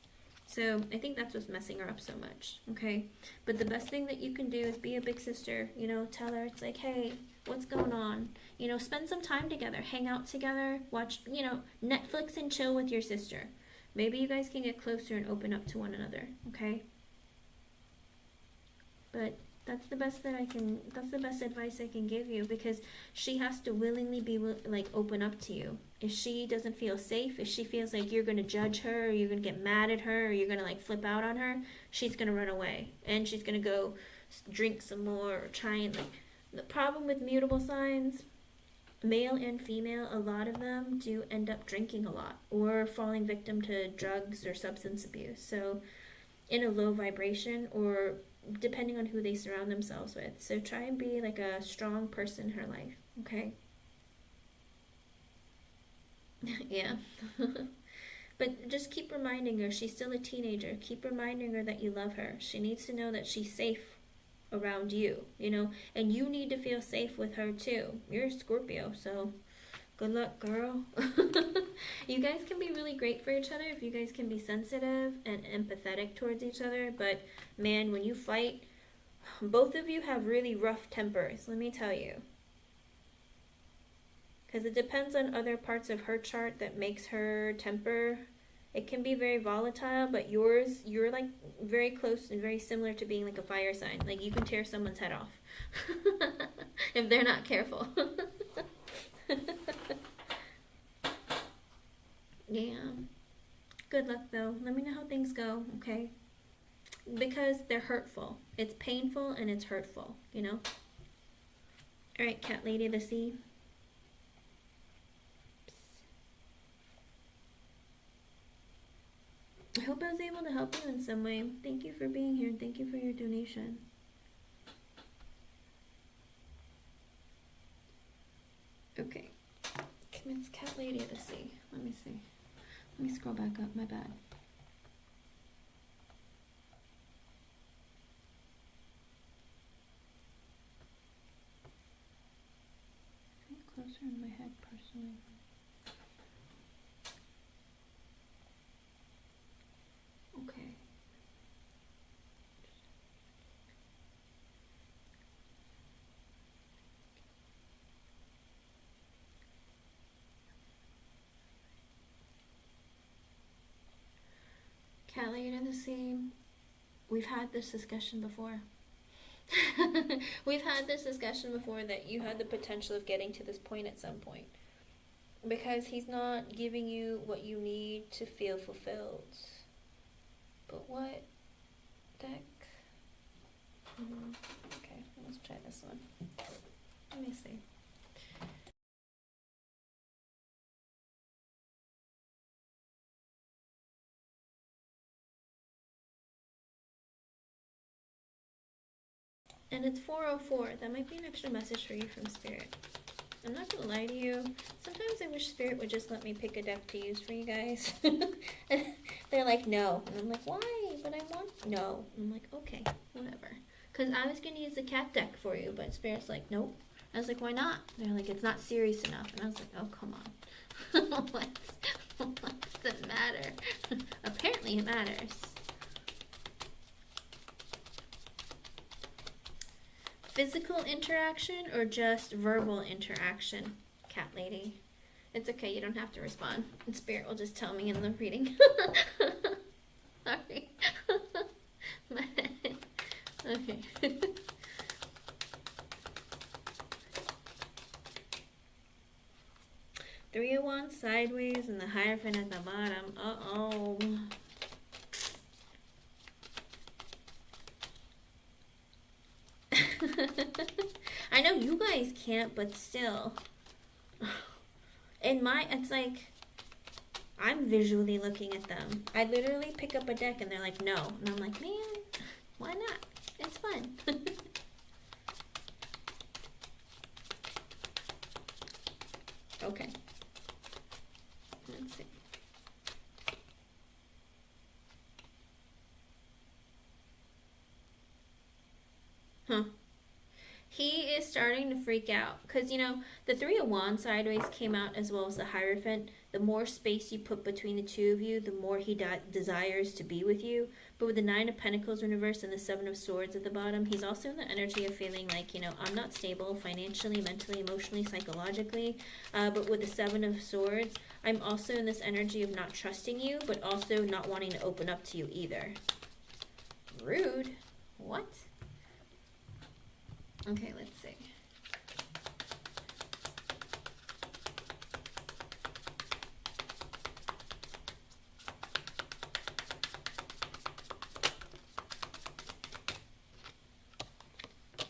So I think that's what's messing her up so much, okay? But the best thing that you can do is be a big sister, you know, tell her, it's like, hey, what's going on? You know, spend some time together, hang out together, watch, you know, Netflix and chill with your sister. Maybe you guys can get closer and open up to one another, okay? But that's the best advice I can give you, because she has to willingly be like open up to you. If she doesn't feel safe, if she feels like you're going to judge her, or you're going to get mad at her, or you're going to like flip out on her, she's going to run away, and she's going to go drink some more, or try and like, the problem with mutable signs, male and female, a lot of them do end up drinking a lot or falling victim to drugs or substance abuse. So in a low vibration, or depending on who they surround themselves with. So try and be like a strong person in her life, okay? Yeah. But just keep reminding her she's still a teenager. Keep reminding her that you love her. She needs to know that she's safe around you, you know, and you need to feel safe with her too. You're a Scorpio, so good luck, girl. You guys can be really great for each other if you guys can be sensitive and empathetic towards each other, but man, when you fight, both of you have really rough tempers, let me tell you. Because it depends on other parts of her chart that makes her temper. It can be very volatile, but yours, you're like very close and very similar to being like a fire sign. Like you can tear someone's head off if they're not careful. Yeah. Good luck though. Let me know how things go, okay? Because they're hurtful. It's painful and it's hurtful, you know? Alright, cat lady of the sea. I hope I was able to help you in some way. Thank you for being here. Thank you for your donation. Okay. It's cat lady of the sea. Let me see. Let me scroll back up. My bad. Closer in my head personally. Okay. Cat lady of the sea. We've had this discussion before. We've had this discussion before that you had the potential of getting to this point at some point. Because he's not giving you what you need to feel fulfilled. But what the heck? Okay, let's try this one. Let me see. And it's 404. That might be an extra message for you from Spirit. I'm not gonna lie to you. Sometimes I wish Spirit would just let me pick a deck to use for you guys. And they're like, no. And I'm like, why? But I want... No. I'm like, okay, whatever. Because I was gonna use the cat deck for you, but Spirit's like, nope. I was like, why not? They're like, it's not serious enough. And I was like, oh, come on. What does it matter? Apparently it matters. Physical interaction or just verbal interaction, cat lady? It's okay, you don't have to respond. And Spirit will just tell me in the reading. Sorry. Okay. 3 of Wands sideways and the Hierophant at the bottom. Uh-oh. I know you guys can't, but still. It's like, I'm visually looking at them. I literally pick up a deck and they're like, no. And I'm like, man, why not? It's fun. Okay. Let's see. Huh. He is starting to freak out because, you know, the 3 of Wands sideways came out as well as the Hierophant. The more space you put between the two of you, the more he desires to be with you. But with the 9 of Pentacles in reverse and the 7 of Swords at the bottom, he's also in the energy of feeling like, you know, I'm not stable financially, mentally, emotionally, psychologically. But with the 7 of Swords, I'm also in this energy of not trusting you, but also not wanting to open up to you either. Rude. What? Okay, let's see.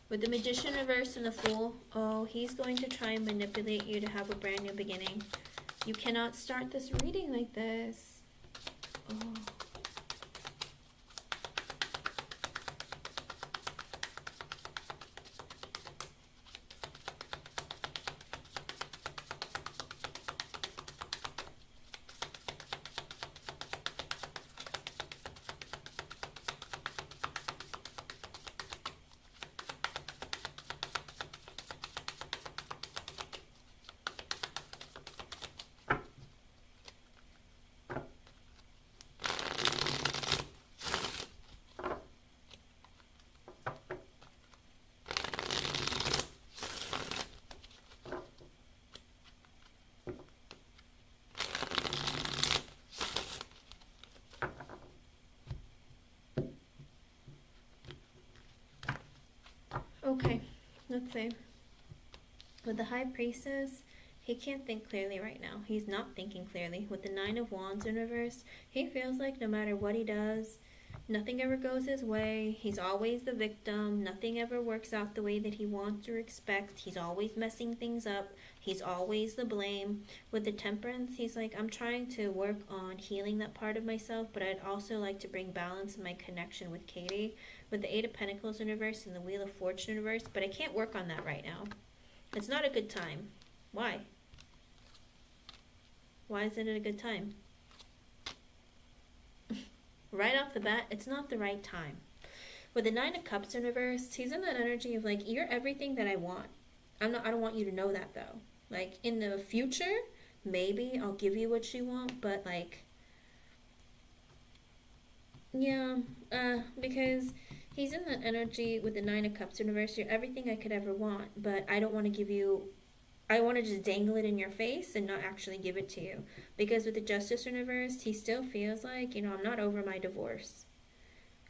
With the Magician reverse and the Fool, oh, he's going to try and manipulate you to have a brand new beginning. You cannot start this reading like this. Oh. let's see. With the High Priestess, he can't think clearly right now. He's not thinking clearly. With the Nine of Wands in reverse, he feels like no matter what he does, nothing ever goes his way. He's always the victim. Nothing ever works out the way that he wants or expects. He's always messing things up. He's always the blame. With the Temperance, he's like, I'm trying to work on healing that part of myself, but I'd also like to bring balance in my connection with Katie. With the Eight of Pentacles in reverse and the Wheel of Fortune in reverse, but I can't work on that right now. It's not a good time. Why? Why isn't it a good time? Right off the bat, it's not the right time. With the Nine of Cups in reverse, he's in that energy of like, you're everything that I want. I don't want you to know that though. Like in the future, maybe I'll give you what you want, but like, yeah, because he's in that energy with the Nine of Cups in reverse. You're everything I could ever want, but I don't want to give you, I want to just dangle it in your face and not actually give it to you. Because with the Justice in reverse, he still feels like, I'm not over my divorce.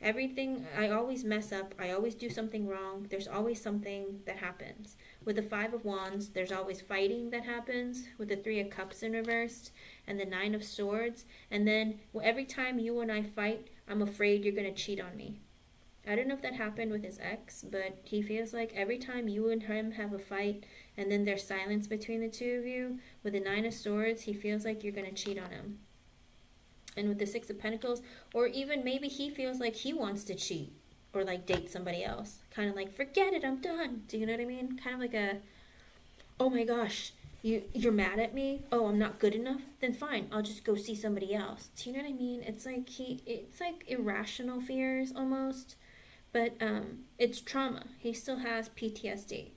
Everything, I always mess up. I always do something wrong. There's always something that happens. With the Five of Wands, there's always fighting that happens. With the Three of Cups in reverse and the Nine of Swords. And then every time you and I fight, I'm afraid you're going to cheat on me. I don't know if that happened with his ex, but he feels like every time you and him have a fight and then there's silence between the two of you, with the Nine of Swords, he feels like you're going to cheat on him. And with the Six of Pentacles, or even maybe he feels like he wants to cheat or like date somebody else. Kind of like, forget it, I'm done. Do you know what I mean? Kind of like a, oh my gosh, you're mad at me? Oh, I'm not good enough? Then fine, I'll just go see somebody else. Do you know what I mean? It's like irrational fears almost. But it's trauma. He still has PTSD.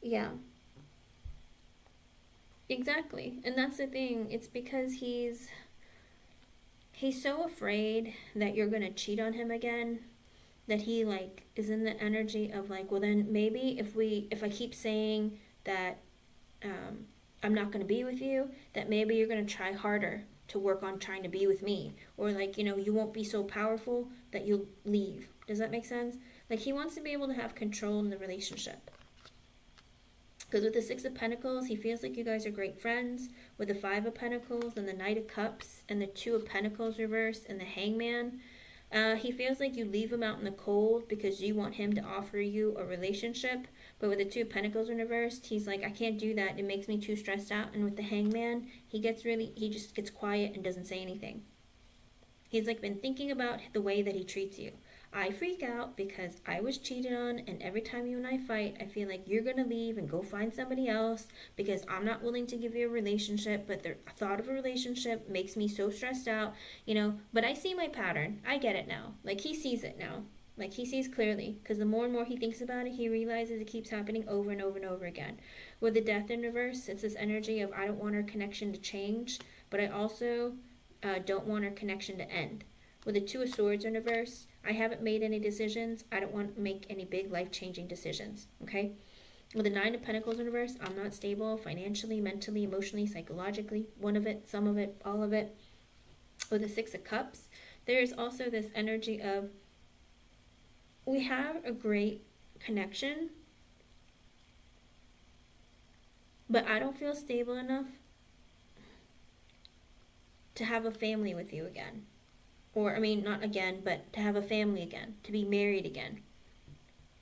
Yeah. Exactly. And that's the thing. It's because he's so afraid that you're going to cheat on him again that he like is in the energy of like, well then maybe if I keep saying that I'm not going to be with you, that maybe you're going to try harder to work on trying to be with me, or like, you won't be so powerful that you'll leave. Does that make sense? Like he wants to be able to have control in the relationship. Because with the Six of Pentacles, he feels like you guys are great friends. With the Five of Pentacles and the Knight of Cups and the Two of Pentacles reversed and the Hangman, he feels like you leave him out in the cold because you want him to offer you a relationship. But with the Two of Pentacles in reversed, he's like, I can't do that. It makes me too stressed out. And with the Hangman, he just gets quiet and doesn't say anything. He's like been thinking about the way that he treats you. I freak out because I was cheated on, and every time you and I fight, I feel like you're going to leave and go find somebody else because I'm not willing to give you a relationship, but the thought of a relationship makes me so stressed out, but I see my pattern. I get it now. Like, he sees it now. Like, he sees clearly, because the more and more he thinks about it, he realizes it keeps happening over and over and over again. With the Death in reverse, it's this energy of I don't want our connection to change, but I also don't want our connection to end. With the Two of Swords in reverse, I haven't made any decisions. I don't want to make any big life-changing decisions, okay? With the Nine of Pentacles in reverse, I'm not stable financially, mentally, emotionally, psychologically. One of it, some of it, all of it. With the Six of Cups, there is also this energy of we have a great connection, but I don't feel stable enough to have a family with you again. Or, not again, but to have a family again, to be married again.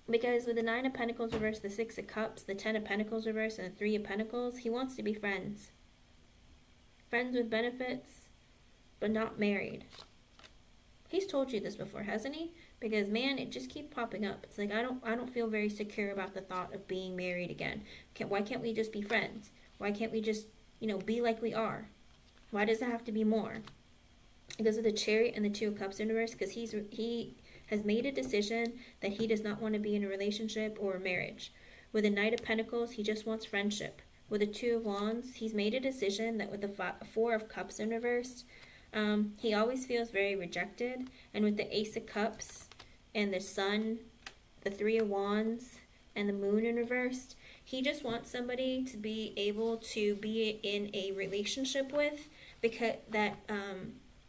Because with the Nine of Pentacles reverse, the Six of Cups, the Ten of Pentacles reverse, and the Three of Pentacles, he wants to be friends. Friends with benefits, but not married. He's told you this before, hasn't he? Because, man, it just keeps popping up. It's like, I don't feel very secure about the thought of being married again. Why can't we just be friends? Why can't we just, be like we are? Why does it have to be more? Because of the Chariot and the Two of Cups in reverse, because he has made a decision that he does not want to be in a relationship or a marriage. With the Knight of Pentacles, he just wants friendship. With the Two of Wands, he's made a decision that with the Four of Cups in reverse, he always feels very rejected. And with the Ace of Cups and the Sun, the Three of Wands, and the Moon in reverse, he just wants somebody to be able to be in a relationship with, because that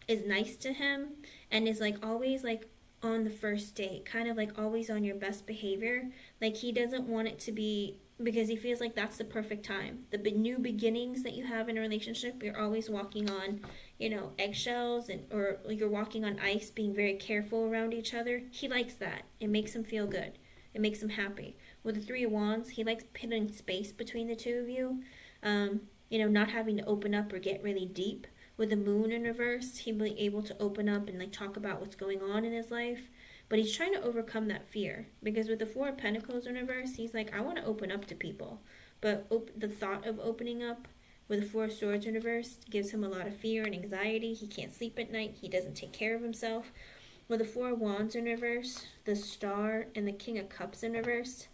is nice to him and is like always like on the first date, kind of like always on your best behavior. Like he doesn't want it to be, because he feels like that's the perfect time. The new beginnings that you have in a relationship, you're always walking on, eggshells, and or you're walking on ice, being very careful around each other. He likes that. It makes him feel good. It makes him happy. With the Three of Wands, he likes putting space between the two of you. Not having to open up or get really deep. With the Moon in reverse, he'll be able to open up and like talk about what's going on in his life. But he's trying to overcome that fear, because with the Four of Pentacles in reverse, he's like, I want to open up to people. But the thought of opening up with the Four of Swords in reverse gives him a lot of fear and anxiety. He can't sleep at night. He doesn't take care of himself. With the Four of Wands in reverse, the Star, and the King of Cups in reverse,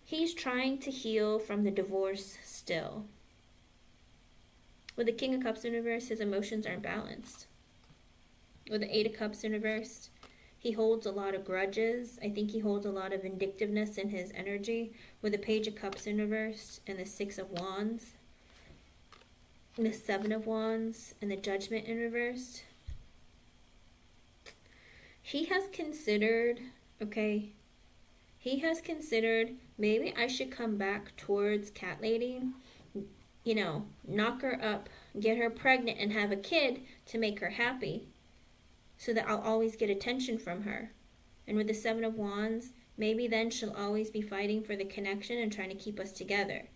he's trying to heal from the divorce still. With the King of Cups in reverse, his emotions aren't balanced. With the Eight of Cups in reverse, he holds a lot of grudges. I think he holds a lot of vindictiveness in his energy. With the Page of Cups in reverse and the Six of Wands, and the Seven of Wands, and the Judgment in reverse, he has considered, maybe I should come back towards Cat Lady, knock her up, get her pregnant, and have a kid to make her happy, so that I'll always get attention from her. And with the Seven of Wands, maybe then she'll always be fighting for the connection and trying to keep us together.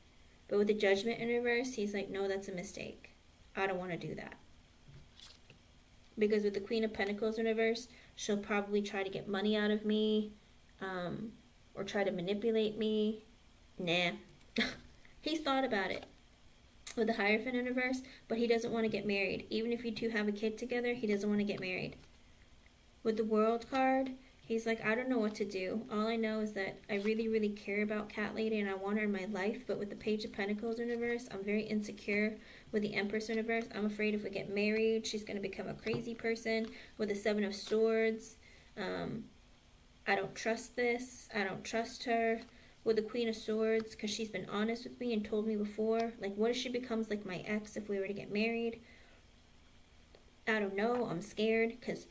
But with the Judgment in reverse, he's like, no, that's a mistake. I don't want to do that. Because with the Queen of Pentacles in reverse, she'll probably try to get money out of me, or try to manipulate me. Nah. He's thought about it. With the Hierophant in reverse, but he doesn't want to get married. Even if you two have a kid together, he doesn't want to get married. With the World card, he's like, I don't know what to do. All I know is that I really, really care about Cat Lady and I want her in my life. But with the Page of Pentacles in reverse, I'm very insecure. With the Empress in reverse, I'm afraid if we get married, she's going to become a crazy person. With the Seven of Swords, I don't trust this. I don't trust her. With the Queen of Swords, because she's been honest with me and told me before, like, what if she becomes like my ex if we were to get married? I don't know. I'm scared, because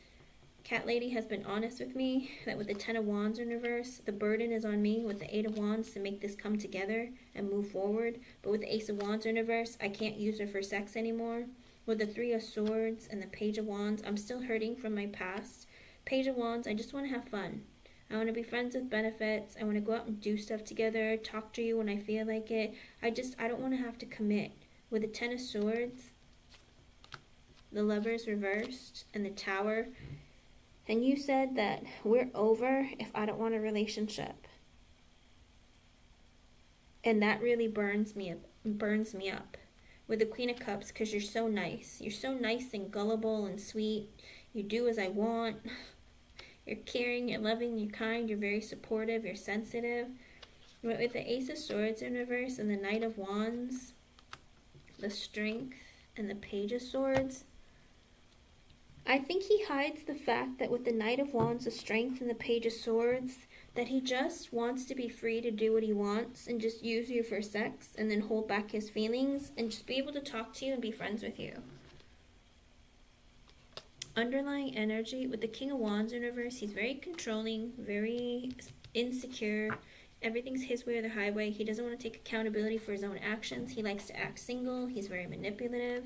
Cat Lady has been honest with me that with the Ten of Wands in reverse, the burden is on me with the Eight of Wands to make this come together and move forward. But with the Ace of Wands in reverse, I can't use her for sex anymore. With the Three of Swords and the Page of Wands, I'm still hurting from my past. Page of Wands, I just want to have fun. I want to be friends with benefits. I want to go out and do stuff together, talk to you when I feel like it. I don't want to have to commit. With the Ten of Swords, the Lovers reversed, and the Tower. And you said that we're over if I don't want a relationship. And that really burns me up. With the Queen of Cups, because you're so nice. You're so nice and gullible and sweet. You do as I want. You're caring, you're loving, you're kind, you're very supportive, you're sensitive. But with the Ace of Swords in reverse and the Knight of Wands, the Strength, and the Page of Swords, I think he hides the fact that with the Knight of Wands, the Strength, and the Page of Swords, that he just wants to be free to do what he wants and just use you for sex and then hold back his feelings and just be able to talk to you and be friends with you. Underlying energy with the King of Wands in reverse, he's very controlling, very insecure. Everything's his way or the highway. He doesn't want to take accountability for his own actions. He likes to act single. He's very manipulative.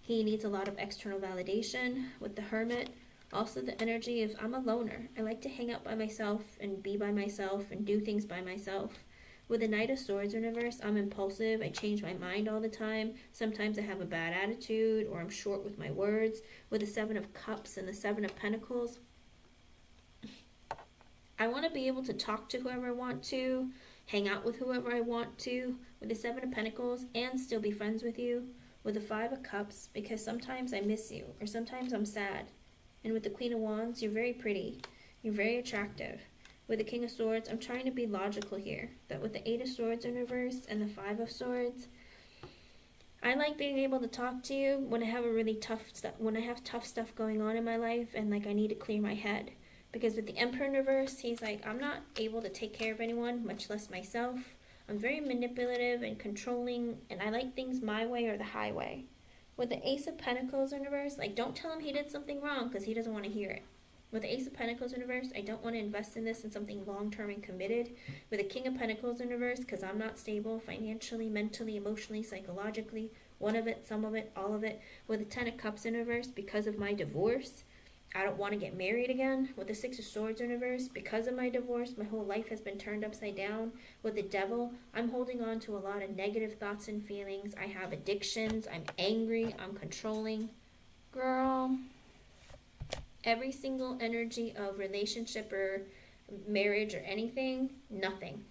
He needs a lot of external validation. With the Hermit, also the energy of I'm a loner. I like to hang out by myself and be by myself and do things by myself. With the Knight of Swords in reverse, I'm impulsive. I change my mind all the time. Sometimes I have a bad attitude or I'm short with my words. With the Seven of Cups and the Seven of Pentacles, I want to be able to talk to whoever I want to, hang out with whoever I want to, with the Seven of Pentacles, and still be friends with you. With the Five of Cups, because sometimes I miss you or sometimes I'm sad. And with the Queen of Wands, you're very pretty. You're very attractive. With the King of Swords, I'm trying to be logical here. That with the Eight of Swords in reverse and the Five of Swords, I like being able to talk to you when I have tough stuff going on in my life and like I need to clear my head. Because with the Emperor in reverse, he's like, I'm not able to take care of anyone, much less myself. I'm very manipulative and controlling, and I like things my way or the highway. With the Ace of Pentacles in reverse, like, don't tell him he did something wrong because he doesn't want to hear it. With the Ace of Pentacles in reverse, I don't want to invest in this in something long-term and committed. With the King of Pentacles in reverse, because I'm not stable financially, mentally, emotionally, psychologically. One of it, some of it, all of it. With the Ten of Cups in reverse, because of my divorce, I don't want to get married again. With the Six of Swords in reverse, because of my divorce, my whole life has been turned upside down. With the Devil, I'm holding on to a lot of negative thoughts and feelings. I have addictions. I'm angry. I'm controlling. Girl, every single energy of relationship or marriage or anything, nothing.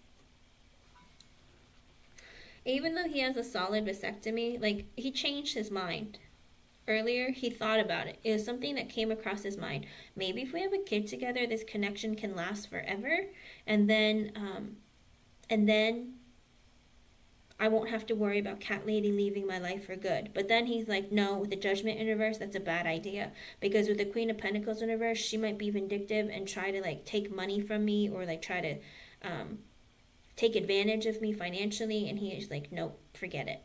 Even though he has a solid vasectomy, like, he changed his mind. Earlier, he thought about it. It was something that came across his mind. Maybe if we have a kid together, this connection can last forever, and then I won't have to worry about Cat Lady leaving my life for good. But then he's like, no, with the Judgment in reverse, that's a bad idea. Because with the Queen of Pentacles in reverse, she might be vindictive and try to, like, take money from me, or, like, try to take advantage of me financially. And he's like, nope, forget it.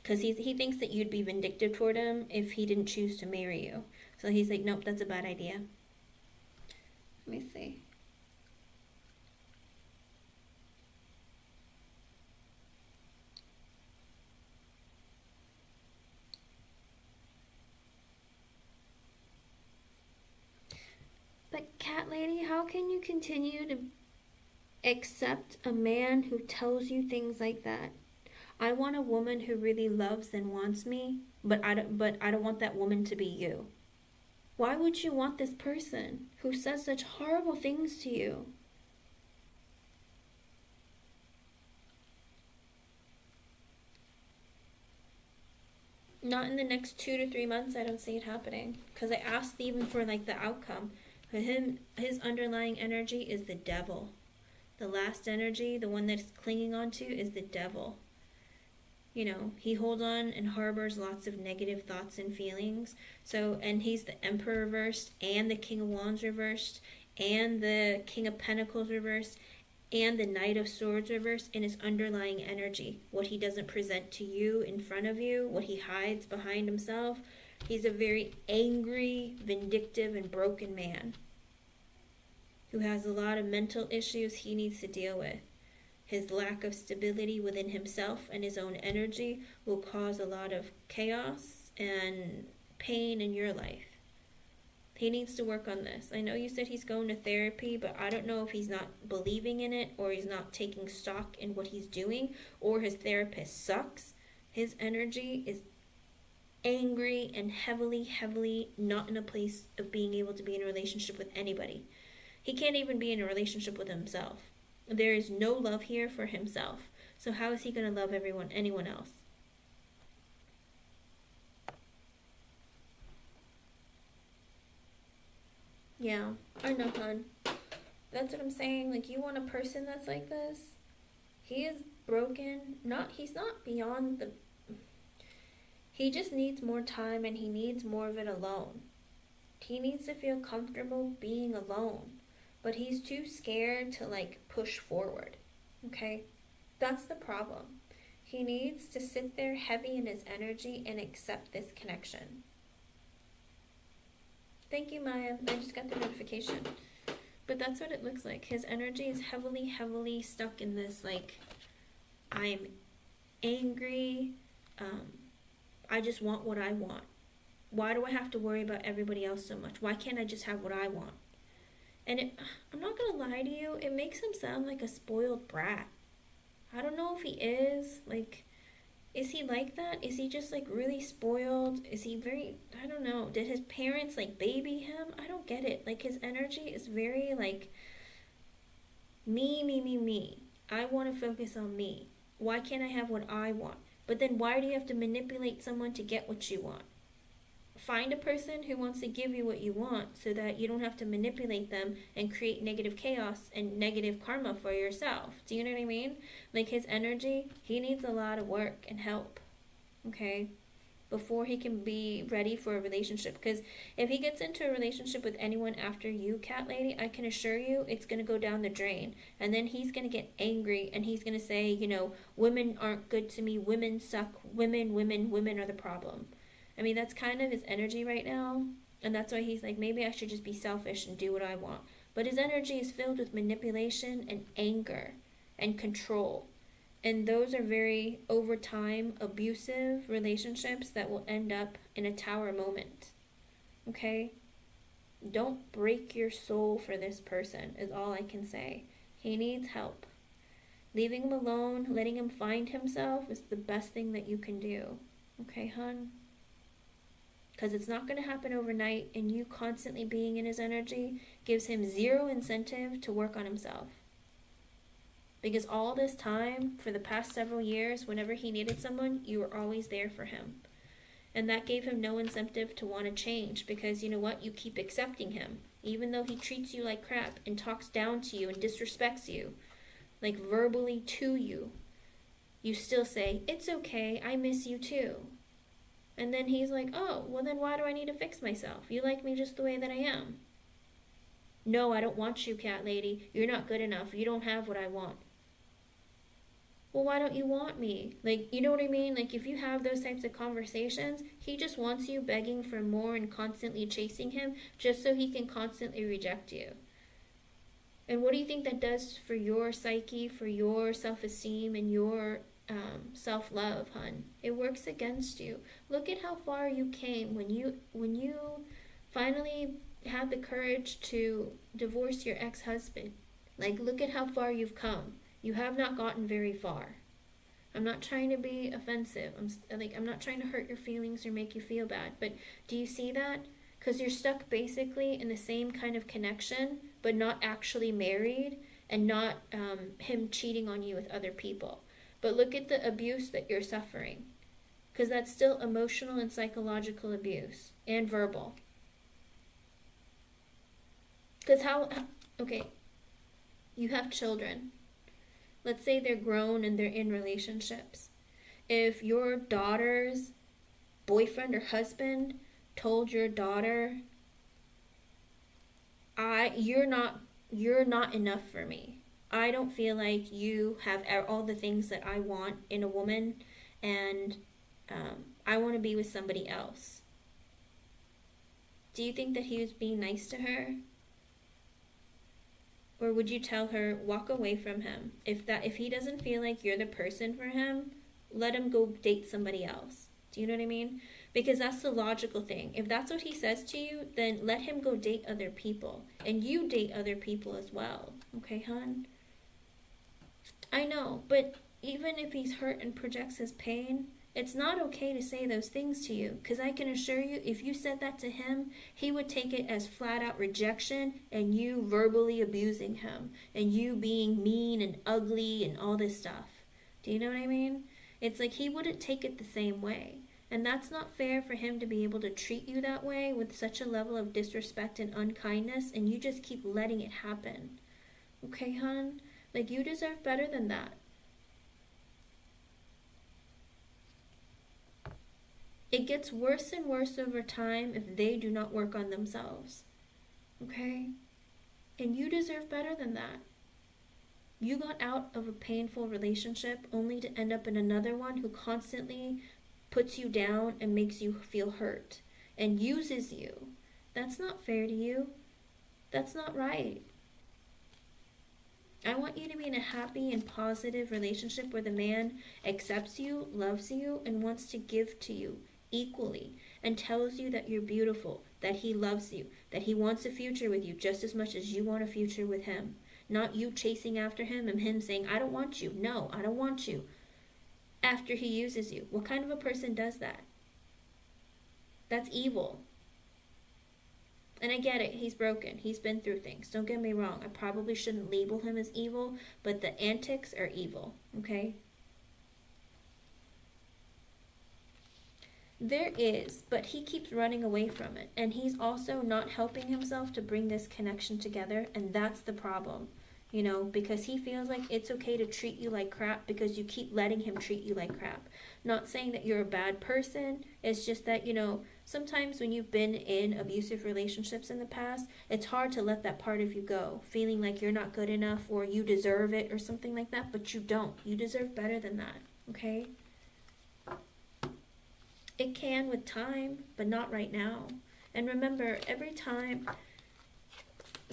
Because he thinks that you'd be vindictive toward him if he didn't choose to marry you. So he's like, nope, that's a bad idea. Let me see. But Cat Lady, how can you continue to accept a man who tells you things like that? I want a woman who really loves and wants me, but I don't want that woman to be you. Why would you want this person who says such horrible things to you? Not in the next 2 to 3 months. I don't see it happening. Because I asked even for, like, the outcome. For him, his underlying energy is the devil. The last energy, the one that's clinging onto, is the devil. You know, he holds on and harbors lots of negative thoughts and feelings. So, and he's the Emperor reversed, and the King of Wands reversed, and the King of Pentacles reversed, and the Knight of Swords reversed in his underlying energy. What he doesn't present to you in front of you, what he hides behind himself. He's a very angry, vindictive, and broken man who has a lot of mental issues he needs to deal with. His lack of stability within himself and his own energy will cause a lot of chaos and pain in your life. He needs to work on this. I know you said he's going to therapy, but I don't know if he's not believing in it, or he's not taking stock in what he's doing, or his therapist sucks. His energy is angry and heavily not in a place of being able to be in a relationship with anybody. He can't even be in a relationship with himself. There is no love here for himself. So how is he going to love anyone else? Yeah, I know, hon. That's what I'm saying. Like, you want a person that's like this? He is broken. He's not beyond the... He just needs more time, and he needs more of it alone. He needs to feel comfortable being alone. But he's too scared to, like, push forward. Okay? That's the problem. He needs to sit there heavy in his energy and accept this connection. Thank you, Maya. I just got the notification. But that's what it looks like. His energy is heavily stuck in this, like, I'm angry. I just want what I want. Why do I have to worry about everybody else so much? Why can't I just have what I want? And I'm not going to lie to you, it makes him sound like a spoiled brat. I don't know if he is. Like, is he like that? Is he just, like, really spoiled? Is he very, I don't know. Did his parents, like, baby him? I don't get it. Like, his energy is very, like, me. I want to focus on me. Why can't I have what I want? But then why do you have to manipulate someone to get what you want? Find a person who wants to give you what you want so that you don't have to manipulate them and create negative chaos and negative karma for yourself. Do you know what I mean? Like, his energy, he needs a lot of work and help, okay, before he can be ready for a relationship. Because if he gets into a relationship with anyone after you, Cat Lady, I can assure you it's going to go down the drain. And then he's going to get angry and he's going to say, you know, women aren't good to me, women suck, women are the problem. I mean, that's kind of his energy right now. And that's why he's like, maybe I should just be selfish and do what I want. But his energy is filled with manipulation and anger and control. And those are very, over time, abusive relationships that will end up in a tower moment. Okay? Don't break your soul for this person, is all I can say. He needs help. Leaving him alone, letting him find himself is the best thing that you can do. Okay, hun? Because it's not going to happen overnight, and you constantly being in his energy gives him zero incentive to work on himself. Because all this time, for the past several years, whenever he needed someone, you were always there for him. And that gave him no incentive to want to change, because you know what? You keep accepting him. Even though he treats you like crap and talks down to you and disrespects you, like verbally to you, you still say, it's okay, I miss you too. And then he's like, oh, well then why do I need to fix myself? You like me just the way that I am. No, I don't want you, cat lady. You're not good enough. You don't have what I want. Well, why don't you want me? Like, you know what I mean? Like, if you have those types of conversations, he just wants you begging for more and constantly chasing him just so he can constantly reject you. And what do you think that does for your psyche, for your self-esteem, and your self-love, hun? It works against you. Look at how far you came when you finally had the courage to divorce your ex-husband. Like, look at how far you've come. You have not gotten very far. I'm not trying to be offensive. I'm not trying to hurt your feelings or make you feel bad. But do you see that? Because you're stuck basically in the same kind of connection, but not actually married, and not him cheating on you with other people. But look at the abuse that you're suffering. Because that's still emotional and psychological abuse. And verbal. Because okay, you have children. Let's say they're grown and they're in relationships. If your daughter's boyfriend or husband told your daughter, you're not enough for me. I don't feel like you have all the things that I want in a woman, and I want to be with somebody else. Do you think that he was being nice to her? Or would you tell her, walk away from him? If he doesn't feel like you're the person for him, let him go date somebody else. Do you know what I mean? Because that's the logical thing. If that's what he says to you, then let him go date other people. And you date other people as well. Okay, hon? I know, but even if he's hurt and projects his pain, it's not okay to say those things to you. Because I can assure you, if you said that to him, he would take it as flat out rejection and you verbally abusing him. And you being mean and ugly and all this stuff. Do you know what I mean? It's like he wouldn't take it the same way. And that's not fair for him to be able to treat you that way with such a level of disrespect and unkindness, and you just keep letting it happen. Okay, hon? Like, you deserve better than that. It gets worse and worse over time if they do not work on themselves. Okay? And you deserve better than that. You got out of a painful relationship only to end up in another one who constantly puts you down and makes you feel hurt and uses you. That's not fair to you. That's not right. I want you to be in a happy and positive relationship where the man accepts you, loves you, and wants to give to you equally, and tells you that you're beautiful, that he loves you, that he wants a future with you just as much as you want a future with him. Not you chasing after him and him saying, I don't want you. No, I don't want you. After he uses you. What kind of a person does that? That's evil. And I get it, he's broken. He's been through things. Don't get me wrong. I probably shouldn't label him as evil, but the antics are evil, okay? There is, but he keeps running away from it. And he's also not helping himself to bring this connection together, and that's the problem. You know, because he feels like it's okay to treat you like crap because you keep letting him treat you like crap. Not saying that you're a bad person. It's just that, you know, sometimes when you've been in abusive relationships in the past, it's hard to let that part of you go. Feeling like you're not good enough or you deserve it or something like that. But you don't. You deserve better than that. Okay? It can with time, but not right now. And remember, every time,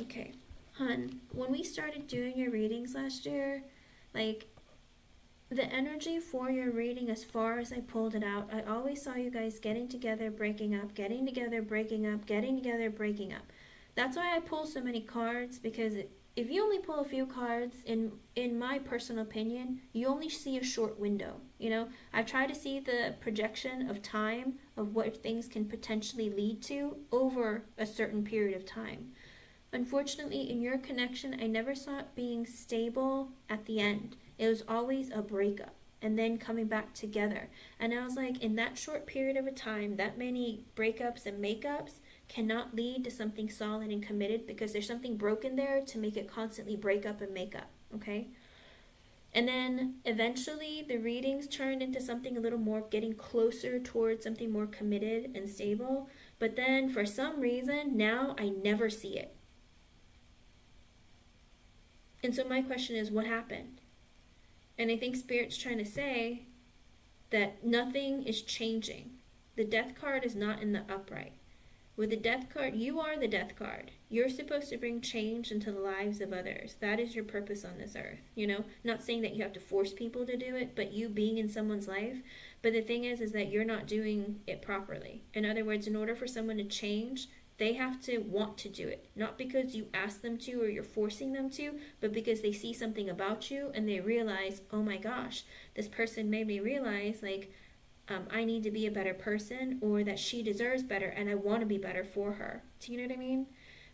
okay, hun, when we started doing your readings last year, like, the energy for your reading, as far as I pulled it out, I always saw you guys getting together, breaking up, getting together, breaking up, getting together, breaking up. That's why I pull so many cards, because if you only pull a few cards, in my personal opinion, you only see a short window. You know, I try to see the projection of time of what things can potentially lead to over a certain period of time. Unfortunately, in your connection, I never saw it being stable at the end. It was always a breakup and then coming back together. And I was like, in that short period of a time, that many breakups and makeups cannot lead to something solid and committed, because there's something broken there to make it constantly break up and make up, okay? And then eventually the readings turned into something a little more getting closer towards something more committed and stable. But then for some reason, now I never see it. And so my question is, what happened? And I think Spirit's trying to say that nothing is changing. The Death card is not in the upright. With the Death card, you are the Death card. You're supposed to bring change into the lives of others. That is your purpose on this earth. You know, not saying that you have to force people to do it, but you being in someone's life. But the thing is that you're not doing it properly. In other words, in order for someone to change, they have to want to do it. Not because you ask them to or you're forcing them to, but because they see something about you and they realize, oh my gosh, this person made me realize, like, I need to be a better person, or that she deserves better and I want to be better for her. Do you know what I mean?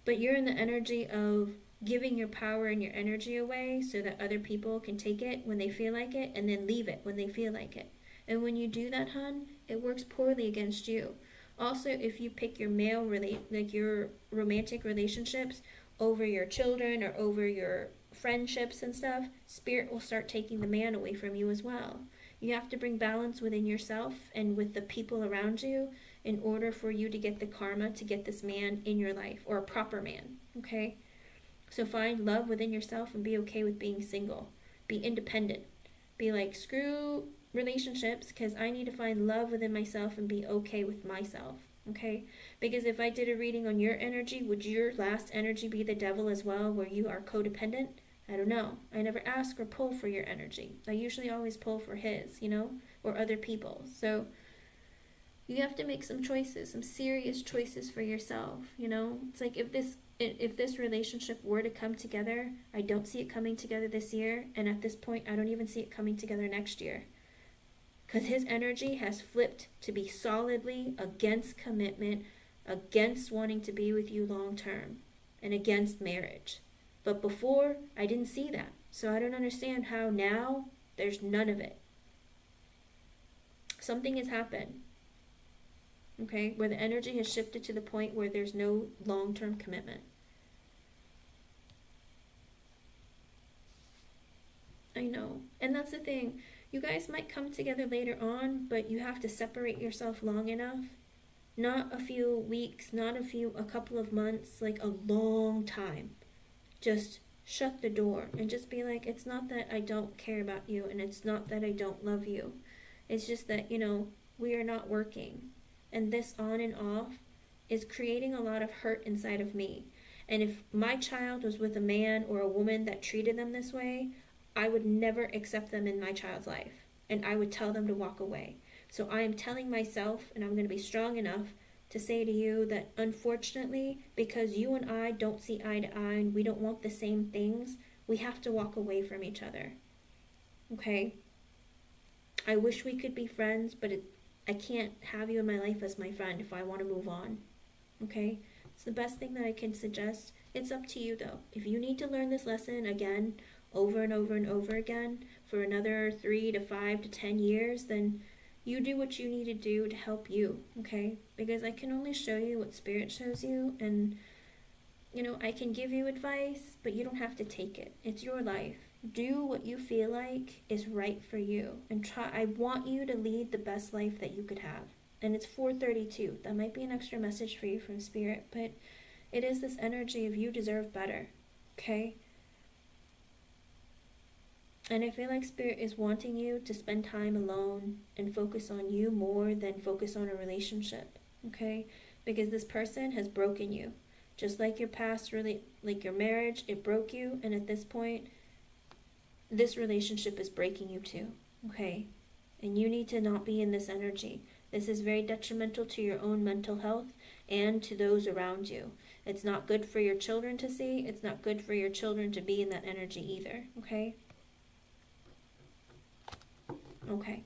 But you're in the energy of giving your power and your energy away so that other people can take it when they feel like it and then leave it when they feel like it. And when you do that, hun, it works poorly against you. Also, if you pick your your romantic relationships over your children or over your friendships and stuff, Spirit will start taking the man away from you as well. You have to bring balance within yourself and with the people around you in order for you to get the karma to get this man in your life, or a proper man, okay? So find love within yourself and be okay with being single. Be independent. Be like, screw relationships, because I need to find love within myself and be okay with myself, okay? Because if I did a reading on your energy, would your last energy be the devil as well, where you are codependent? I don't know. I never ask or pull for your energy. I usually always pull for his, you know, or other people's. So you have to make some choices, some serious choices for yourself, you know? It's like, if this relationship were to come together, I don't see it coming together this year, and at this point I don't even see it coming together next year. Because his energy has flipped to be solidly against commitment, against wanting to be with you long term, and against marriage. But before, I didn't see that. So I don't understand how now there's none of it. Something has happened, okay, where the energy has shifted to the point where there's no long-term commitment. I know. And that's the thing. You guys might come together later on, but you have to separate yourself long enough. Not a few weeks, not a couple of months, like a long time. Just shut the door and just be like, it's not that I don't care about you, and it's not that I don't love you. It's just that, you know, we are not working. And this on and off is creating a lot of hurt inside of me. And if my child was with a man or a woman that treated them this way, I would never accept them in my child's life. And I would tell them to walk away. So I am telling myself, and I'm going to be strong enough to say to you that, unfortunately, because you and I don't see eye to eye and we don't want the same things, we have to walk away from each other. Okay? I wish we could be friends, but I can't have you in my life as my friend if I want to move on. Okay? It's the best thing that I can suggest. It's up to you, though. If you need to learn this lesson again, over and over and over again, for another 3 to 5 to 10 years, then you do what you need to do to help you, okay? Because I can only show you what Spirit shows you, and, you know, I can give you advice, but you don't have to take it. It's your life. Do what you feel like is right for you, and I want you to lead the best life that you could have. And it's 4:32. That might be an extra message for you from Spirit, but it is this energy of you deserve better, okay? And I feel like Spirit is wanting you to spend time alone and focus on you more than focus on a relationship, okay? because this person has broken you. Just like your past, really, like your marriage, it broke you, and at this point, this relationship is breaking you too, okay? And you need to not be in this energy. This is very detrimental to your own mental health and to those around you. It's not good for your children to see. It's not good for your children to be in that energy either, okay? Okay.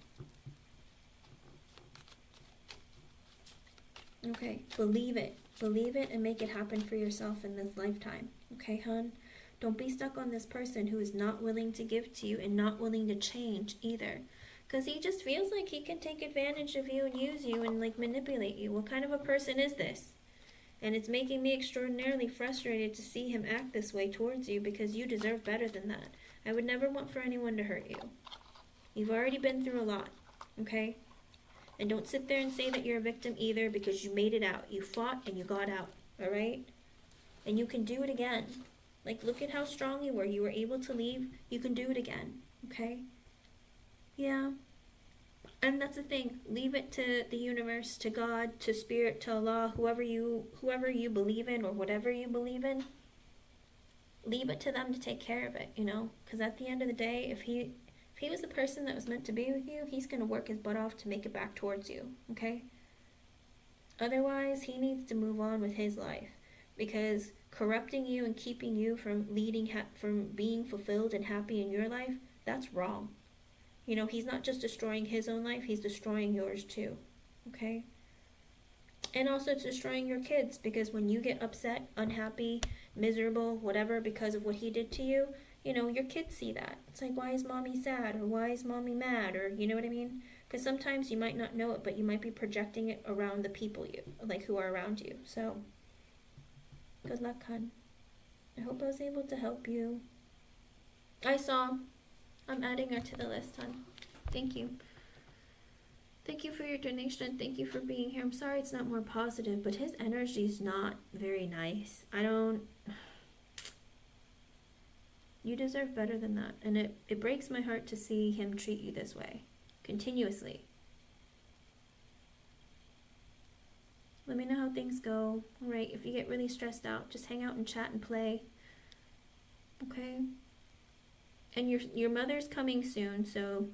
Okay, believe it. Believe it and make it happen for yourself in this lifetime. Okay, hon? Don't be stuck on this person who is not willing to give to you and not willing to change either. Because he just feels like he can take advantage of you and use you and like manipulate you. What kind of a person is this? And it's making me extraordinarily frustrated to see him act this way towards you because you deserve better than that. I would never want for anyone to hurt you. You've already been through a lot, okay? And don't sit there and say that you're a victim either because you made it out. You fought and you got out, all right? And you can do it again. Like, look at how strong you were. You were able to leave. You can do it again, okay? Yeah. And that's the thing. Leave it to the universe, to God, to Spirit, to Allah, whoever you believe in or whatever you believe in. Leave it to them to take care of it, you know? Because at the end of the day, if he was the person that was meant to be with you, he's going to work his butt off to make it back towards you, okay? Otherwise, he needs to move on with his life, because corrupting you and keeping you from from being fulfilled and happy in your life, that's wrong. You know, he's not just destroying his own life, he's destroying yours too, okay? And also it's destroying your kids, because when you get upset, unhappy, miserable, whatever, because of what he did to you, you know, your kids see that. It's like, why is mommy sad? Or why is mommy mad? Or, you know what I mean? Because sometimes you might not know it, but you might be projecting it around the people who are around you. So, good luck, hon. I hope I was able to help you. I'm adding her to the list, hon. Thank you. Thank you for your donation. Thank you for being here. I'm sorry it's not more positive, but his energy is not very nice. You deserve better than that. And it breaks my heart to see him treat you this way. Continuously. Let me know how things go. Alright, if you get really stressed out, just hang out and chat and play. Okay? And your mother's coming soon, so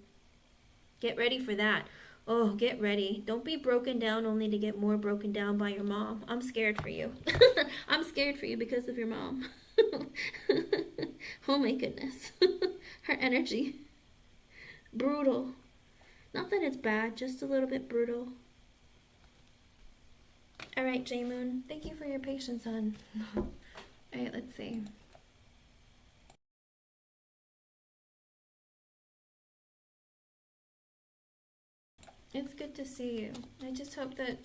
get ready for that. Oh, get ready. Don't be broken down only to get more broken down by your mom. I'm scared for you. I'm scared for you because of your mom. Oh my goodness. Her energy. Brutal. Not that it's bad, just a little bit brutal. Alright, J-Moon. Thank you for your patience, hon. Alright, let's see. It's good to see you. I just hope that,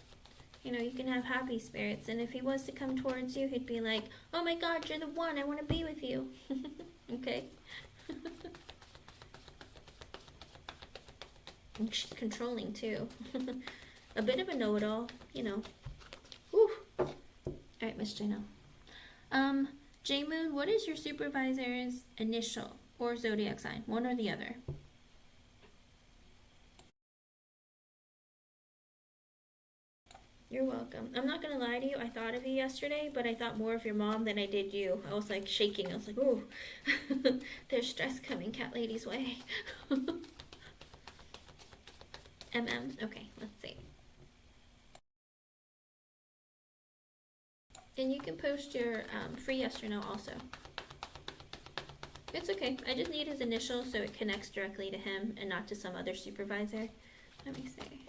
you know, you can have happy spirits. And if he was to come towards you, he'd be like, oh my God, you're the one. I want to be with you. Okay? And she's controlling, too. A bit of a know-it-all, you know. Whew. Alright, Miss Jano. J-Moon, what is your supervisor's initial or zodiac sign? One or the other? You're welcome. I'm not gonna lie to you, I thought of you yesterday, but I thought more of your mom than I did you. I was like shaking. I was like, ooh, there's stress coming cat lady's way. Okay, let's see. And you can post your free yes or no also. It's okay. I just need his initial so it connects directly to him and not to some other supervisor. Let me see.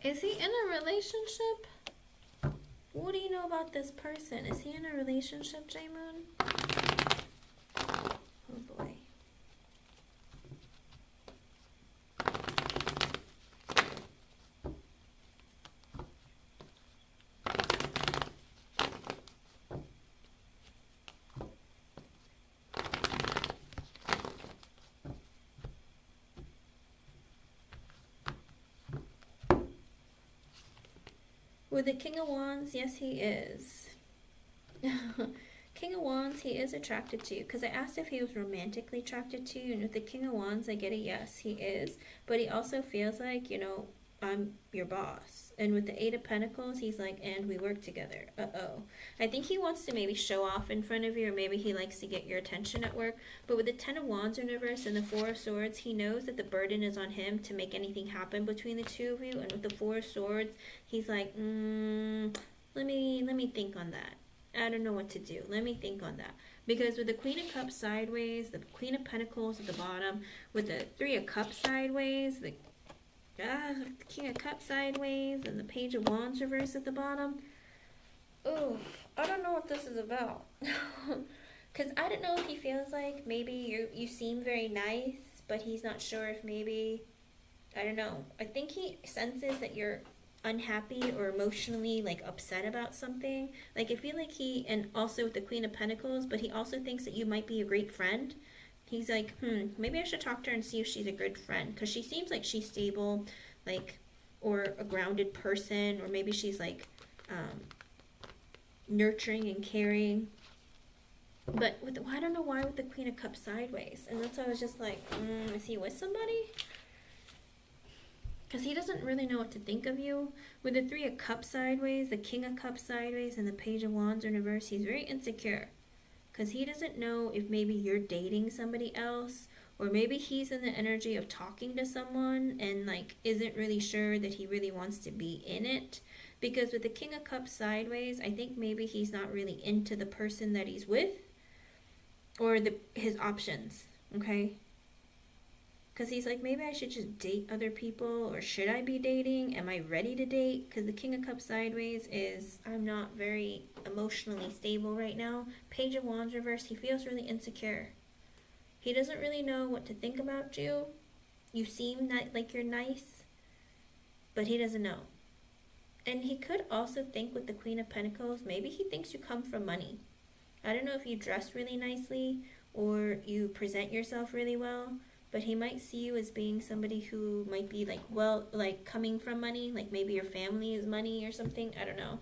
Is he in a relationship? What do you know about this person? Is he in a relationship, J-Moon? Oh boy. With the King of Wands, yes he is. King of Wands, he is attracted to you. Because I asked if he was romantically attracted to you. And with the King of Wands, I get a yes, he is. But he also feels like, you know, I'm your boss. And with the Eight of Pentacles, he's like, and we work together. Uh-oh. I think he wants to maybe show off in front of you. Or maybe he likes to get your attention at work. But with the Ten of Wands in reverse and the Four of Swords, he knows that the burden is on him to make anything happen between the two of you. And with the Four of Swords, he's like, let me think on that. I don't know what to do. Let me think on that. Because with the Queen of Cups sideways, the Queen of Pentacles at the bottom, with the Three of Cups sideways, the King of Cups sideways, and the Page of Wands reverse at the bottom. Oh, I don't know what this is about. Because I don't know if he feels like maybe you seem very nice, but he's not sure if maybe, I don't know. I think he senses that you're unhappy or emotionally like upset about something. Like I feel like he, and also with the Queen of Pentacles, but he also thinks that you might be a great friend. He's like, maybe I should talk to her and see if she's a good friend, because she seems like she's stable, like, or a grounded person, or maybe she's like nurturing and caring. But with I don't know why with the Queen of Cups sideways, and that's why I was just like, is he with somebody? Because he doesn't really know what to think of you. With the Three of Cups sideways, the King of Cups sideways, and the Page of Wands in reverse, he's very insecure. Because he doesn't know if maybe you're dating somebody else, or maybe he's in the energy of talking to someone and like isn't really sure that he really wants to be in it. Because with the King of Cups sideways, I think maybe he's not really into the person that he's with, or his options, okay? Because he's like, maybe I should just date other people, or should I be dating? Am I ready to date? Because the King of Cups sideways is, I'm not very emotionally stable right now. Page of Wands reverse, he feels really insecure. He doesn't really know what to think about you. You seem like you're nice, but he doesn't know. And he could also think with the Queen of Pentacles, maybe he thinks you come from money. I don't know if you dress really nicely or you present yourself really well, but he might see you as being somebody who might be like, well, like coming from money, like maybe your family is money or something. I don't know.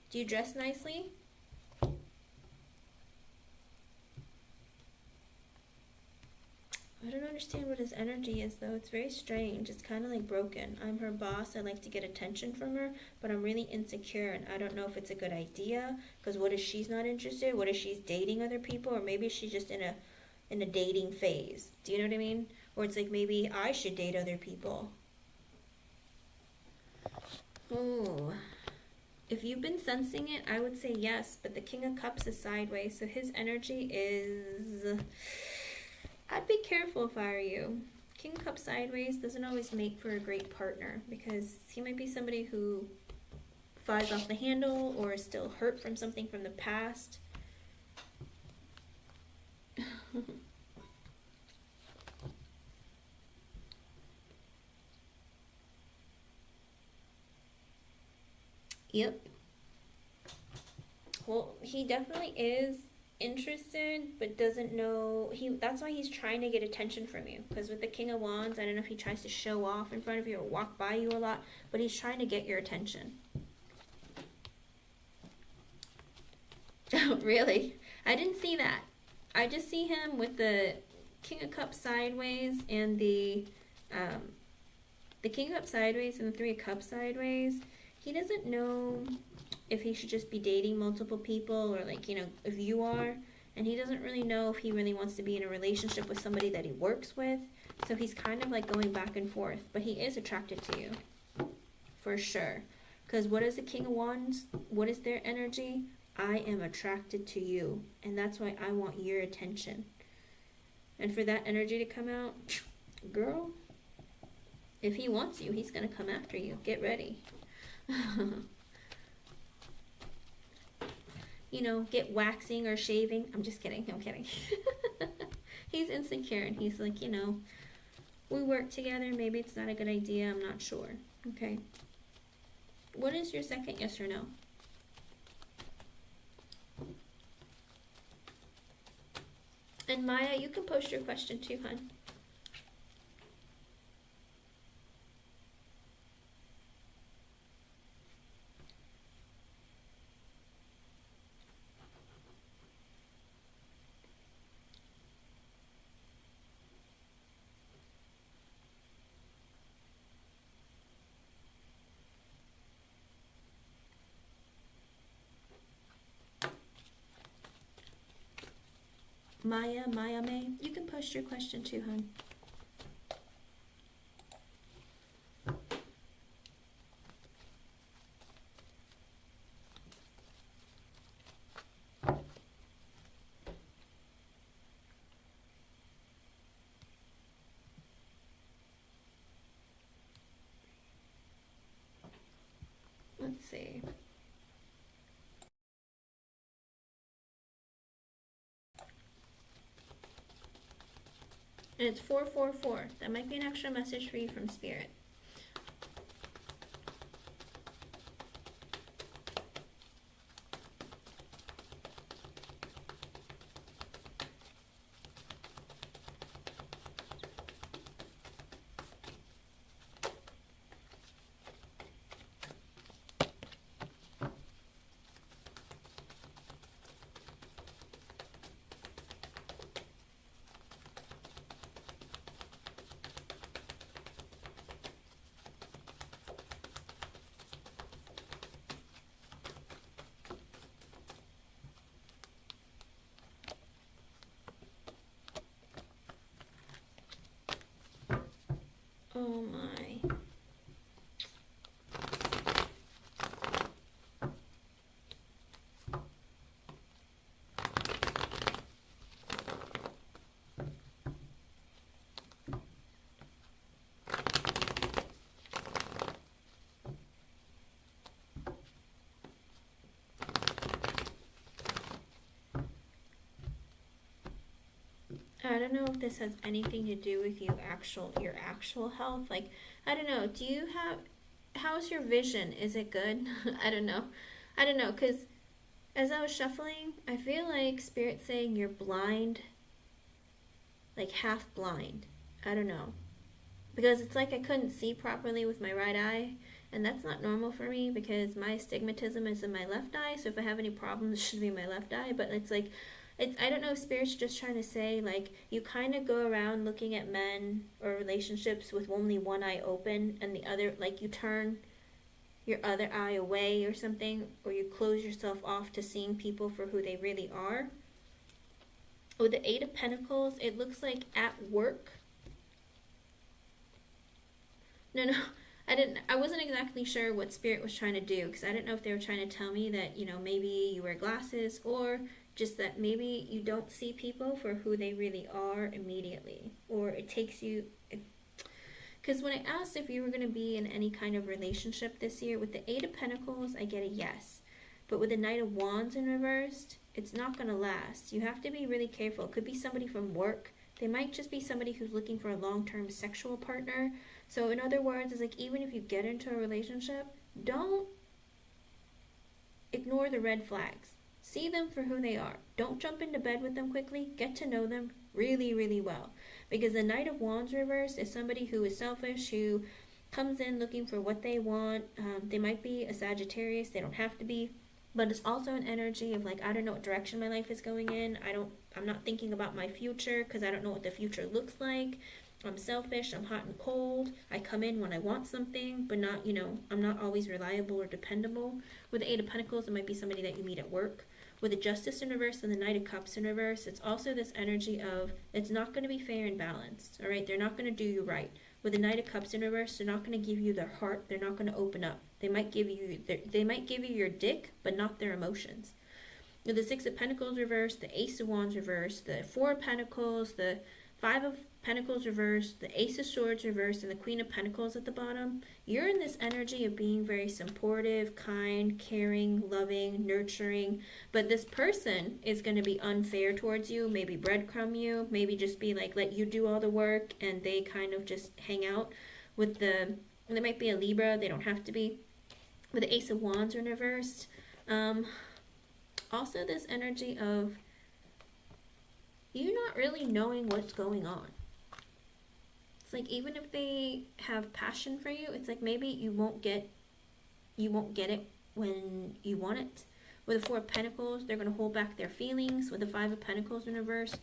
Do you dress nicely? I don't understand what his energy is though. It's very strange. It's kind of like broken. I'm her boss. I like to get attention from her, but I'm really insecure and I don't know if it's a good idea, because what if she's not interested? What if she's dating other people? Or maybe she's just in a dating phase. Do you know what I mean? Or it's like maybe I should date other people. Oh, if you've been sensing it, I would say yes, but the King of Cups is sideways, so his energy is, I'd be careful if I were you. King of Cups sideways doesn't always make for a great partner, because he might be somebody who flies off the handle or is still hurt from something from the past. Yep. Well, he definitely is interested, but doesn't know. That's why he's trying to get attention from you. Because with the King of Wands, I don't know if he tries to show off in front of you or walk by you a lot, but he's trying to get your attention. Really? I didn't see that. I just see him with the King of Cups sideways and the King of Cups sideways and the Three of Cups sideways. He doesn't know if he should just be dating multiple people, or like, you know, if you are, and he doesn't really know if he really wants to be in a relationship with somebody that he works with. So he's kind of like going back and forth, but he is attracted to you for sure. Because what is the King of Wands? What is their energy? I am attracted to you, and that's why I want your attention. And for that energy to come out, girl, If he wants you, he's going to come after you. Get ready. You know, get waxing or shaving. I'm just kidding. I'm kidding. He's insecure and he's like, you know, we work together. Maybe it's not a good idea. I'm not sure. Okay. What is your second yes or no? And Maya, you can post your question too, hon. Maya May, you can post your question too, hon. Let's see. And it's 444. That might be an extra message for you from Spirit. Oh my. I don't know if this has anything to do with your actual health. Like, I don't know. Do you have, how's your vision? Is it good? I don't know. I don't know, because as I was shuffling, I feel like Spirit's saying you're blind, like half blind. I don't know. Because it's like I couldn't see properly with my right eye, and that's not normal for me because my astigmatism is in my left eye, so if I have any problems, it should be my left eye, but it's like, I don't know if Spirit's just trying to say, like, you kind of go around looking at men or relationships with only one eye open and the other, like, you turn your other eye away or something, or you close yourself off to seeing people for who they really are. With the Eight of Pentacles, it looks like at work. No, I wasn't exactly sure what Spirit was trying to do, because I didn't know if they were trying to tell me that, you know, maybe you wear glasses, or just that maybe you don't see people for who they really are immediately, or it takes you, because when I asked if you were going to be in any kind of relationship this year, with the Eight of Pentacles, I get a yes, but with the Knight of Wands in reversed, it's not going to last. You have to be really careful. It could be somebody from work. They might just be somebody who's looking for a long-term sexual partner. So in other words, it's like, even if you get into a relationship, don't ignore the red flags. See them for who they are. Don't jump into bed with them quickly. Get to know them really, really well. Because the Knight of Wands reverse is somebody who is selfish, who comes in looking for what they want. They might be a Sagittarius. They don't have to be. But it's also an energy of like, I don't know what direction my life is going in. I'm not thinking about my future because I don't know what the future looks like. I'm selfish, I'm hot and cold. I come in when I want something, but not, you know, I'm not always reliable or dependable. With the Eight of Pentacles, it might be somebody that you meet at work. With the Justice in reverse and the Knight of Cups in reverse, it's also this energy of it's not going to be fair and balanced, all right? They're not going to do you right. With the Knight of Cups in reverse, they're not going to give you their heart. They're not going to open up. They might give you your dick, but not their emotions. With the Six of Pentacles reverse, the Ace of Wands reverse, the Four of Pentacles, the Five of Pentacles reversed, the Ace of Swords reversed, and the Queen of Pentacles at the bottom. You're in this energy of being very supportive, kind, caring, loving, nurturing. But this person is going to be unfair towards you, maybe breadcrumb you, maybe just be like, let you do all the work, and they kind of just hang out with the, they might be a Libra, they don't have to be. With the Ace of Wands in reversed. Also this energy of you not really knowing what's going on. It's like even if they have passion for you, it's like maybe you won't get it when you want it. With the Four of Pentacles, they're going to hold back their feelings. With the Five of Pentacles in reverse,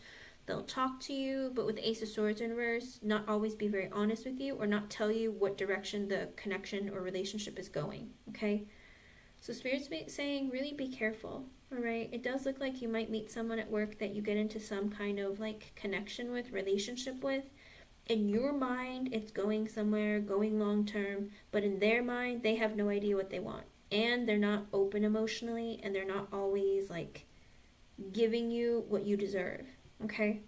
they'll talk to you, but with the Ace of Swords in reverse, not always be very honest with you or not tell you what direction the connection or relationship is going, okay? So Spirit's saying really be careful, all right? It does look like you might meet someone at work that you get into some kind of like connection with, relationship with. In your mind, it's going somewhere, going long term, but in their mind, they have no idea what they want. And they're not open emotionally, and they're not always like giving you what you deserve, okay?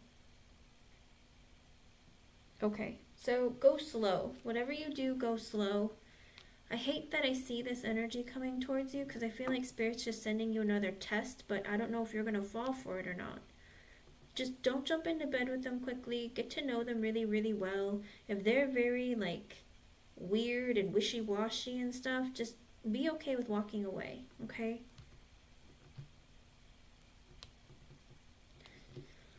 Okay, so go slow. Whatever you do, go slow. I hate that I see this energy coming towards you because I feel like Spirit's just sending you another test, but I don't know if you're going to fall for it or not. Just don't jump into bed with them quickly. Get to know them really, really well. If they're very, like, weird and wishy-washy and stuff, just be okay with walking away, okay?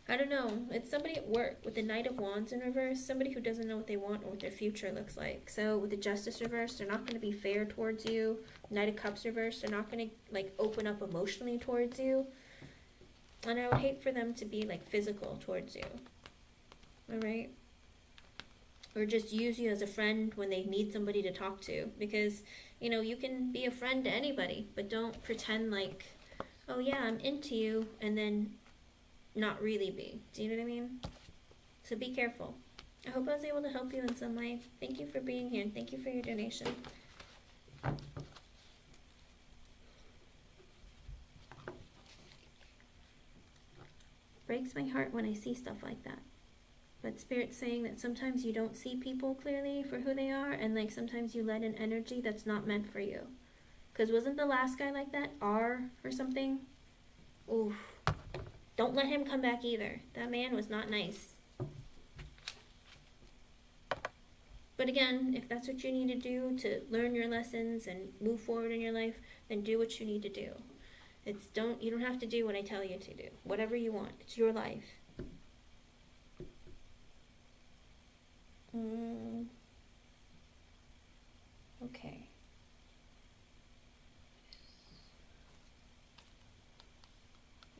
I don't know. It's somebody at work with the Knight of Wands in reverse. Somebody who doesn't know what they want or what their future looks like. So with the Justice reverse, they're not going to be fair towards you. Knight of Cups reverse, they're not going to, like, open up emotionally towards you. And I would hate for them to be, like, physical towards you. Alright? Or just use you as a friend when they need somebody to talk to. Because, you know, you can be a friend to anybody. But don't pretend like, oh yeah, I'm into you. And then not really be. Do you know what I mean? So be careful. I hope I was able to help you in some way. Thank you for being here. And thank you for your donation. Breaks my heart when I see stuff like that. But Spirit's saying that sometimes you don't see people clearly for who they are, and like sometimes you let in energy that's not meant for you. Because wasn't the last guy like that? R or something? Oof. Don't let him come back either. That man was not nice. But again, if that's what you need to do to learn your lessons and move forward in your life, then do what you need to do. You don't have to do what I tell you to do. Whatever you want. It's your life. Okay.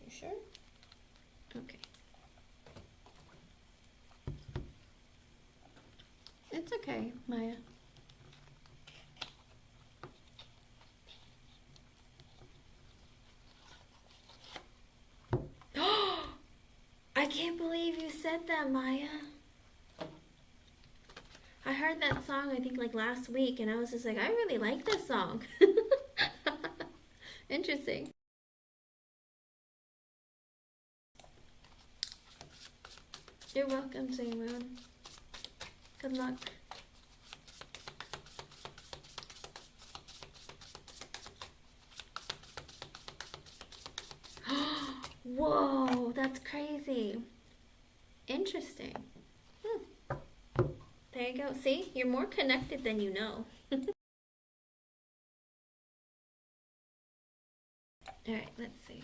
You sure? Okay. It's okay, Maya. I can't believe you said that, Maya. I heard that song, I think, like last week, and I was just like, I really like this song. Interesting. You're welcome, Zaymoon. Good luck. Whoa, that's crazy. Interesting. There you go. See, you're more connected than you know. Alright, let's see.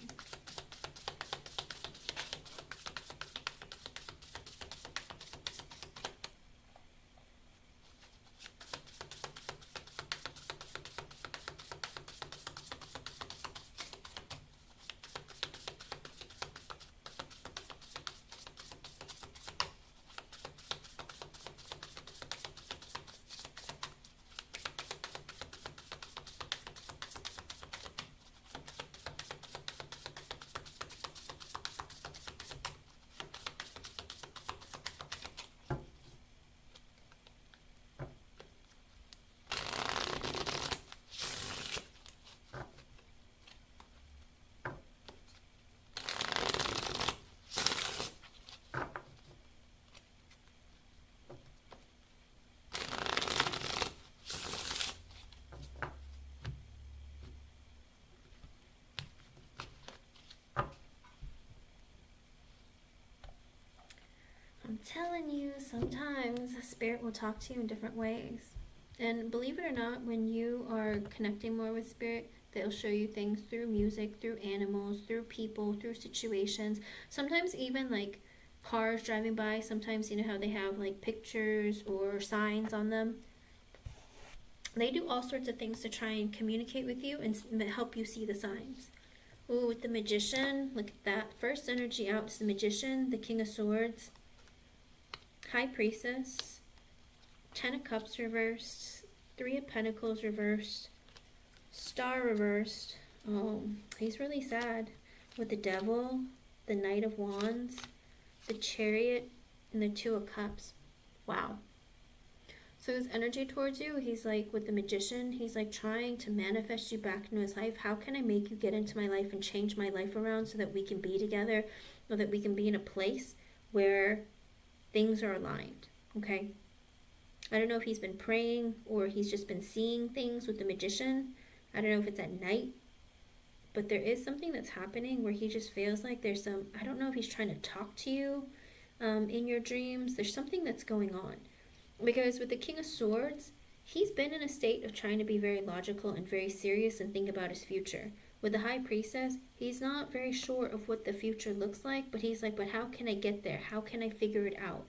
sometimes Spirit will talk to you in different ways. And believe it or not, when you are connecting more with Spirit, they'll show you things through music, through animals, through people, through situations. Sometimes even like cars driving by, sometimes you know how they have like pictures or signs on them. They do all sorts of things to try and communicate with you and help you see the signs. Ooh, with the Magician, look at that. First energy out is the Magician, the King of Swords, High Priestess, Ten of Cups reversed, Three of Pentacles reversed, Star reversed. Oh, he's really sad. With the Devil, the Knight of Wands, the Chariot, and the Two of Cups. Wow. So his energy towards you, he's like, with the Magician, he's like trying to manifest you back into his life. How can I make you get into my life and change my life around so that we can be together, or that we can be in a place where things are aligned, okay? I don't know if he's been praying or he's just been seeing things with the Magician. I don't know if it's at night, but there is something that's happening where he just feels like there's some, I don't know if he's trying to talk to you in your dreams. There's something that's going on. Because with the King of Swords, he's been in a state of trying to be very logical and very serious and think about his future. With the High Priestess, he's not very sure of what the future looks like, but he's like, but how can I get there? How can I figure it out?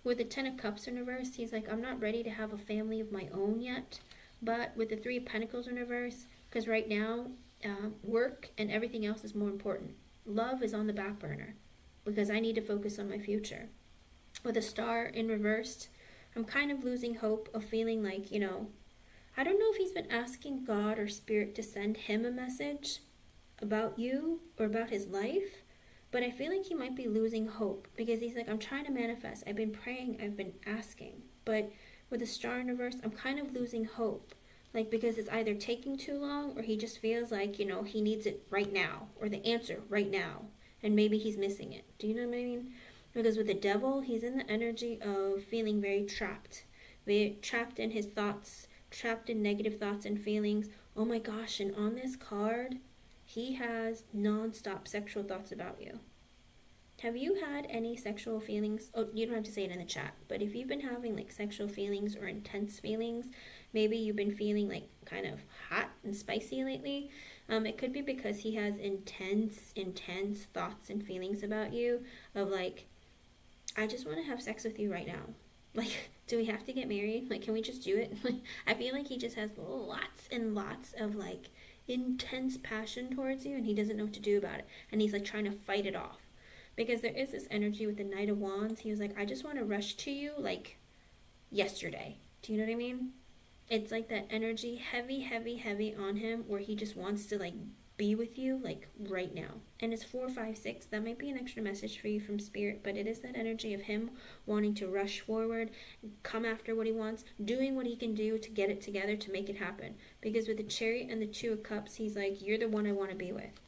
With the Ten of Cups in reverse, he's like, I'm not ready to have a family of my own yet. But with the Three of Pentacles in reverse, because right now, work and everything else is more important. Love is on the back burner because I need to focus on my future. With a Star in reverse, I'm kind of losing hope of feeling like, you know, I don't know if he's been asking God or Spirit to send him a message about you or about his life, but I feel like he might be losing hope because he's like, I'm trying to manifest. I've been praying, I've been asking, but with the Star in reverse, I'm kind of losing hope. Like, because it's either taking too long or he just feels like, you know, he needs it right now or the answer right now. And maybe he's missing it. Do you know what I mean? Because with the Devil, he's in the energy of feeling very trapped in his thoughts, trapped in negative thoughts and feelings. Oh my gosh, and on this card, he has non-stop sexual thoughts about you. Have you had any sexual feelings? Oh, you don't have to say it in the chat, but if you've been having like sexual feelings or intense feelings, maybe you've been feeling like kind of hot and spicy lately, it could be because he has intense thoughts and feelings about you of like, I just want to have sex with you right now. Like, do we have to get married? Like, can we just do it? Like, I feel like he just has lots and lots of like intense passion towards you and he doesn't know what to do about it. And he's like trying to fight it off. Because there is this energy with the Knight of Wands. He was like, I just want to rush to you like yesterday. Do you know what I mean? It's like that energy heavy on him where he just wants to like be with you like right now. And it's 4, 5, 6. That might be an extra message for you from Spirit, but it is that energy of him wanting to rush forward, come after what he wants, doing what he can do to get it together to make it happen. Because with the Chariot and the Two of Cups, he's like, you're the one I want to be with.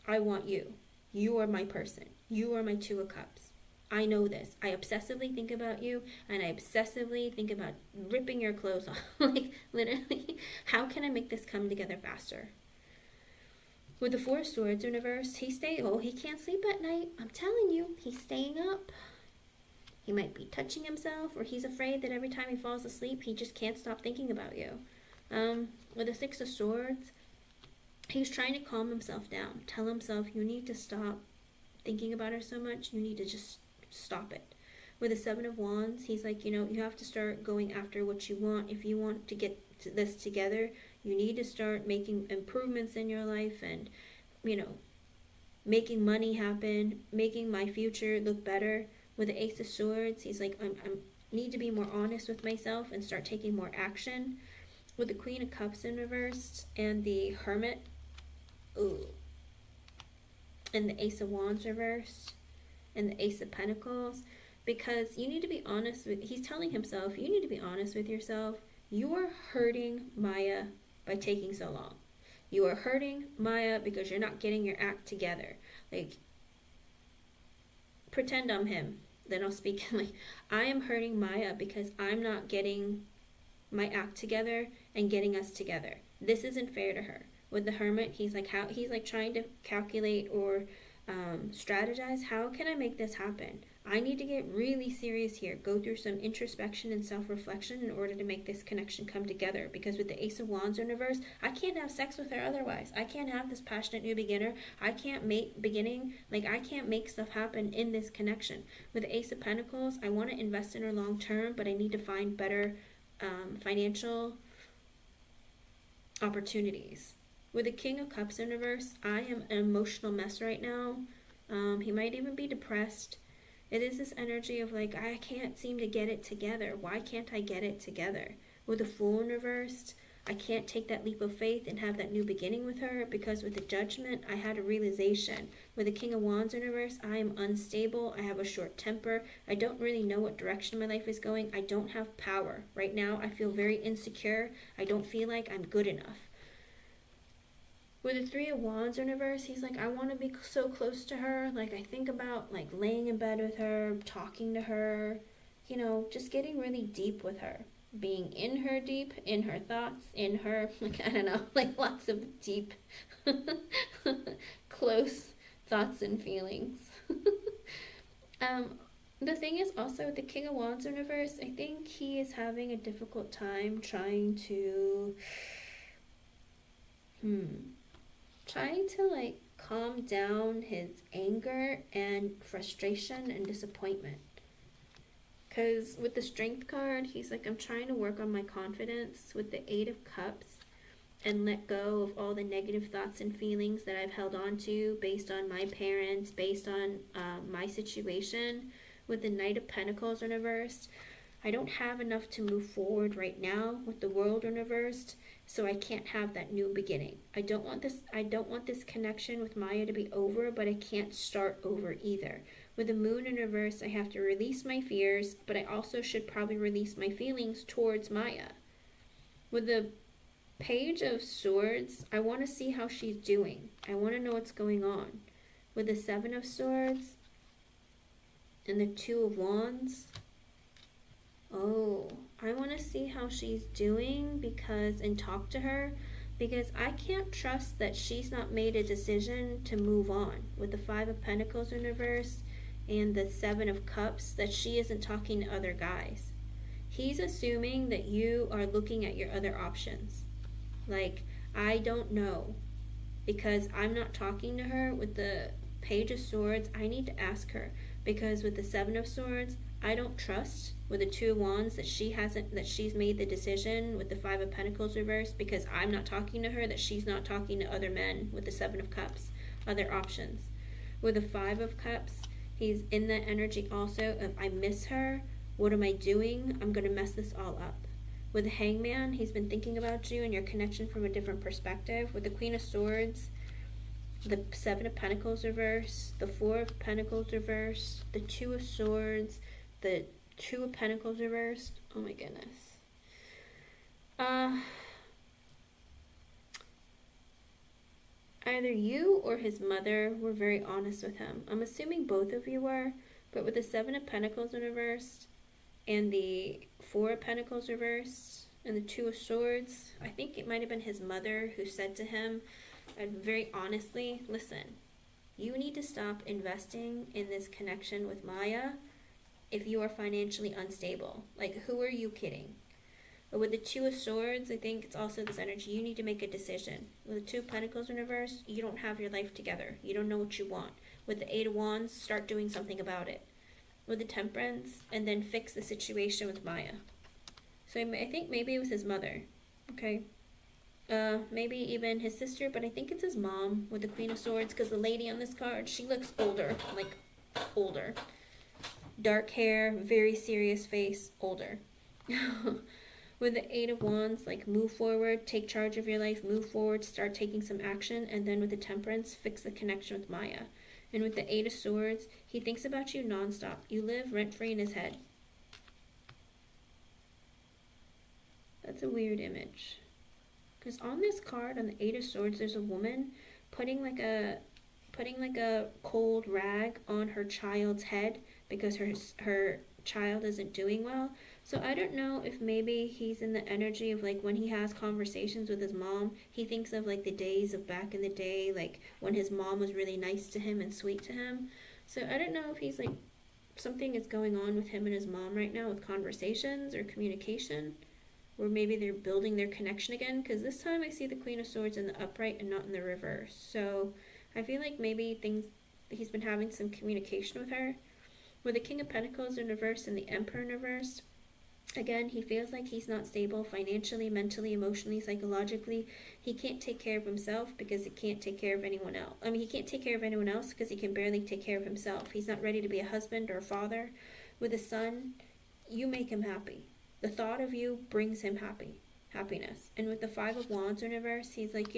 I want you. You are my person. You are my Two of Cups. I know this. I obsessively think about you, and I obsessively think about ripping your clothes off. Like, literally, how can I make this come together faster? With the Four of Swords in reverse, he can't sleep at night. I'm telling you, he's staying up. He might be touching himself, or he's afraid that every time he falls asleep, he just can't stop thinking about you. With the Six of Swords, he's trying to calm himself down. Tell himself, you need to stop thinking about her so much. You need to just stop it. With the Seven of Wands, he's like, you know, you have to start going after what you want. If you want to get this together, you need to start making improvements in your life and, you know, making money happen, making my future look better. With the Ace of Swords, he's like, I need to be more honest with myself and start taking more action. With the Queen of Cups in reverse and the Hermit, and the Ace of Wands reversed and the Ace of Pentacles, because you need to be honest with, he's telling himself, you need to be honest with yourself. You are hurting Maya by taking so long. You are hurting Maya because you're not getting your act together. Like, pretend I'm him. Then I'll speak like, I am hurting Maya because I'm not getting my act together and getting us together. This isn't fair to her. With the Hermit, he's like trying to calculate or strategize. How can I make this happen? I need to get really serious here, go through some introspection and self-reflection in order to make this connection come together. Because with the Ace of Wands in reverse, I can't have sex with her otherwise. I can't have this passionate new beginner. I can't I can't make stuff happen in this connection. With the Ace of Pentacles, I want to invest in her long term, but I need to find better financial opportunities. With the King of Cups in reverse, I am an emotional mess right now. He might even be depressed. It is this energy of like, I can't seem to get it together. Why can't I get it together? With the Fool in reversed, I can't take that leap of faith and have that new beginning with her, because with the Judgment, I had a realization. With the King of Wands in reverse, I am unstable. I have a short temper. I don't really know what direction my life is going. I don't have power. Right now, I feel very insecure. I don't feel like I'm good enough. With the Three of Wands in reverse, he's like, I want to be so close to her. Like, I think about, like, laying in bed with her, talking to her, you know, just getting really deep with her. Being in her deep, in her thoughts, in her, like, I don't know, like, lots of deep, close thoughts and feelings. The thing is also with the King of Wands in reverse, I think he is having a difficult time trying to, like calm down his anger and frustration and disappointment. Because with the Strength card, he's like, I'm trying to work on my confidence with the Eight of Cups and let go of all the negative thoughts and feelings that I've held on to based on my parents, based on my situation. With the Knight of Pentacles in reversed, I don't have enough to move forward right now with the World in reversed. So I can't have that new beginning. I don't want this connection with Maya to be over, but I can't start over either. With the Moon in reverse, I have to release my fears, but I also should probably release my feelings towards Maya. With the Page of Swords, I want to see how she's doing. I want to know what's going on. With the Seven of Swords and the Two of Wands, oh, I want to see how she's doing and talk to her, because I can't trust that she's not made a decision to move on. With the Five of Pentacles in reverse and the Seven of Cups, that she isn't talking to other guys. He's assuming that you are looking at your other options. Like, I don't know, because I'm not talking to her. With the Page of Swords, I need to ask her, because with the Seven of Swords, I don't trust. With the Two of Wands, that she's made the decision. With the Five of Pentacles reversed, because I'm not talking to her, that she's not talking to other men. With the Seven of Cups, other options. With the Five of Cups, he's in that energy also of, I miss her. What am I doing? I'm going to mess this all up. With the Hangman, he's been thinking about you and your connection from a different perspective. With the Queen of Swords, the Seven of Pentacles reversed, the Four of Pentacles reversed, the Two of Swords, the Two of Pentacles reversed. Oh my goodness. Either you or his mother were very honest with him. I'm assuming both of you were, but with the Seven of Pentacles in reversed and the Four of Pentacles reversed and the Two of Swords, I think it might have been his mother who said to him, and very honestly, listen, you need to stop investing in this connection with Maya if you are financially unstable. Like, who are you kidding? But with the Two of Swords, I think it's also this energy. You need to make a decision. With the Two of Pentacles in reverse, you don't have your life together. You don't know what you want. With the Eight of Wands, start doing something about it. With the Temperance, and then fix the situation with Maya. So I think maybe it was his mother. Okay. Maybe even his sister, but I think it's his mom with the Queen of Swords, because the lady on this card, she looks older. Like, older. Dark hair, very serious face, older. With the Eight of Wands, like, move forward, take charge of your life, move forward, start taking some action. And then with the Temperance, fix the connection with Maya. And with the Eight of Swords, he thinks about you nonstop. You live rent-free in his head. That's a weird image. Because on this card, on the Eight of Swords, there's a woman putting like a cold rag on her child's head because her child isn't doing well. So I don't know if maybe he's in the energy of, like, when he has conversations with his mom, he thinks of, like, the days of back in the day, like when his mom was really nice to him and sweet to him. So I don't know if he's, like, something is going on with him and his mom right now with conversations or communication, or maybe they're building their connection again, because this time I see the Queen of Swords in the upright and not in the reverse. So I feel like maybe he's been having some communication with her. With the King of Pentacles in reverse and the Emperor in reverse, again, he feels like he's not stable financially, mentally, emotionally, psychologically. He can't take care of himself because he can't take care of anyone else. I mean, he can't take care of anyone else because he can barely take care of himself. He's not ready to be a husband or a father. With a Sun, you make him happy. The thought of you brings him happiness. And with the Five of Wands in reverse, he's like,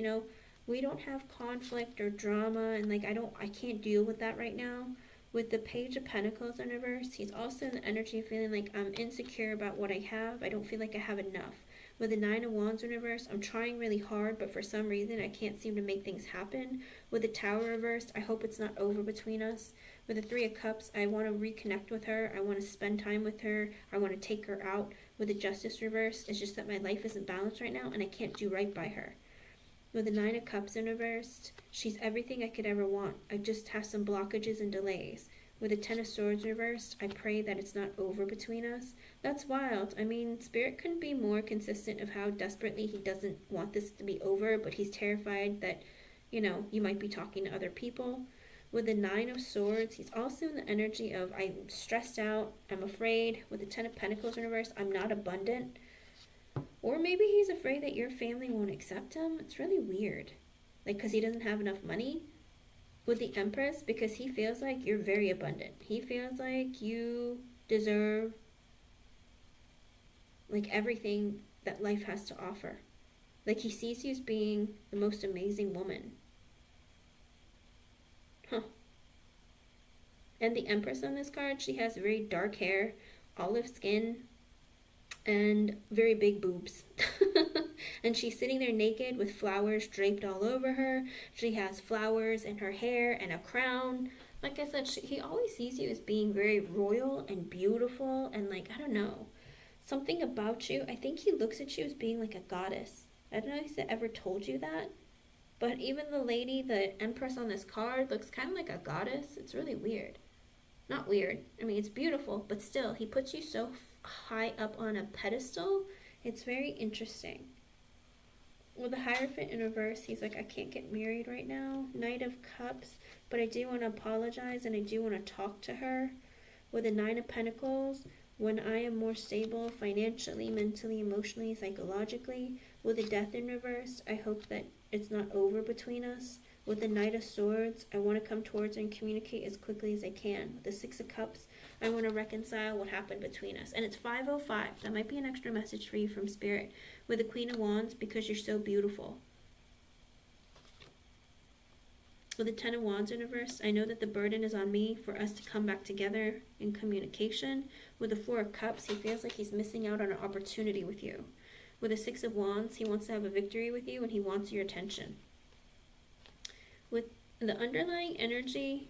we don't have conflict or drama, and like I can't deal with that right now. With the Page of Pentacles in reverse, he's also in the energy of feeling like I'm insecure about what I have. I don't feel like I have enough. With the Nine of Wands in reverse, I'm trying really hard, but for some reason I can't seem to make things happen. With the Tower reversed, I hope it's not over between us. With the Three of Cups, I want to reconnect with her. I want to spend time with her. I want to take her out. With the Justice reversed, it's just that my life isn't balanced right now and I can't do right by her. With the Nine of Cups in reversed, she's everything I could ever want. I just have some blockages and delays. With the Ten of Swords reversed, I pray that it's not over between us. That's wild. I mean, Spirit couldn't be more consistent of how desperately he doesn't want this to be over, but he's terrified that, you might be talking to other people. With the Nine of Swords, he's also in the energy of I'm stressed out, I'm afraid. With the Ten of Pentacles in reverse, I'm not abundant. Or maybe he's afraid that your family won't accept him. It's really weird. Like, because he doesn't have enough money. With the Empress, because he feels like you're very abundant. He feels like you deserve, like, everything that life has to offer. Like, he sees you as being the most amazing woman. Huh. And the Empress on this card, she has very dark hair, olive skin, and very big boobs. And she's sitting there naked with flowers draped all over her. She has flowers in her hair and a crown. Like I said, he always sees you as being very royal and beautiful, and like, I don't know, something about you. I think he looks at you as being like a goddess. I don't know if he ever told you that, but even the lady, the Empress on this card, looks kind of like a goddess. It's really weird. Not weird. I mean, it's beautiful, but still, he puts you so high up on a pedestal. It's very interesting. With the Hierophant in reverse, he's like, I can't get married right now. Knight of Cups, but I do want to apologize and I do want to talk to her. With the Nine of Pentacles, when I am more stable financially, mentally, emotionally, psychologically. With the Death in reverse, I hope that it's not over between us. With the Knight of Swords, I want to come towards her and communicate as quickly as I can. With the Six of Cups, I want to reconcile what happened between us. And it's 5:05. That might be an extra message for you from Spirit. With the Queen of Wands, because you're so beautiful. With the Ten of Wands in reverse, I know that the burden is on me for us to come back together in communication. With the Four of Cups, he feels like he's missing out on an opportunity with you. With the Six of Wands, he wants to have a victory with you and he wants your attention. With the underlying energy,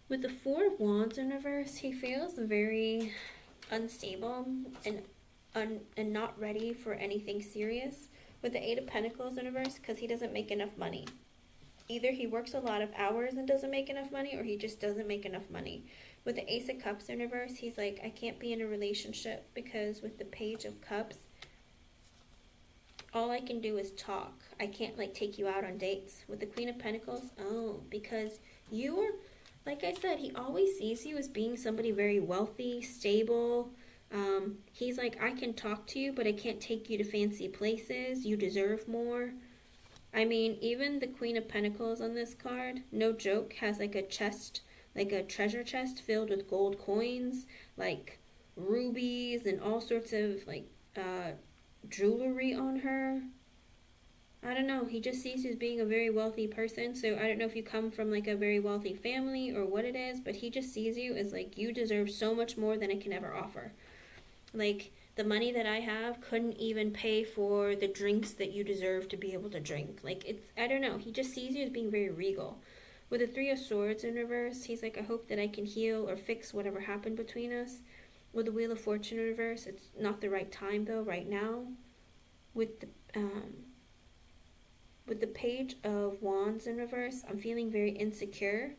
with the Four of Wands in reverse, he feels very unstable and not ready for anything serious. With the Eight of Pentacles in reverse, because he doesn't make enough money. Either he works a lot of hours and doesn't make enough money, or he just doesn't make enough money. With the Ace of Cups in reverse, he's like, I can't be in a relationship because with the Page of Cups, all I can do is talk. I can't like take you out on dates. With the Queen of Pentacles, because you are, like I said, he always sees you as being somebody very wealthy, stable. He's like, I can talk to you, but I can't take you to fancy places. You deserve more. I mean, even the Queen of Pentacles on this card, no joke, has like a chest, like a treasure chest filled with gold coins, like rubies and all sorts of like jewelry on her. I don't know, he just sees you as being a very wealthy person. So I don't know if you come from like a very wealthy family or what it is, but he just sees you as like, you deserve so much more than I can ever offer. Like, the money that I have couldn't even pay for the drinks that you deserve to be able to drink. Like, it's, I don't know, he just sees you as being very regal. With the Three of Swords in reverse, he's like, I hope that I can heal or fix whatever happened between us. With the Wheel of Fortune in reverse, it's not the right time though, right now. With the Page of Wands in reverse, I'm feeling very insecure.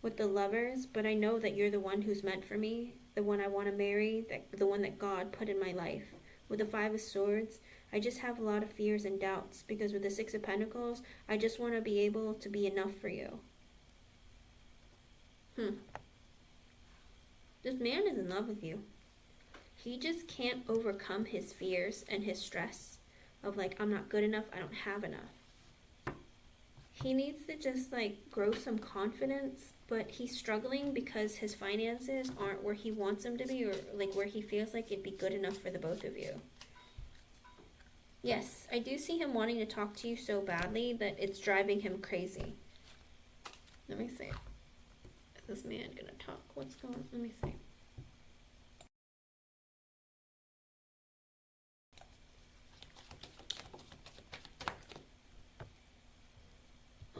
with the Lovers, but I know that you're the one who's meant for me, the one I want to marry, the one that God put in my life. With the Five of Swords, I just have a lot of fears and doubts, because with the Six of Pentacles, I just want to be able to be enough for you. This man is in love with you. He just can't overcome his fears and his stress of like, I'm not good enough, I don't have enough. He needs to just like grow some confidence, but he's struggling because his finances aren't where he wants them to be, or like where he feels like it'd be good enough for the both of you. Yes, I do see him wanting to talk to you so badly that it's driving him crazy. Let me see. Is this man gonna talk? What's going on? Let me see.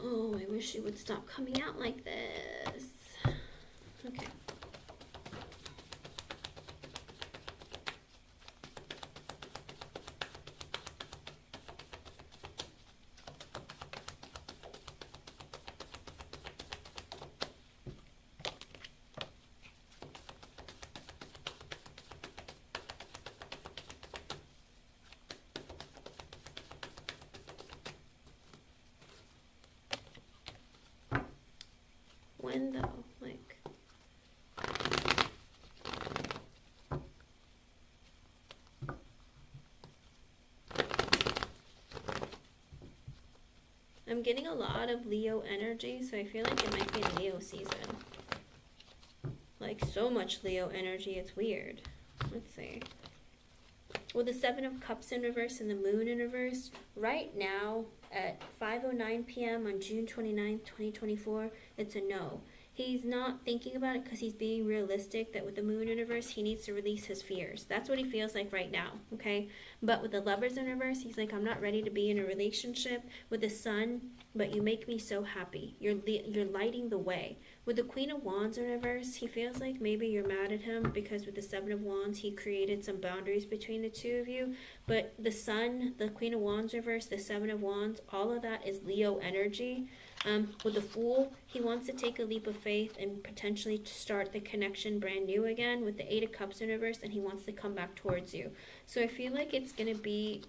Oh, I wish you would stop coming out like this. Okay. When though? Like, I'm getting a lot of Leo energy, so I feel like it might be Leo season. Like, so much Leo energy, it's weird. Let's see. With the Seven of Cups in reverse and the Moon in reverse, right now at 5:09 p.m. on June 29th, 2024, it's a no. He's not thinking about it because he's being realistic that with the Moon in reverse, he needs to release his fears. That's what he feels like right now, okay? But with the Lovers in reverse, he's like, I'm not ready to be in a relationship. With the Sun, but you make me so happy. You're lighting the way. With the Queen of Wands in reverse, he feels like maybe you're mad at him because with the Seven of Wands, he created some boundaries between the two of you. But the Sun, the Queen of Wands reverse, the Seven of Wands, all of that is Leo energy. With the Fool, he wants to take a leap of faith and potentially to start the connection brand new again. With the Eight of Cups in reverse, and he wants to come back towards you. So I feel like it's going to be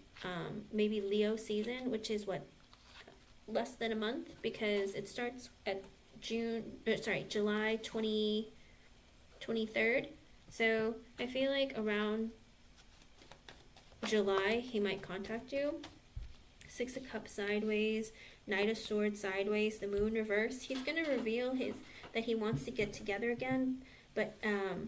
maybe Leo season, which is what, less than a month, because it starts at July 23rd. So I feel like around July he might contact you. Six of Cups sideways, Knight of Swords sideways, the Moon reverse. He's going to reveal that he wants to get together again, but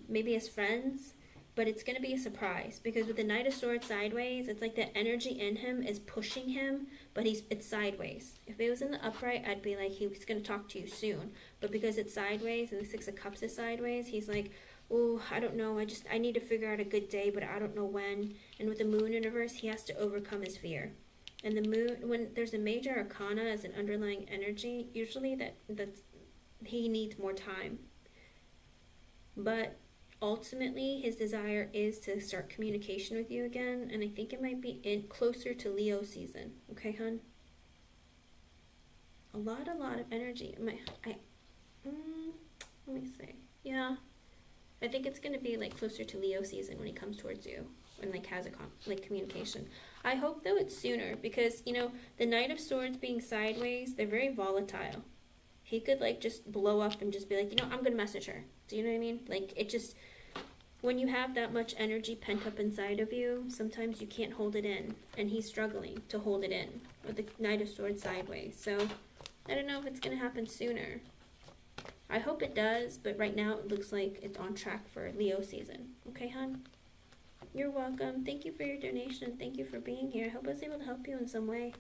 maybe as friends, but it's going to be a surprise, because with the Knight of Swords sideways, it's like the energy in him is pushing him, but it's sideways. If it was in the upright, I'd be like, he's going to talk to you soon, but because it's sideways and the Six of Cups is sideways, he's like, oh, I don't know, I need to figure out a good day, but I don't know when. And with the Moon in reverse, he has to overcome his fear. And the Moon, when there's a major arcana as an underlying energy, usually that's he needs more time. But ultimately, his desire is to start communication with you again, and I think it might be closer to Leo season. Okay, hun? A lot of energy. Let me see. Yeah, I think it's gonna be like closer to Leo season when he comes towards you and like has a communication. I hope though it's sooner, because you know the Knight of Swords being sideways, they're very volatile. He could like just blow up and just be like, you know, I'm gonna message her. Do you know what I mean? Like, it just, when you have that much energy pent up inside of you, sometimes you can't hold it in, and he's struggling to hold it in with the Knight of Swords sideways. So I don't know if it's gonna happen sooner. I hope it does, but right now it looks like it's on track for Leo season. Okay, hon? You're welcome. Thank you for your donation. Thank you for being here. I hope I was able to help you in some way.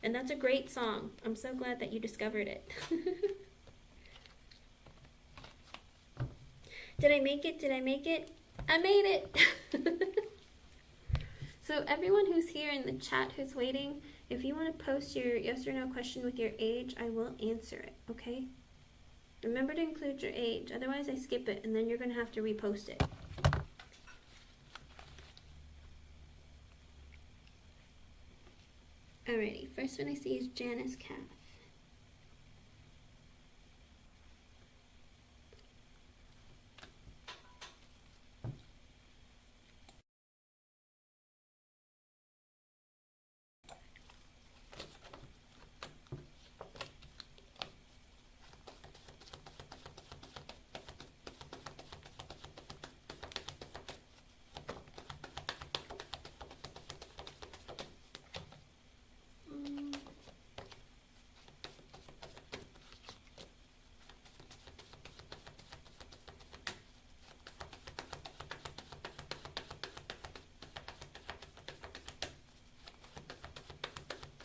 And that's a great song. I'm so glad that you discovered it. Did I make it? Did I make it? I made it! So everyone who's here in the chat who's waiting, if you want to post your yes or no question with your age, I will answer it, okay? Remember to include your age, otherwise I skip it and then you're going to have to repost it. Alrighty, first one I see is Janice Caff.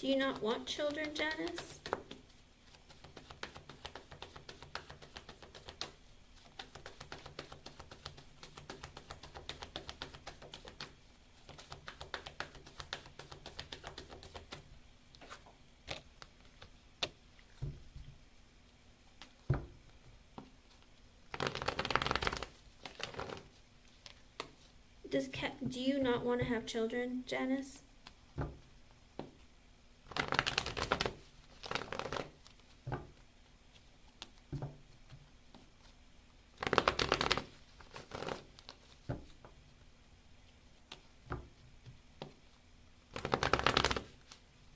Do you not want children, Janice? Do you not want to have children, Janice?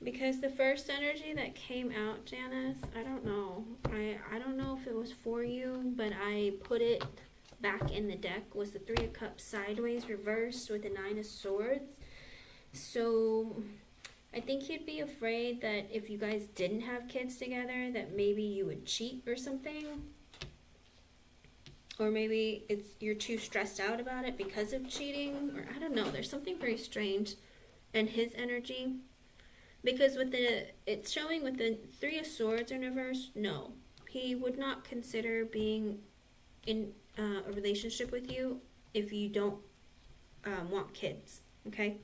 Because the first energy that came out, Janice, I don't know. I don't know if it was for you, but I put it back in the deck, was the Three of Cups sideways reversed with the Nine of Swords. So I think you'd be afraid that if you guys didn't have kids together, that maybe you would cheat or something. Or maybe you're too stressed out about it because of cheating, or I don't know. There's something very strange in his energy. Because it's showing with the Three of Swords in reverse, no. He would not consider being in a relationship with you if you don't want kids, okay?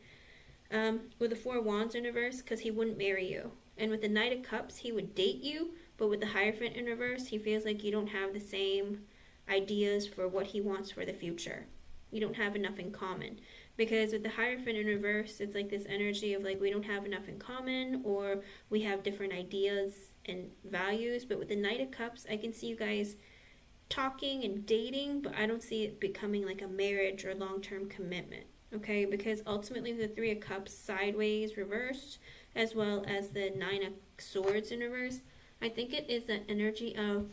With the Four of Wands in reverse, because he wouldn't marry you. And with the Knight of Cups, he would date you, but with the Hierophant in reverse, he feels like you don't have the same ideas for what he wants for the future. You don't have enough in common. Because with the Hierophant in reverse, it's like this energy of like we don't have enough in common, or we have different ideas and values. But with the Knight of Cups, I can see you guys talking and dating, but I don't see it becoming like a marriage or long-term commitment, okay? Because ultimately the Three of Cups sideways reversed, as well as the Nine of Swords in reverse, I think it is an energy of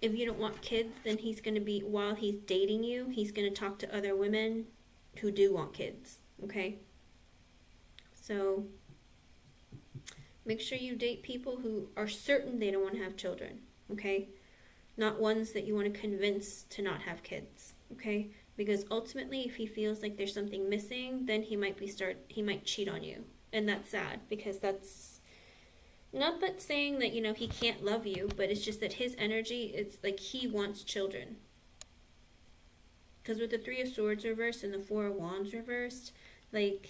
if you don't want kids, then he's going to be, while he's dating you, he's going to talk to other women who do want kids, okay? So make sure you date people who are certain they don't want to have children, okay? Not ones that you want to convince to not have kids, okay? Because ultimately, if he feels like there's something missing, then he might cheat on you, and that's sad, because that's not that saying that, you know, he can't love you, but it's just that his energy, it's like he wants children. Because with the Three of Swords reversed and the Four of Wands reversed, like,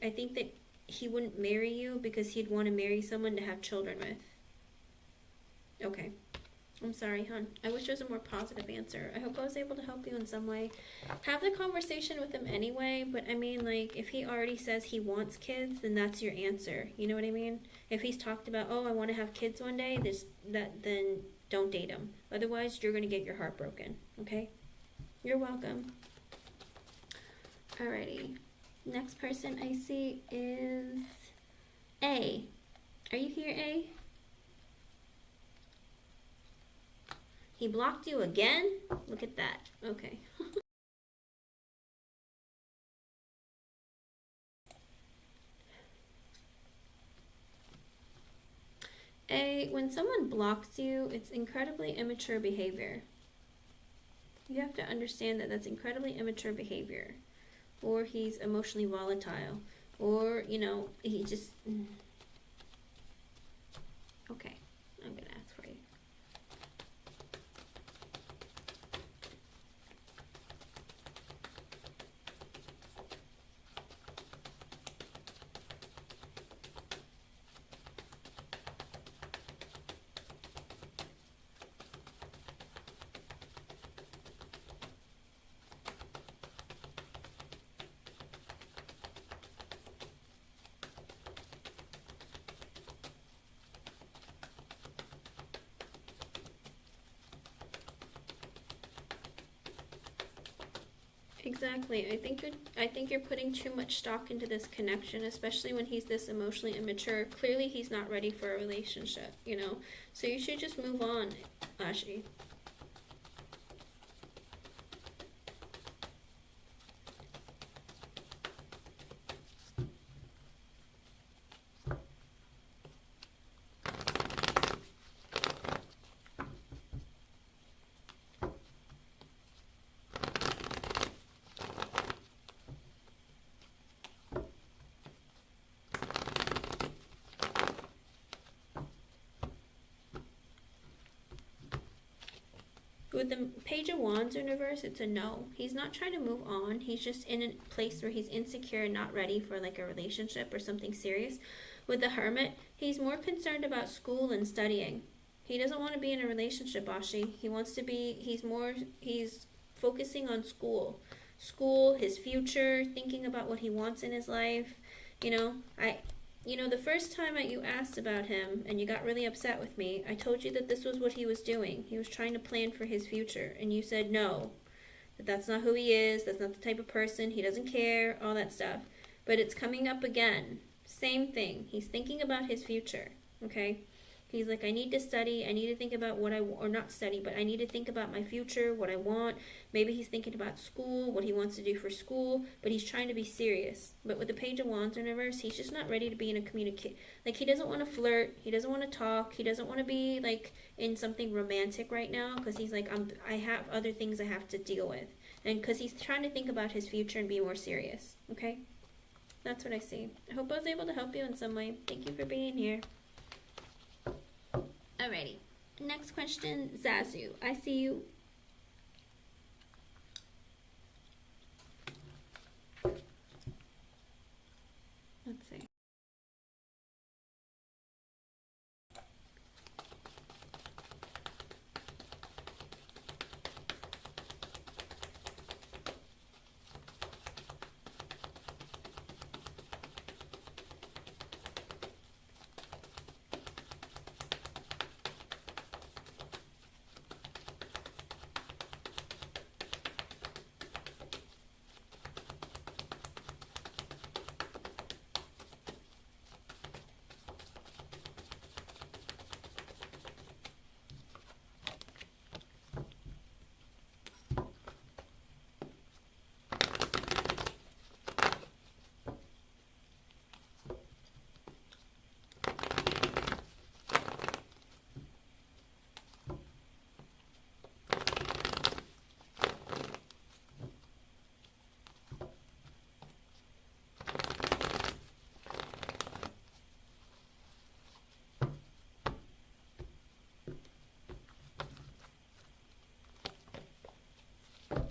I think that he wouldn't marry you because he'd want to marry someone to have children with. Okay. I'm sorry, hon. I wish there was a more positive answer. I hope I was able to help you in some way. Have the conversation with him anyway, but I mean, like, if he already says he wants kids, then that's your answer. You know what I mean? If he's talked about, oh, I want to have kids one day, then don't date him. Otherwise, you're going to get your heart broken, okay? You're welcome. Alrighty. Next person I see is A. Are you here, A? He blocked you again? Look at that. Okay. A, when someone blocks you, it's incredibly immature behavior. You have to understand that that's incredibly immature behavior. Or he's emotionally volatile. Or, you know, he just... Okay, I'm going to ask for you. Exactly. I think you're putting too much stock into this connection, especially when he's this emotionally immature. Clearly, he's not ready for a relationship, you know? So you should just move on, Ashi. With the Page of Wands in reverse, it's a no. He's not trying to move on. He's just in a place where he's insecure and not ready for like a relationship or something serious. With the Hermit, he's more concerned about school and studying. He doesn't want to be in a relationship, Ashi. He wants to be, he's focusing on school. School, his future, thinking about what he wants in his life. The first time that you asked about him and you got really upset with me, I told you that this was what he was doing. He was trying to plan for his future. And you said no, that that's not who he is, that's not the type of person, he doesn't care, all that stuff. But it's coming up again. Same thing. He's thinking about his future, okay? He's like, I need to study, I need to think about or not study, but I need to think about my future, what I want. Maybe he's thinking about school, what he wants to do for school, but he's trying to be serious. But with the Page of Wands in reverse, he's just not ready to be in a like, he doesn't want to flirt, he doesn't want to talk, he doesn't want to be, like, in something romantic right now, because he's like, I have other things I have to deal with. And because he's trying to think about his future and be more serious, okay? That's what I see. I hope I was able to help you in some way. Thank you for being here. Alrighty. Next question, Zazu. I see you. Let's see.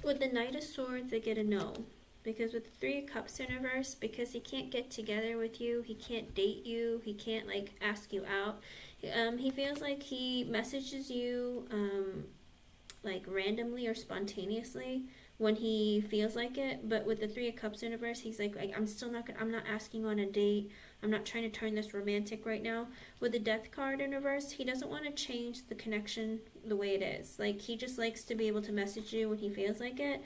With the Knight of Swords, I get a no. Because with the Three of Cups in reverse, because he can't get together with you, he can't date you, he can't, like, ask you out. He feels like he messages you, like, randomly or spontaneously when he feels like it. But with the Three of Cups in reverse, he's like, I'm not asking you on a date. I'm not trying to turn this romantic right now. With the Death card in reverse, he doesn't want to change the connection the way it is. Like, he just likes to be able to message you when he feels like it.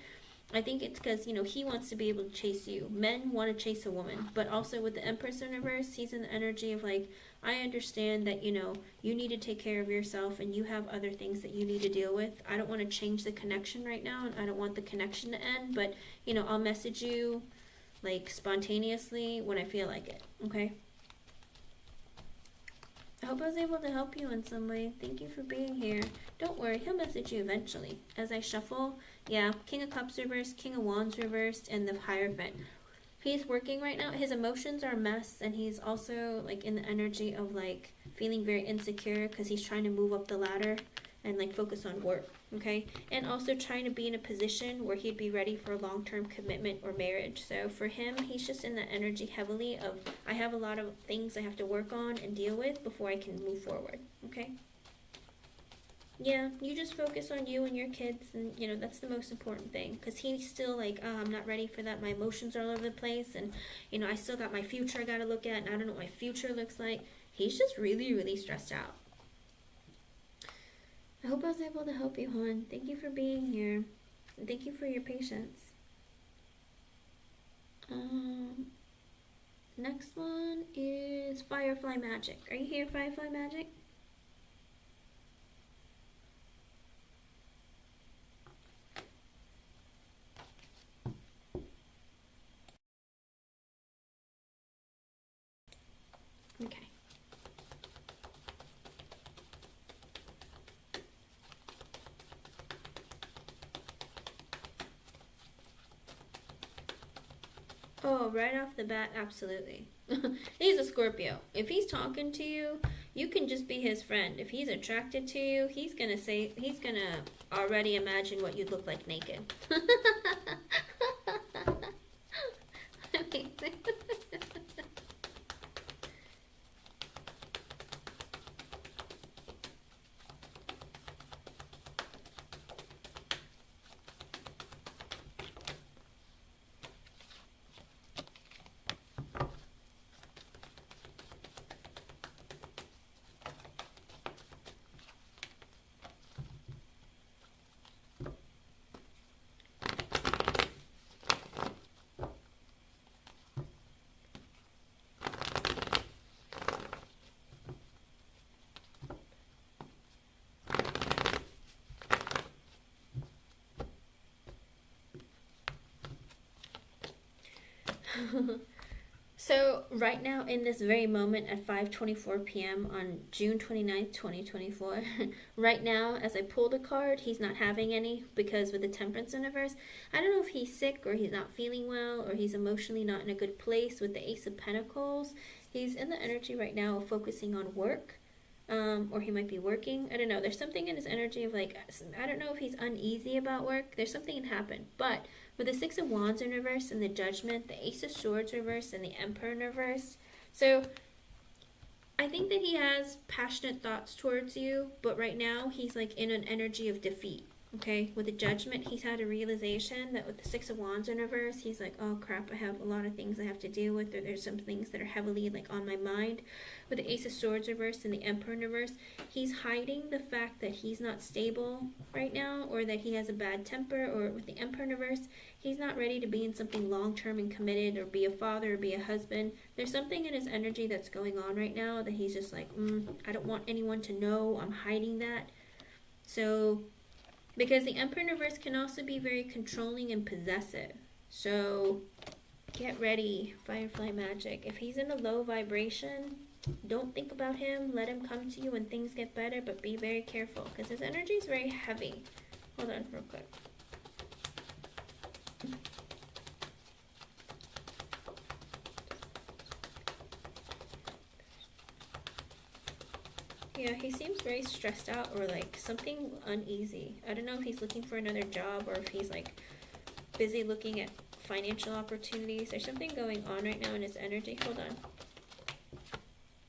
I think it's because, he wants to be able to chase you. Men want to chase a woman. But also with the Empress in reverse, he's in the energy of, like, I understand that, you need to take care of yourself and you have other things that you need to deal with. I don't want to change the connection right now and I don't want the connection to end. But, I'll message you, like, spontaneously when I feel like it, okay? I hope I was able to help you in some way. Thank you for being here. Don't worry, he'll message you eventually. As I shuffle, yeah, King of Cups reversed, King of Wands reversed, and the Hierophant. He's working right now. His emotions are a mess, and he's also, like, in the energy of, like, feeling very insecure because he's trying to move up the ladder and, like, focus on work, okay? And also trying to be in a position where he'd be ready for a long-term commitment or marriage. So for him, he's just in the energy heavily of, I have a lot of things I have to work on and deal with before I can move forward, okay? Yeah, you just focus on you and your kids, and, that's the most important thing. Because he's still like, oh, I'm not ready for that. My emotions are all over the place, and, I still got my future I got to look at, and I don't know what my future looks like. He's just really, really stressed out. I hope I was able to help you, hon. Thank you for being here. And thank you for your patience. Next one is Firefly Magic. Are you here, Firefly Magic? Okay. Oh, right off the bat, absolutely. He's a Scorpio. If he's talking to you, you can just be his friend. If he's attracted to you, he's gonna already imagine what you'd look like naked. Amazing. So right now in this very moment at 5:24 p.m. on June 29th, 2024, right now as I pulled a card, he's not having any because with the Temperance universe, I don't know if he's sick or he's not feeling well or he's emotionally not in a good place with the Ace of Pentacles. He's in the energy right now of focusing on work. Or he might be working. I don't know. There's something in his energy of like, I don't know if he's uneasy about work. There's something that happened. But with the Six of Wands in reverse and the Judgment, the Ace of Swords reverse and the Emperor in reverse. So I think that he has passionate thoughts towards you, but right now he's like in an energy of defeat. Okay, with the Judgment, he's had a realization that with the Six of Wands in reverse, he's like, oh crap, I have a lot of things I have to deal with, or there's some things that are heavily like on my mind. With the Ace of Swords reverse and the Emperor in reverse, he's hiding the fact that he's not stable right now, or that he has a bad temper, or with the Emperor in reverse, he's not ready to be in something long-term and committed, or be a father, or be a husband. There's something in his energy that's going on right now that he's just like, I don't want anyone to know, I'm hiding that. So because the Emperor in reverse can also be very controlling and possessive. So get ready, Firefly Magic. If he's in a low vibration, don't think about him. Let him come to you when things get better, but be very careful because his energy is very heavy. Hold on real quick. Yeah, he seems very stressed out or like something uneasy. I don't know if he's looking for another job or if he's like busy looking at financial opportunities. There's something going on right now in his energy. Hold on.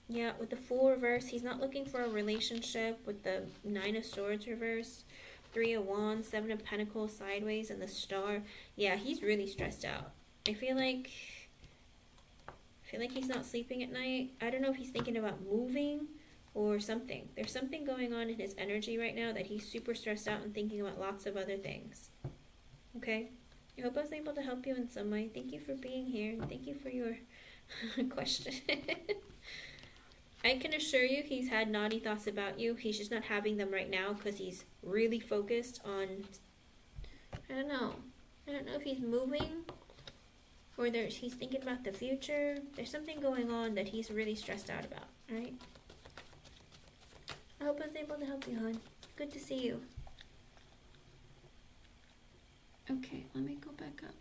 Yeah, with the Fool reverse, he's not looking for a relationship. With the Nine of Swords reverse, Three of Wands, Seven of Pentacles sideways, and the Star. Yeah, he's really stressed out. I feel like he's not sleeping at night. I don't know if he's thinking about moving or something. There's something going on in his energy right now that he's super stressed out and thinking about lots of other things. Okay? I hope I was able to help you in some way. Thank you for being here, and thank you for your question. I can assure you he's had naughty thoughts about you. He's just not having them right now because he's really focused on, I don't know if he's moving or he's thinking about the future. There's something going on that he's really stressed out about, alright? I hope I was able to help you, hon. Good to see you. Okay, let me go back up.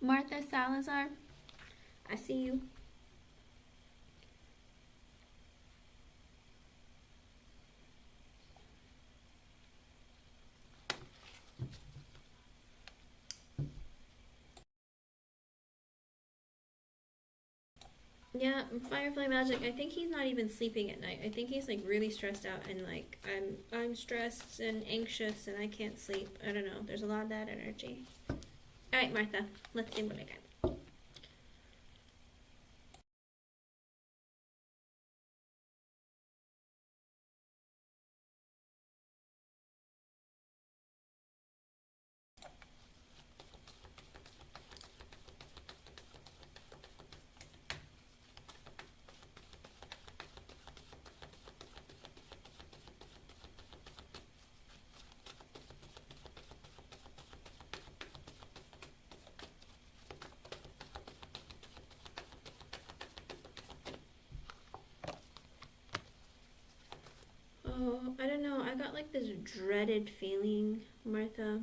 Martha Salazar, I see you. Yeah, Firefly Magic, I think he's not even sleeping at night. I think he's like really stressed out and like, I'm stressed and anxious and I can't sleep. I don't know. There's a lot of that energy. Alright, Martha, let's see what I got. Oh, I don't know. I got like this dreaded feeling, Martha.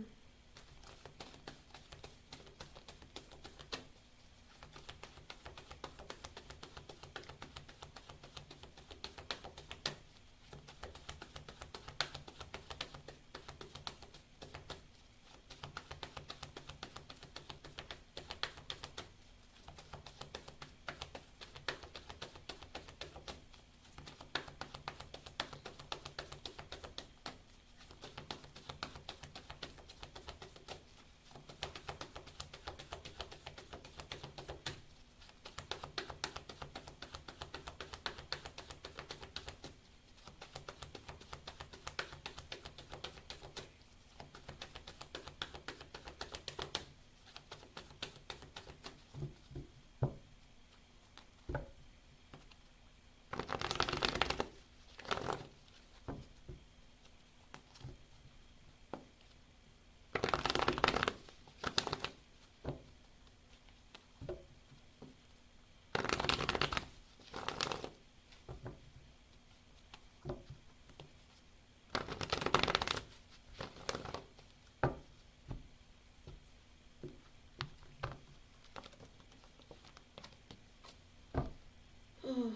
Oh.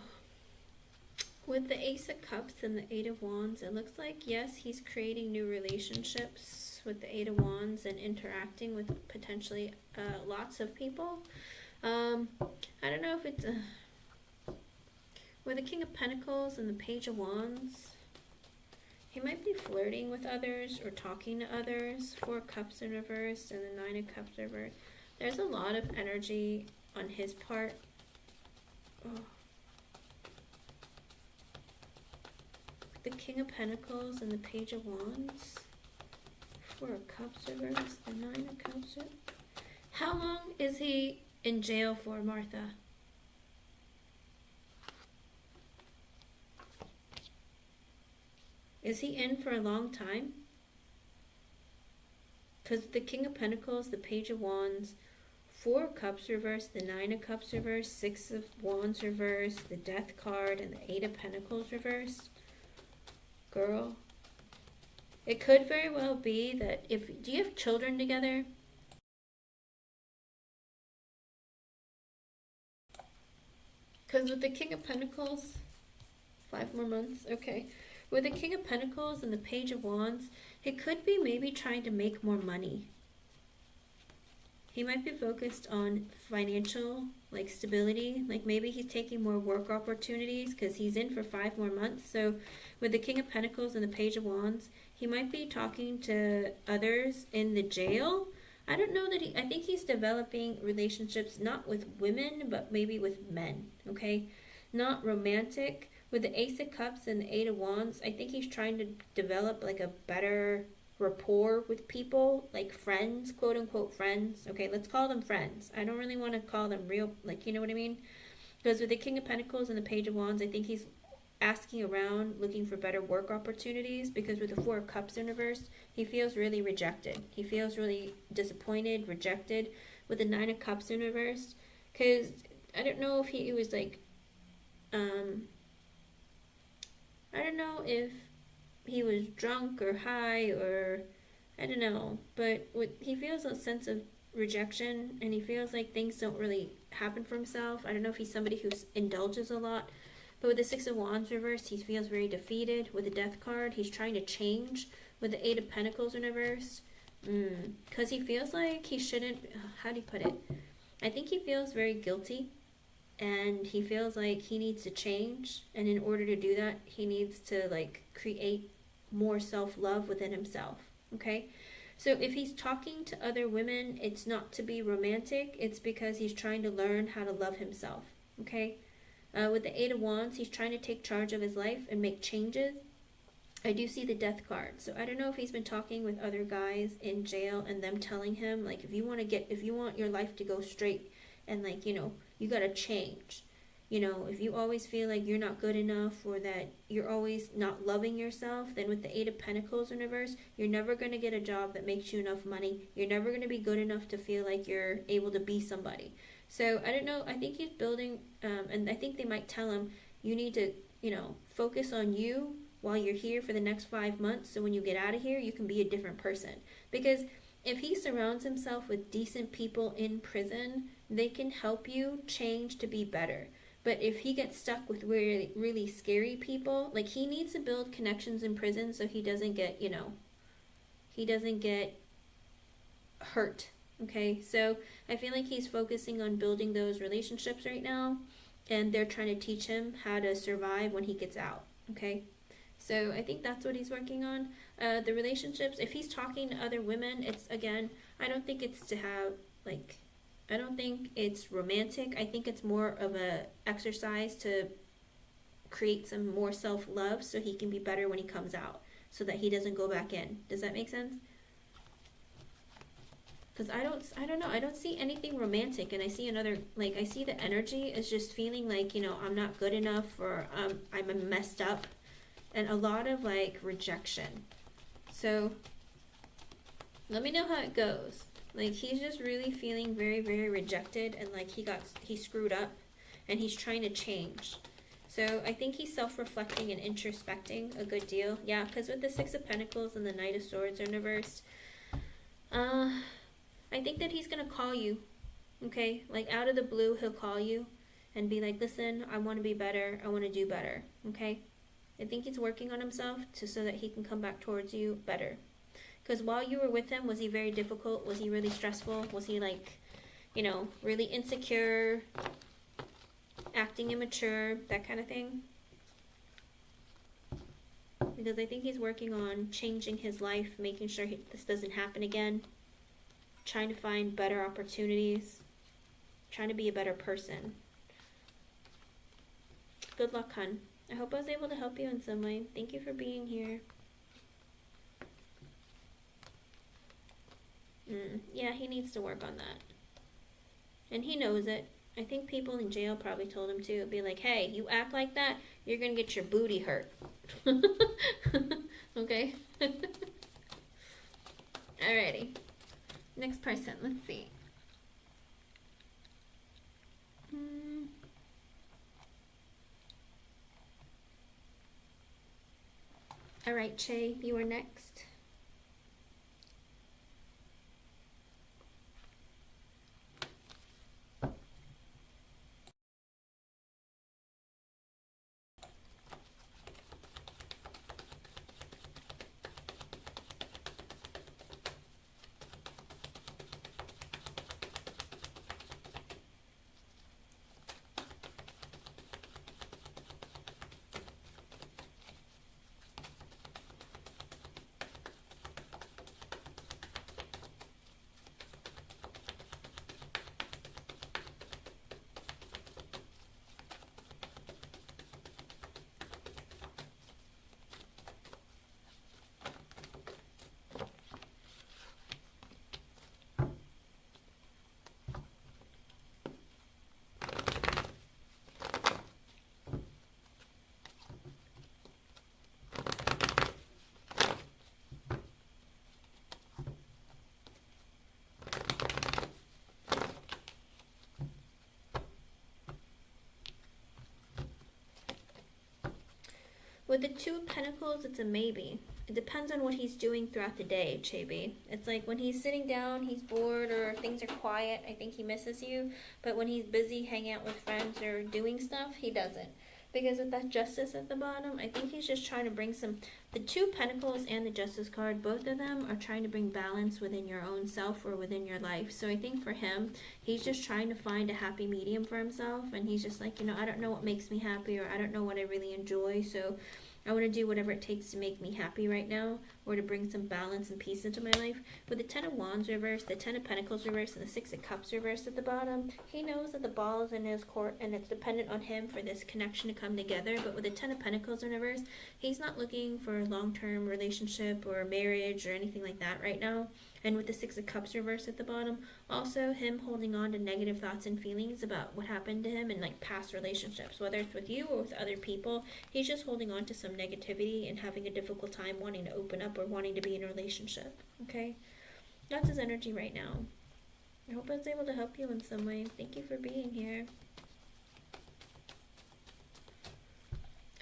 With the Ace of Cups and the Eight of Wands, it looks like, yes, he's creating new relationships with the Eight of Wands and interacting with potentially lots of people. I don't know if it's... with the King of Pentacles and the Page of Wands, he might be flirting with others or talking to others. Four of Cups in reverse and the Nine of Cups reverse. There's a lot of energy on his part. Oh. The King of Pentacles and the Page of Wands. Four of Cups reverse, the Nine of Cups. How long is he in jail for, Martha? Is he in for a long time? Because the King of Pentacles, the Page of Wands, Four of Cups reverse, the Nine of Cups reverse, Six of Wands reverse, the Death card, and the Eight of Pentacles reverse. Girl, it could very well be that if... Do you have children together? Because with the King of Pentacles, 5 more months, okay. With the King of Pentacles and the Page of Wands, it could be maybe trying to make more money. He might be focused on financial, like, stability. Like, maybe he's taking more work opportunities because he's in for 5 more months. So with the King of Pentacles and the Page of Wands, he might be talking to others in the jail. I don't know that I think he's developing relationships not with women, but maybe with men, okay? Not romantic. With the Ace of Cups and the Eight of Wands, I think he's trying to develop, like, a better rapport with people, like friends, quote unquote friends. Okay, let's call them friends. I don't really want to call them real, like, you know what I mean? Because with the King of Pentacles and the Page of Wands, I think he's asking around, looking for better work opportunities, because with the Four of Cups in reverse, he feels really rejected. He feels really disappointed, rejected with the Nine of Cups in reverse. Because I don't know if he was like, I don't know if he was drunk or high, or I don't know, but he feels a sense of rejection, and he feels like things don't really happen for himself. I don't know if he's somebody who indulges a lot, but with the Six of Wands reversed, he feels very defeated. With the Death card, he's trying to change. With the Eight of Pentacles in reverse, because he feels like he shouldn't, how do you put it? I think he feels very guilty, and he feels like he needs to change, and in order to do that, he needs to, like, create more self-love within himself, okay? So if he's talking to other women, it's not to be romantic, it's because he's trying to learn how to love himself, okay? With the Eight of Wands, he's trying to take charge of his life and make changes. I do see the Death card, so I don't know if he's been talking with other guys in jail and them telling him, like, if you want your life to go straight, and, like, you know, you gotta change. You know, if you always feel like you're not good enough, or that you're always not loving yourself, then with the Eight of Pentacles in reverse, you're never going to get a job that makes you enough money. You're never going to be good enough to feel like you're able to be somebody. So, I don't know, I think he's building, and I think they might tell him, you need to, you know, focus on you while you're here for the next 5 months, so when you get out of here, you can be a different person. Because if he surrounds himself with decent people in prison, they can help you change to be better. But if he gets stuck with really, really scary people, like, he needs to build connections in prison so he doesn't get, he doesn't get hurt. Okay, so I feel like he's focusing on building those relationships right now, and they're trying to teach him how to survive when he gets out. Okay, so I think that's what he's working on. The relationships, if he's talking to other women, it's, again, I don't think it's to have, like, I don't think it's romantic. I think it's more of a exercise to create some more self-love so he can be better when he comes out, so that he doesn't go back in. Does that make sense? Because I don't know, I don't see anything romantic, and I see another, like, I see the energy is just feeling like, I'm not good enough, or I'm messed up, and a lot of, like, rejection. So let me know how it goes. Like, he's just really feeling very, very rejected, and like he screwed up, and he's trying to change. So I think he's self-reflecting and introspecting a good deal. Yeah, because with the Six of Pentacles and the Knight of Swords are reversed, I think that he's going to call you, okay? Like, out of the blue, he'll call you and be like, listen, I want to be better. I want to do better, okay? I think he's working on himself so that he can come back towards you better. Because while you were with him, was he very difficult? Was he really stressful? Was he, like, really insecure, acting immature, that kind of thing? Because I think he's working on changing his life, making sure this doesn't happen again. Trying to find better opportunities, trying to be a better person. Good luck, hun. I hope I was able to help you in some way. Thank you for being here. Yeah, he needs to work on that. And he knows it. I think people in jail probably told him to. Be like, hey, you act like that, you're gonna get your booty hurt. Okay? Alrighty. Next person, let's see. Alright, Che, you are next. With the Two of Pentacles, it's a maybe. It depends on what he's doing throughout the day, Chaby. It's like when he's sitting down, he's bored, or things are quiet, I think he misses you. But when he's busy hanging out with friends or doing stuff, he doesn't. Because with that Justice at the bottom, I think he's just trying to bring some... The Two of Pentacles and the Justice card, both of them are trying to bring balance within your own self or within your life. So I think for him, he's just trying to find a happy medium for himself. And he's just like, I don't know what makes me happy, or I don't know what I really enjoy. So I want to do whatever it takes to make me happy right now, or to bring some balance and peace into my life. With the Ten of Wands reversed, the Ten of Pentacles reversed, and the Six of Cups reversed at the bottom, he knows that the ball is in his court, and it's dependent on him for this connection to come together. But with the Ten of Pentacles in reverse, he's not looking for a long-term relationship or marriage or anything like that right now. And with the Six of Cups reversed at the bottom, also him holding on to negative thoughts and feelings about what happened to him in like past relationships, whether it's with you or with other people. He's just holding on to some negativity and having a difficult time wanting to open up or wanting to be in a relationship. Okay? That's his energy right now. I hope I was able to help you in some way. Thank you for being here.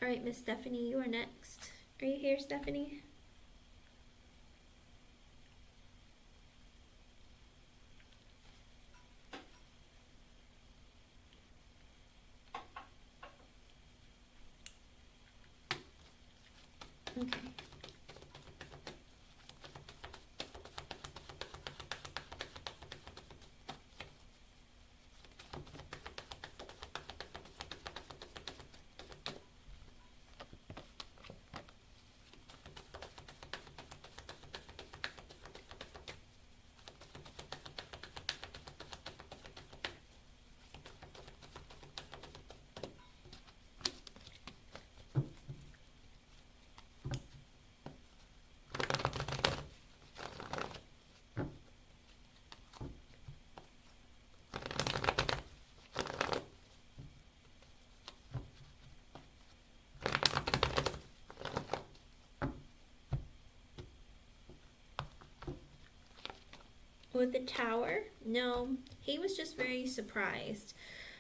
Alright, Miss Stephanie, you are next. Are you here, Stephanie? Okay. With the tower? No, he was just very surprised.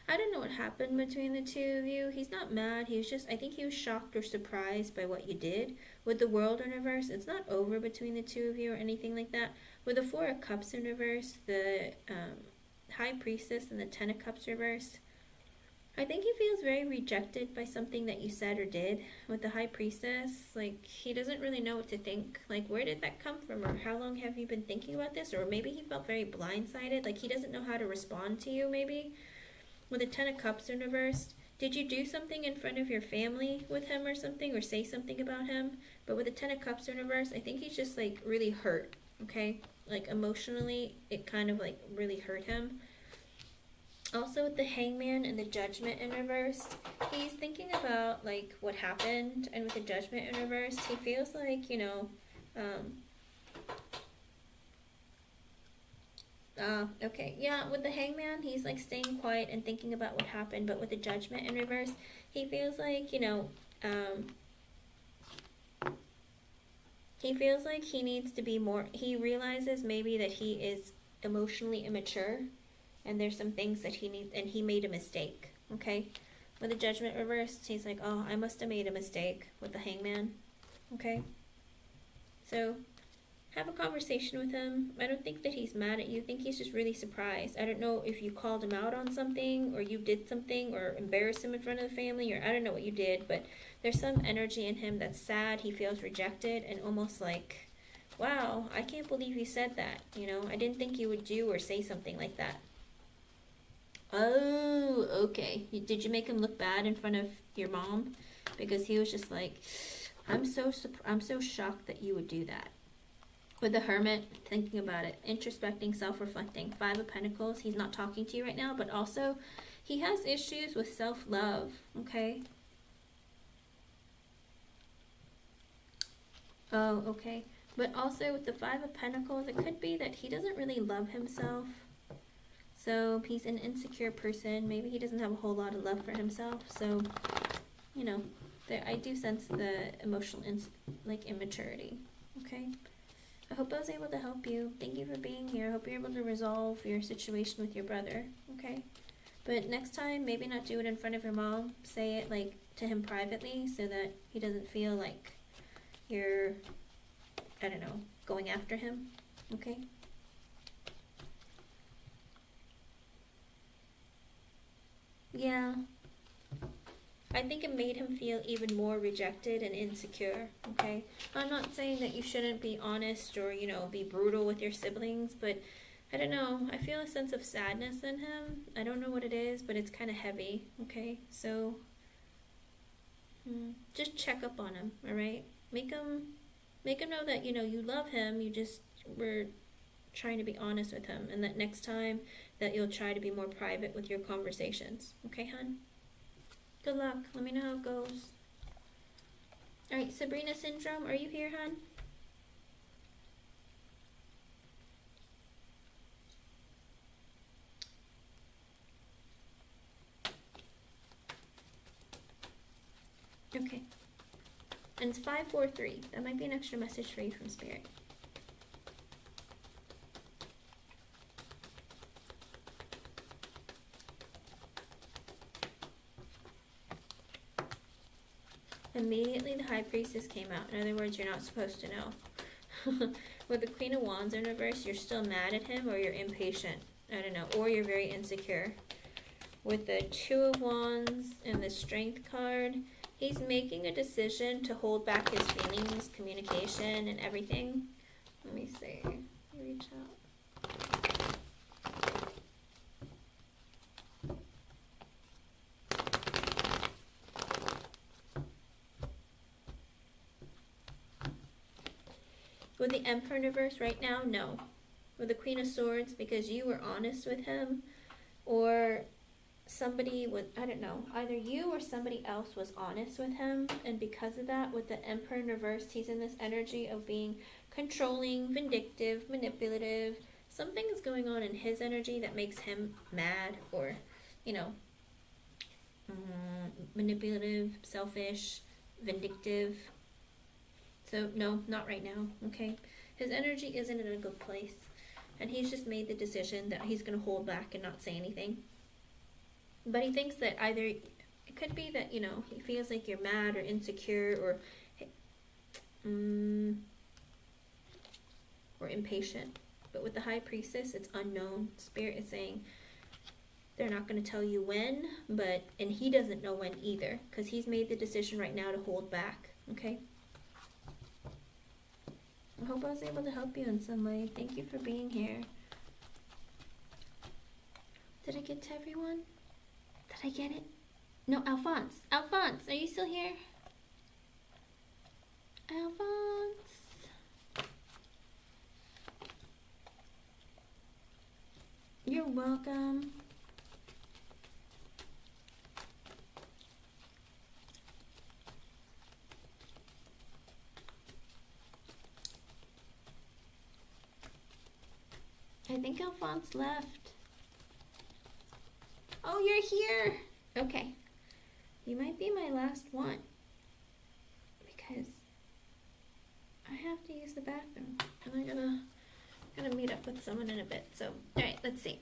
I don't know what happened between the two of you. He's not mad. He was just, I think he was shocked or surprised by what you did. With the world in reverse, it's not over between the two of you or anything like that. With the Four of Cups in reverse, the High Priestess, and the Ten of Cups reversed, I think he feels very rejected by something that you said or did. With the High Priestess, like, he doesn't really know what to think. Like, where did that come from? Or how long have you been thinking about this? Or maybe he felt very blindsided. Like, he doesn't know how to respond to you, maybe. With the Ten of Cups in reversed, did you do something in front of your family with him or something? Or say something about him? But with the Ten of Cups in reverse, I think he's just, like, really hurt, okay? Like, emotionally, it kind of, like, really hurt him. Also with the Hangman and the Judgment in reverse, he's thinking about, like, what happened. And with the Judgment in reverse, he feels like, you know, okay. Yeah, with the Hangman, he's, like, staying quiet and thinking about what happened. But with the Judgment in reverse, he feels like, you know, he feels like he needs to be more, he realizes maybe that he is emotionally immature. And there's some things that he needs, and he made a mistake, okay? With the Judgment reversed, he's like, oh, I must have made a mistake with the Hangman, okay? So, have a conversation with him. I don't think that he's mad at you. I think he's just really surprised. I don't know if you called him out on something, or you did something, or embarrassed him in front of the family, or I don't know what you did, but there's some energy in him that's sad. He feels rejected, and almost like, wow, I can't believe you said that, you know? I didn't think you would do or say something like that. Oh, okay. Did you make him look bad in front of your mom? Because he was just like, I'm so shocked that you would do that. With the Hermit, thinking about it, introspecting, self-reflecting. Five of Pentacles, he's not talking to you right now, but also he has issues with self-love, okay? Oh, okay. But also with the Five of Pentacles, it could be that he doesn't really love himself. So he's an insecure person. Maybe he doesn't have a whole lot of love for himself. So, you know, I do sense the emotional, immaturity. Okay? I hope I was able to help you. Thank you for being here. I hope you're able to resolve your situation with your brother. Okay? But next time, maybe not do it in front of your mom. Say it, like, to him privately so that he doesn't feel like you're, I don't know, going after him. Okay? Yeah. I think it made him feel even more rejected and insecure, okay? I'm not saying that you shouldn't be honest or, you know, be brutal with your siblings, but I don't know. I feel a sense of sadness in him. I don't know what it is, but it's kind of heavy, okay? So, just check up on him, alright? Make him know that, you know, you love him, you just were trying to be honest with him, and that next time that you'll try to be more private with your conversations. Okay, hun? Good luck. Let me know how it goes. Alright, Sabrina Syndrome, are you here, hun? Okay. And it's 543. That might be an extra message for you from Spirit. Immediately the High Priestess came out. In other words, you're not supposed to know. With the Queen of Wands in reverse, you're still mad at him or you're impatient. I don't know. Or you're very insecure. With the Two of Wands and the Strength card, he's making a decision to hold back his feelings, communication, and everything. Let me see. Reach out. With the Emperor in reverse right now, no. With the Queen of Swords, because you were honest with him, or somebody with, I don't know, either you or somebody else was honest with him, and because of that, with the Emperor in reverse, he's in this energy of being controlling, vindictive, manipulative. Something is going on in his energy that makes him mad or, you know, manipulative, selfish, vindictive. So no, not right now, okay? His energy isn't in a good place, and he's just made the decision that he's going to hold back and not say anything. But he thinks that either, it could be that, you know, he feels like you're mad or insecure or impatient. But with the High Priestess, it's unknown. Spirit is saying they're not going to tell you when, and he doesn't know when either, because he's made the decision right now to hold back, okay? I hope I was able to help you in some way. Thank you for being here. Did I get to everyone? Did I get it? No, Alphonse. Alphonse, are you still here? Alphonse. You're welcome. I think Alphonse left. Oh, you're here. Okay. You might be my last one, because I have to use the bathroom, and I'm gonna meet up with someone in a bit. So, all right, let's see.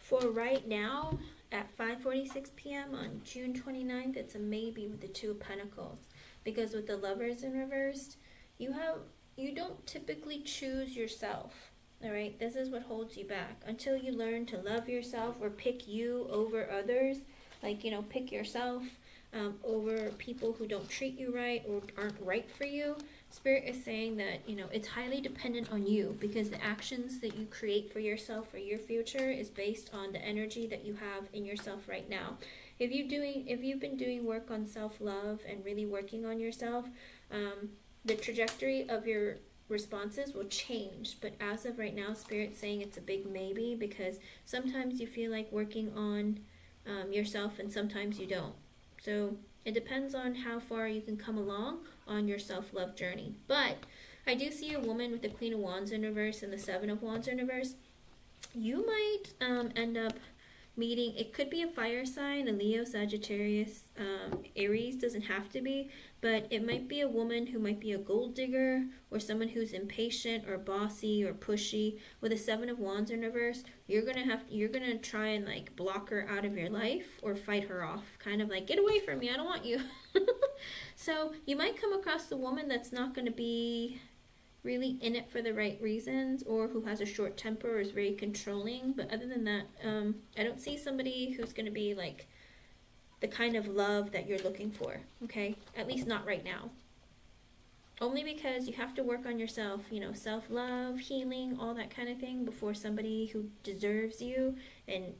For right now, at 5:46 p.m. on June 29th, it's a maybe with the Two of Pentacles. Because with the Lovers in reversed, you don't typically choose yourself. All right, this is what holds you back. Until you learn to love yourself or pick you over others, like, you know, pick yourself over people who don't treat you right or aren't right for you. Spirit is saying that, you know, it's highly dependent on you, because the actions that you create for yourself for your future is based on the energy that you have in yourself right now. If you've been doing work on self-love and really working on yourself, the trajectory of your responses will change. But as of right now, Spirit's saying it's a big maybe, because sometimes you feel like working on yourself and sometimes you don't. So it depends on how far you can come along on your self-love journey. But I do see a woman with the Queen of Wands in reverse and the Seven of Wands in reverse. You might end up meeting, it could be a fire sign, a Leo, Sagittarius, Aries, doesn't have to be, but it might be a woman who might be a gold digger or someone who's impatient or bossy or pushy. With a Seven of Wands in reverse, you're gonna try and like block her out of your life or fight her off, kind of like, get away from me, I don't want you. So you might come across a woman that's not going to be really in it for the right reasons, or who has a short temper or is very controlling. But other than that, I don't see somebody who's going to be like the kind of love that you're looking for, okay? At least not right now. Only because you have to work on yourself, you know, self-love, healing, all that kind of thing before somebody who deserves you and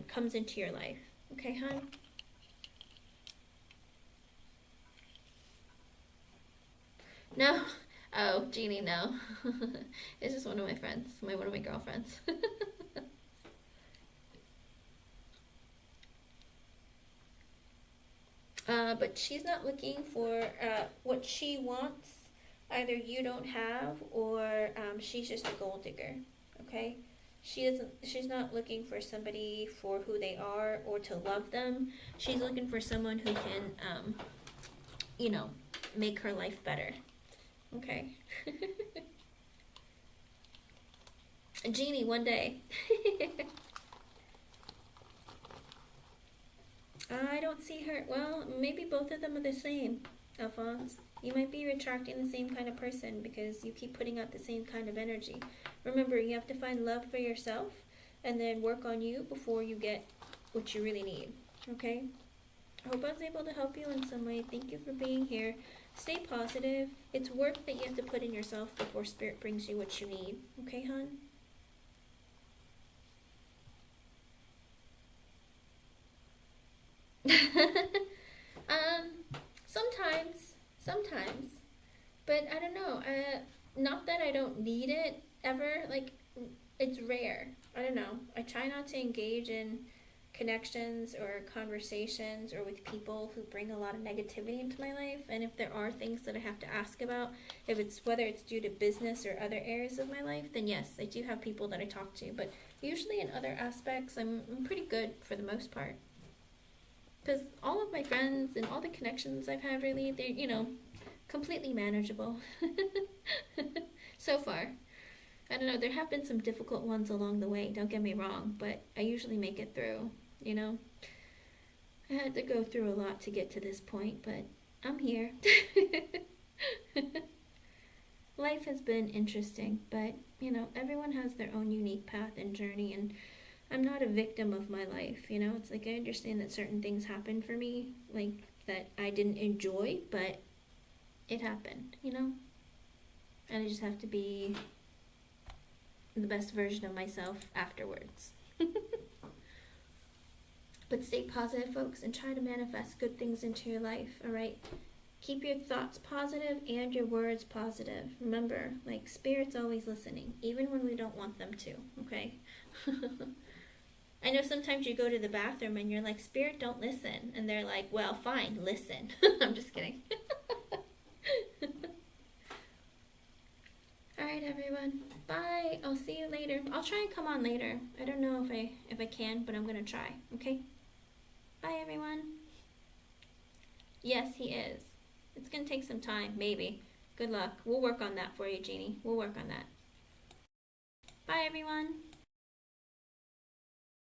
comes into your life. Okay, hon? No? Oh, Jeannie, no. It's just one of my friends, one of my girlfriends. But she's not looking for what she wants. Either you don't have, or she's just a gold digger. Okay, she's not looking for somebody for who they are or to love them. She's looking for someone who can, you know, make her life better. Okay. Jeannie, one day. I don't see her. Well, maybe both of them are the same, Alphonse. You might be attracting the same kind of person because you keep putting out the same kind of energy. Remember, you have to find love for yourself and then work on you before you get what you really need. Okay? I hope I was able to help you in some way. Thank you for being here. Stay positive. It's work that you have to put in yourself before Spirit brings you what you need. Okay, hon? Sometimes, but I don't know. Not that I don't need it ever. Like, it's rare. I don't know. I try not to engage in connections or conversations or with people who bring a lot of negativity into my life. And if there are things that I have to ask about, if it's whether it's due to business or other areas of my life, then yes, I do have people that I talk to. But usually in other aspects, I'm pretty good for the most part. Because all of my friends and all the connections I've had, really, they're, you know, completely manageable. So far. I don't know, there have been some difficult ones along the way, don't get me wrong, but I usually make it through, you know. I had to go through a lot to get to this point, but I'm here. Life has been interesting, but, you know, everyone has their own unique path and journey, and I'm not a victim of my life, you know. It's like I understand that certain things happen for me, like that I didn't enjoy, but it happened, you know. And I just have to be the best version of myself afterwards. But stay positive, folks, and try to manifest good things into your life, all right? Keep your thoughts positive and your words positive. Remember, like, Spirit's always listening, even when we don't want them to, okay? I know sometimes you go to the bathroom and you're like, Spirit, don't listen. And they're like, well, fine, listen. I'm just kidding. Alright, everyone. Bye. I'll see you later. I'll try and come on later. I don't know if I can, but I'm going to try. Okay? Bye, everyone. Yes, he is. It's going to take some time, maybe. Good luck. We'll work on that for you, Jeannie. We'll work on that. Bye, everyone.